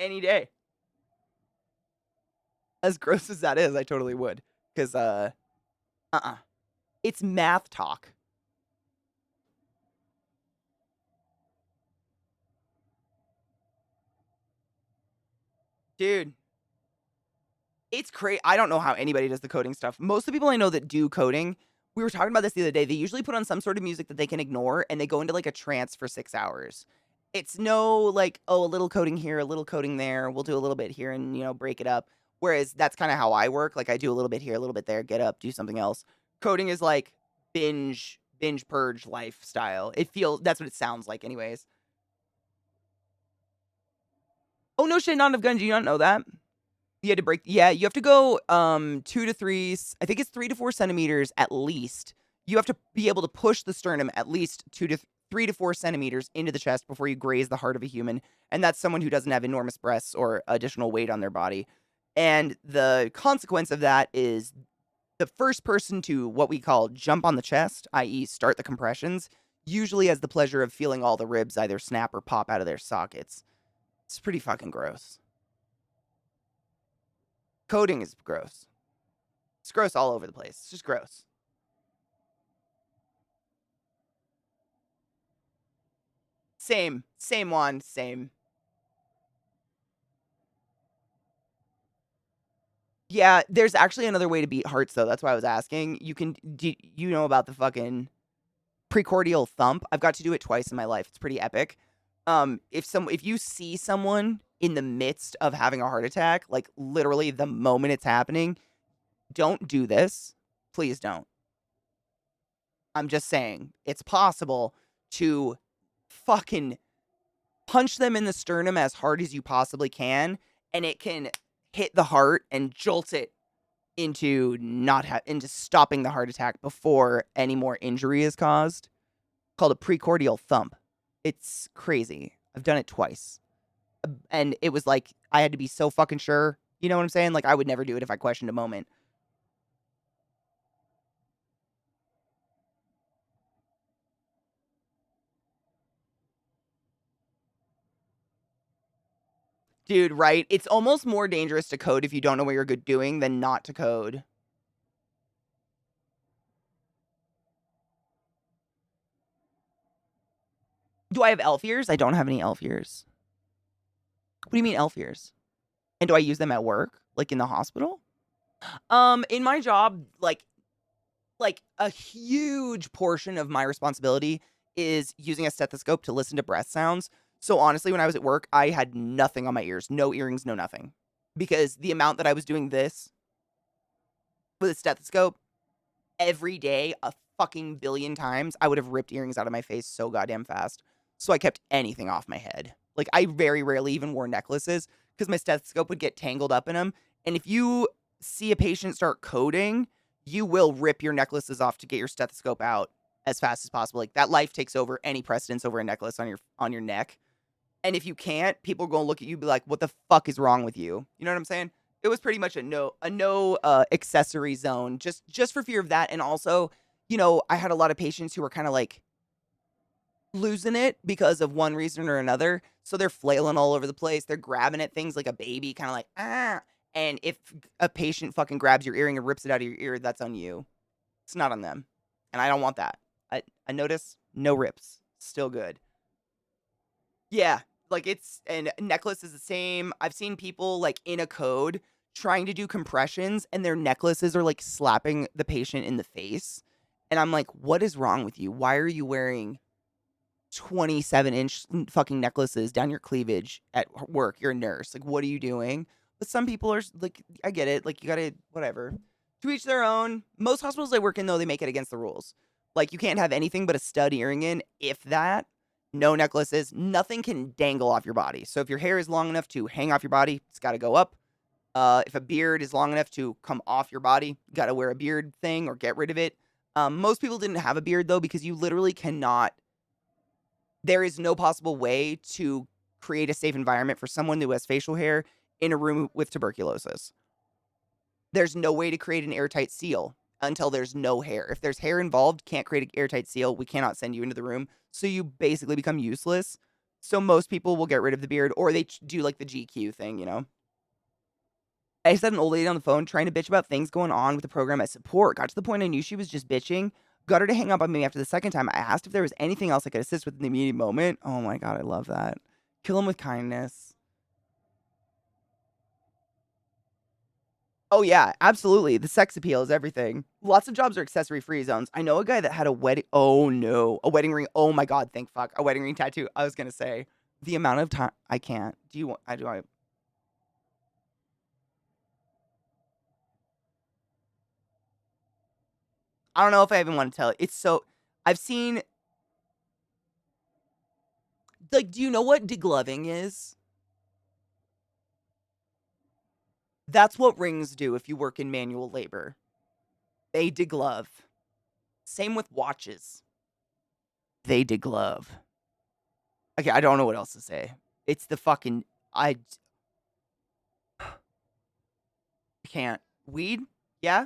Any day. As gross as that is, I totally would. Because, it's math talk. Dude. It's crazy. I don't know how anybody does the coding stuff. Most of the people I know that do coding, we were talking about this the other day, they usually put on some sort of music that they can ignore, and they go into, like, a trance for 6 hours. It's no, like, oh, a little coding here, a little coding there, we'll do a little bit here and, break it up. Whereas that's kind of how I work. Like, I do a little bit here, a little bit there, get up, do something else. Coding is, like, binge purge lifestyle. That's what it sounds like anyways. Oh, no shit, not enough guns. Do you not know that? You had to break... Yeah, you have to go 2 to 3... I think it's 3 to 4 centimeters at least. You have to be able to push the sternum at least 2 to 3 to 4 centimeters into the chest before you graze the heart of a human. And that's someone who doesn't have enormous breasts or additional weight on their body. And the consequence of that is the first person to what we call jump on the chest, i.e., start the compressions, usually has the pleasure of feeling all the ribs either snap or pop out of their sockets. It's pretty fucking gross. Coding is gross. It's gross all over the place. It's just gross. Same one, same. Yeah, there's actually another way to beat hearts, though. That's why I was asking. Do you know about the fucking precordial thump? I've got to do it twice in my life. It's pretty epic. If you see someone in the midst of having a heart attack, like literally the moment it's happening, don't do this. Please don't. I'm just saying, it's possible to fucking punch them in the sternum as hard as you possibly can, and it can hit the heart and jolt it into into stopping the heart attack before any more injury is caused. Called a precordial thump. It's crazy. I've done it twice. And it was like, I had to be so fucking sure. You know what I'm saying? Like, I would never do it if I questioned a moment. Dude, right? It's almost more dangerous to code if you don't know what you're good doing than not to code. Do I have elf ears? I don't have any elf ears. What do you mean elf ears? And do I use them at work? Like in the hospital? In my job, like a huge portion of my responsibility is using a stethoscope to listen to breath sounds. So honestly, when I was at work, I had nothing on my ears. No earrings, no nothing. Because the amount that I was doing this with a stethoscope every day, a fucking billion times, I would have ripped earrings out of my face so goddamn fast. So I kept anything off my head. Like, I very rarely even wore necklaces because my stethoscope would get tangled up in them. And if you see a patient start coding, you will rip your necklaces off to get your stethoscope out as fast as possible. Like, that life takes over any precedence over a necklace on your neck. And if you can't, people are going to look at you and be like, what the fuck is wrong with you? You know what I'm saying? It was pretty much a no accessory zone, just for fear of that. And also, you know, I had a lot of patients who were kind of like losing it because of one reason or another. So they're flailing all over the place. They're grabbing at things like a baby, kind of like, ah. And if a patient fucking grabs your earring and rips it out of your ear, that's on you. It's not on them. And I don't want that. I notice no rips. Still good. Yeah. Like, and necklace is the same. I've seen people like in a code trying to do compressions and their necklaces are like slapping the patient in the face. And I'm like, what is wrong with you? Why are you wearing 27-inch fucking necklaces down your cleavage at work? You're a nurse. Like, what are you doing? But some people are like, I get it. Like, you gotta, whatever. To each their own. Most hospitals I work in, though, they make it against the rules. Like, you can't have anything but a stud earring in, if that. No necklaces. Nothing can dangle off your body. So if your hair is long enough to hang off your body, it's got to go up. If a beard is long enough to come off your body, you got to wear a beard thing or get rid of it. Most people didn't have a beard, though, because you literally cannot. There is no possible way to create a safe environment for someone who has facial hair in a room with tuberculosis. There's no way to create an airtight seal until there's no hair. If there's hair involved, can't create an airtight seal. We cannot send you into the room. So you basically become useless. So most people will get rid of the beard, or they do like the GQ thing, you know? I just had an old lady on the phone trying to bitch about things going on with the program at support. Got to the point I knew she was just bitching. Got her to hang up on me after the second time. I asked if there was anything else I could assist with in the immediate moment. Oh my God, I love that. Kill him with kindness. Oh yeah, absolutely. The sex appeal is everything. Lots of jobs are accessory-free zones. I know a guy that had a wedding. Oh no, a wedding ring. Oh my God, thank fuck. A wedding ring tattoo. I was gonna say the amount of time I can't. Do you want? I do. I don't know if I even want to tell it. It's so. I've seen. Like, do you know what degloving is? That's what rings do if you work in manual labor. They deglove. Same with watches. they deglove. Okay, I don't know what else to say. It's the fucking... I can't. Weed? Yeah?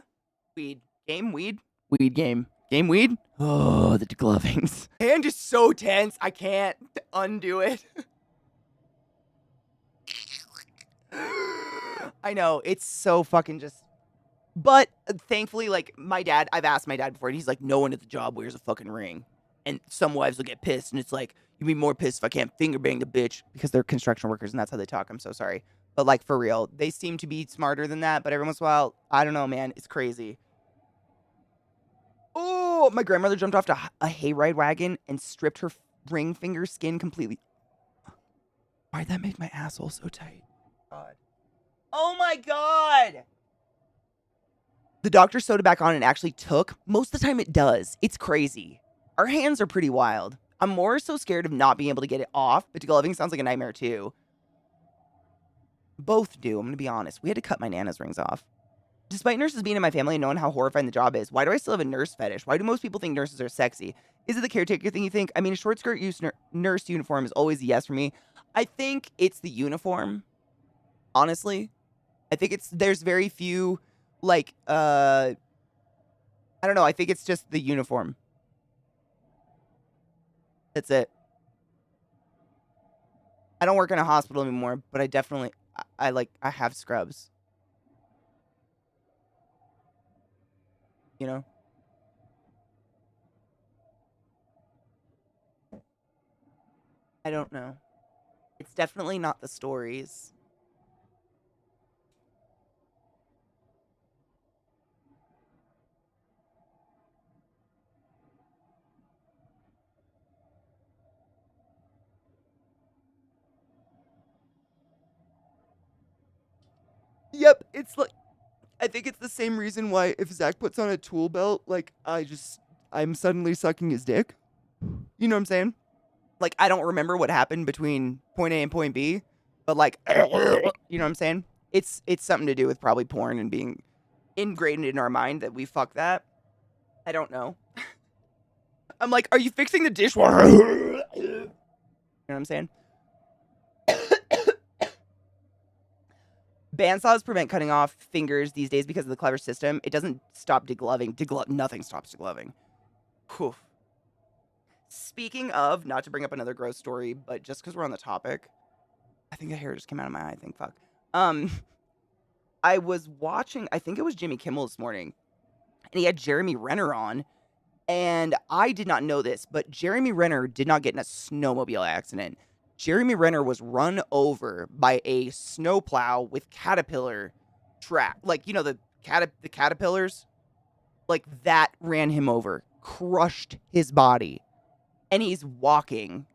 Weed. Game? Weed? Weed game. Game weed? Oh, the deglovings. Hand is so tense, I can't undo it. I know, it's so fucking just... But thankfully, like, my dad, I've asked my dad before, and he's like, no one at the job wears a fucking ring. And some wives will get pissed, and it's like, you'd be more pissed if I can't finger bang the bitch, because they're construction workers, and that's how they talk. I'm so sorry. But, like, for real, they seem to be smarter than that, but every once in a while, I don't know, man, it's crazy. Oh, my grandmother jumped off a hayride wagon and stripped her ring finger skin completely. Why'd that make my asshole so tight? God. Oh my God! The doctor sewed it back on and actually took. Most of the time it does. It's crazy. Our hands are pretty wild. I'm more so scared of not being able to get it off, but degloving sounds like a nightmare too. Both do, I'm gonna be honest. We had to cut my Nana's rings off. Despite nurses being in my family and knowing how horrifying the job is, why do I still have a nurse fetish? Why do most people think nurses are sexy? Is it the caretaker thing you think? I mean, a short skirt nurse uniform is always a yes for me. I think it's the uniform, honestly. I think there's very few, like, I don't know. I think it's just the uniform. That's it. I don't work in a hospital anymore, but I definitely, I have scrubs. You know? I don't know. It's definitely not the stories. Yep, it's like, I think it's the same reason why if Zach puts on a tool belt, like, I'm suddenly sucking his dick. You know what I'm saying? Like, I don't remember what happened between point A and point B, but like, you know what I'm saying? It's something to do with probably porn and being ingrained in our mind that we fuck that. I don't know. I'm like, are you fixing the dishwasher? You know what I'm saying? Bandsaws prevent cutting off fingers these days because of the clever system. It doesn't stop degloving. Nothing stops degloving. Whew. Speaking of, not to bring up another gross story, but just because we're on the topic, I think the hair just came out of my eye. I think, fuck. I was watching, I think it was Jimmy Kimmel this morning, and he had Jeremy Renner on, and I did not know this, but Jeremy Renner did not get in a snowmobile accident. Jeremy Renner was run over by a snowplow with caterpillar track. Like, you know, the caterpillars? Like, that ran him over. Crushed his body. And he's walking.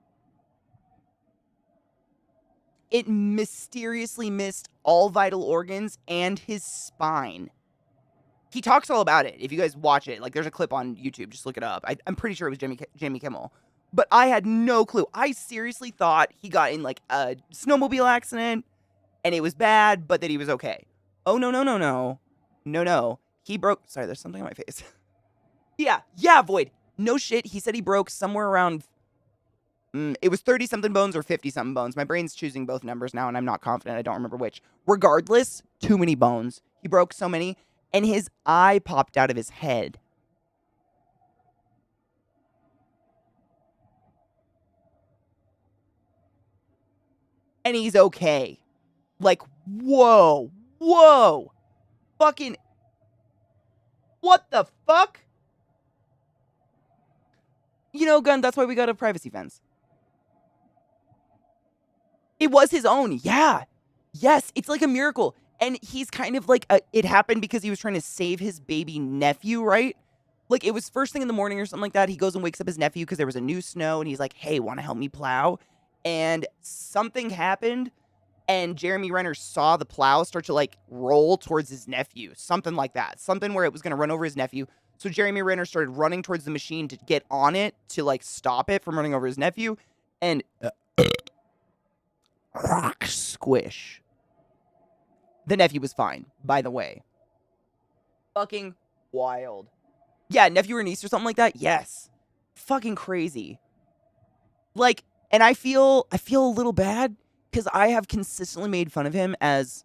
It mysteriously missed all vital organs and his spine. He talks all about it. If you guys watch it, like, there's a clip on YouTube. Just look it up. I'm pretty sure it was Jimmy Kimmel. But I had no clue. I seriously thought he got in, like, a snowmobile accident, and it was bad, but that he was okay. Oh, no, no, no, no. No, no. He broke... Sorry, there's something on my face. Yeah, Void. No shit. He said he broke somewhere around... it was 30-something bones or 50-something bones. My brain's choosing both numbers now, and I'm not confident. I don't remember which. Regardless, too many bones. He broke so many, and his eye popped out of his head. And he's okay. Like, whoa. Fucking, what the fuck? You know, Gun, that's why we got a privacy fence. It was his own, yeah. Yes, it's like a miracle. And he's kind of like, it happened because he was trying to save his baby nephew, right? Like, it was first thing in the morning or something like that. He goes and wakes up his nephew because there was a new snow, and he's like, hey, want to help me plow? And something happened, and Jeremy Renner saw the plow start to, like, roll towards his nephew. Something like that. Something where it was going to run over his nephew. So Jeremy Renner started running towards the machine to get on it to, like, stop it from running over his nephew. And squish. The nephew was fine, by the way. Fucking wild. Yeah, nephew or niece or something like that? Yes. Fucking crazy. Like, and I feel a little bad because I have consistently made fun of him as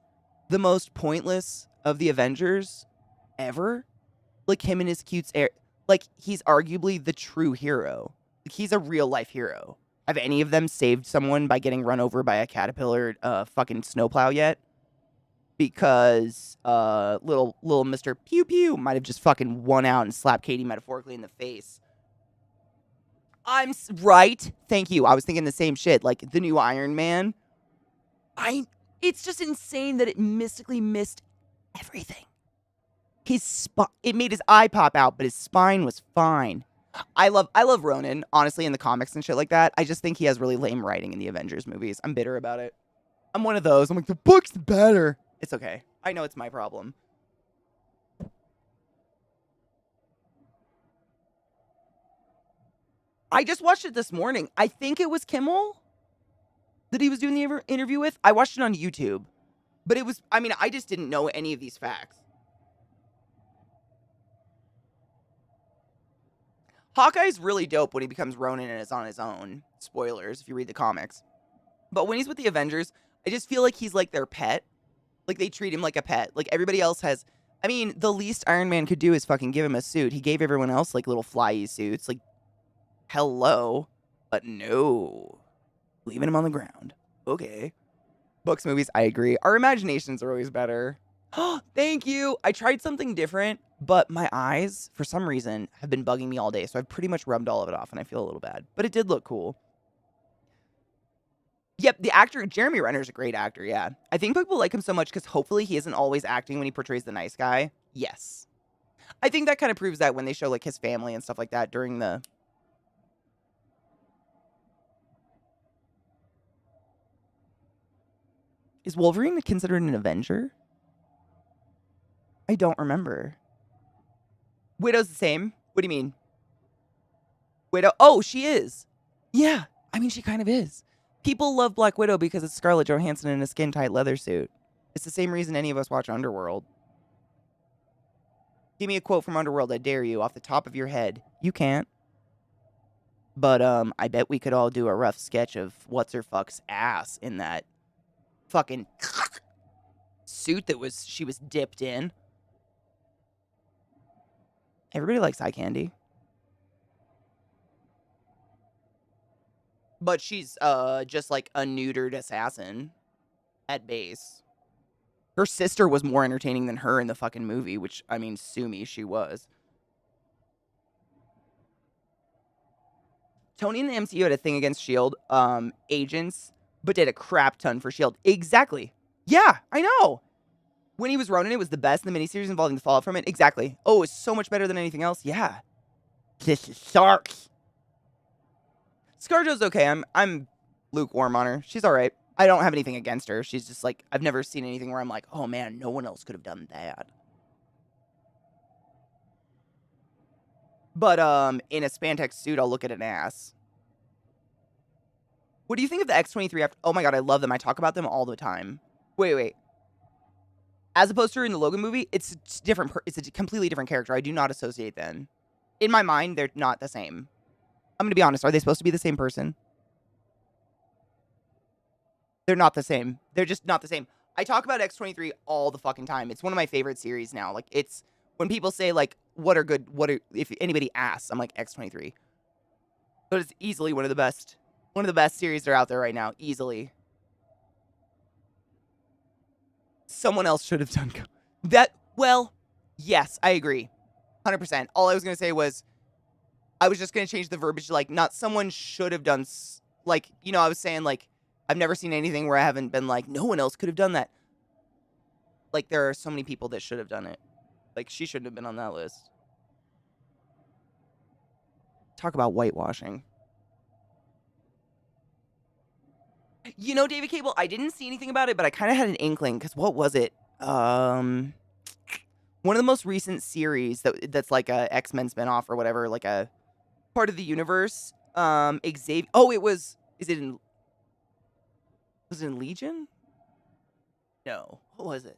the most pointless of the Avengers ever. Like, him and his cute air. Like, he's arguably the true hero. Like, he's a real life hero. Have any of them saved someone by getting run over by a caterpillar fucking snowplow yet? Because little Mr. Pew Pew might have just fucking won out and slapped Katie metaphorically in the face. I'm right. Thank you. I was thinking the same shit. Like, the new Iron Man. It's just insane that it mystically missed everything. It made his eye pop out, but his spine was fine. I love Ronan, honestly, in the comics and shit like that. I just think he has really lame writing in the Avengers movies. I'm bitter about it. I'm one of those. I'm like, the book's better. It's okay. I know it's my problem. I just watched it this morning. I think it was Kimmel that he was doing the interview with. I watched it on YouTube. But it was, I mean, I just didn't know any of these facts. Hawkeye's really dope when he becomes Ronin and is on his own. Spoilers, if you read the comics. But when he's with the Avengers, I just feel like he's like their pet. Like, they treat him like a pet. Like, everybody else has... I mean, the least Iron Man could do is fucking give him a suit. He gave everyone else, like, little flyy suits. Like, hello. But no. Leaving him on the ground. Okay. Books, movies, I agree. Our imaginations are always better. Thank you. I tried something different, but my eyes, for some reason, have been bugging me all day. So I've pretty much rubbed all of it off, and I feel a little bad. But it did look cool. Yep, the actor, Jeremy Renner's a great actor, yeah. I think people like him so much because hopefully he isn't always acting when he portrays the nice guy. Yes. I think that kind of proves that when they show, like, his family and stuff like that during the... Is Wolverine considered an Avenger? I don't remember. Widow's the same? What do you mean? Widow? Oh, she is. Yeah, I mean, she kind of is. People love Black Widow because it's Scarlett Johansson in a skin-tight leather suit. It's the same reason any of us watch Underworld. Give me a quote from Underworld, I dare you, off the top of your head. You can't. But, I bet we could all do a rough sketch of what's-her-fuck's ass in that fucking suit that she was dipped in. Everybody likes eye candy. But she's just like a neutered assassin at base. Her sister was more entertaining than her in the fucking movie, which, I mean, sue me, she was. Tony in the MCU had a thing against S.H.I.E.L.D. Agents, but did a crap ton for S.H.I.E.L.D. Exactly. Yeah, I know. When he was Ronin, it was the best in the miniseries involving the fallout from it. Exactly. Oh, it's so much better than anything else. Yeah. This sucks. ScarJo's okay. I'm lukewarm on her. She's all right. I don't have anything against her. She's just like, I've never seen anything where I'm like, oh man, no one else could have done that. But in a spandex suit, I'll look at an ass. What do you think of the X-23 after? Oh my god, I love them. I talk about them all the time. Wait. As opposed to her in the Logan movie, it's different. It's a completely different character. I do not associate them. In my mind, they're not the same. I'm going to be honest. Are they supposed to be the same person? They're not the same. They're just not the same. I talk about X-23 all the fucking time. It's one of my favorite series now. Like, it's when people say, like, if anybody asks, I'm like, X-23. But it's easily one of the best series that are out there right now. Easily. Someone else should have done that. Well, yes, I agree. 100%. All I was going to say was, I was just going to change the verbiage to, like, not someone should have done, like, you know, I was saying, like, I've never seen anything where I haven't been like, no one else could have done that. Like, there are so many people that should have done it. Like, she shouldn't have been on that list. Talk about whitewashing. You know, David Cable, I didn't see anything about it, but I kind of had an inkling, because what was it? One of the most recent series that's like a X-Men spinoff or whatever, like a part of the universe. Xavier. Oh, was it in Legion? No. What was it?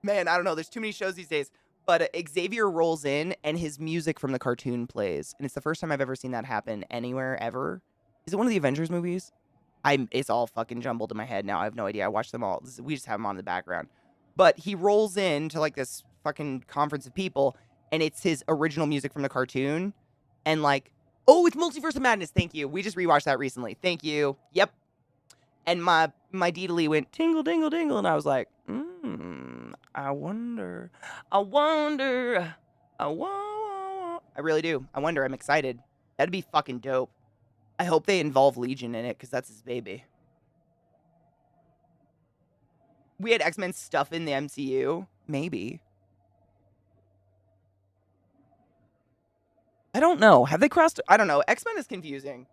Man, I don't know. There's too many shows these days. But Xavier rolls in and his music from the cartoon plays. And it's the first time I've ever seen that happen anywhere, ever. Is it one of the Avengers movies? It's all fucking jumbled in my head now. I have no idea. I watched them all. We just have them on in the background. But he rolls into like this fucking conference of people, and it's his original music from the cartoon. And like, oh, it's Multiverse of Madness. Thank you. We just rewatched that recently. Thank you. Yep. And my Deedly went tingle, dingle, dingle, and I was like, I wonder. I really do. I wonder. I'm excited. That'd be fucking dope. I hope they involve Legion in it, because that's his baby. We had X-Men stuff in the MCU. Maybe. I don't know. Have they crossed? I don't know. X-Men is confusing.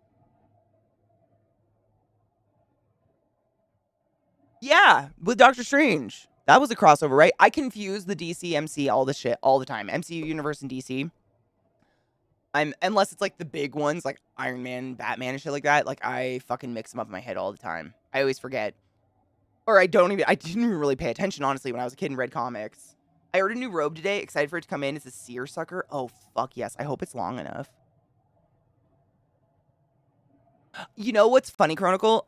Yeah, with Doctor Strange. That was a crossover, right? I confuse the DC MC all the shit all the time. MCU universe and DC. Unless it's like the big ones like Iron Man, Batman and shit like that. Like I fucking mix them up in my head all the time. I always forget. Or I didn't even really pay attention, honestly, when I was a kid and read comics. I ordered a new robe today. Excited for it to come in. It's a seersucker. Oh, fuck yes. I hope it's long enough. You know what's funny, Chronicle?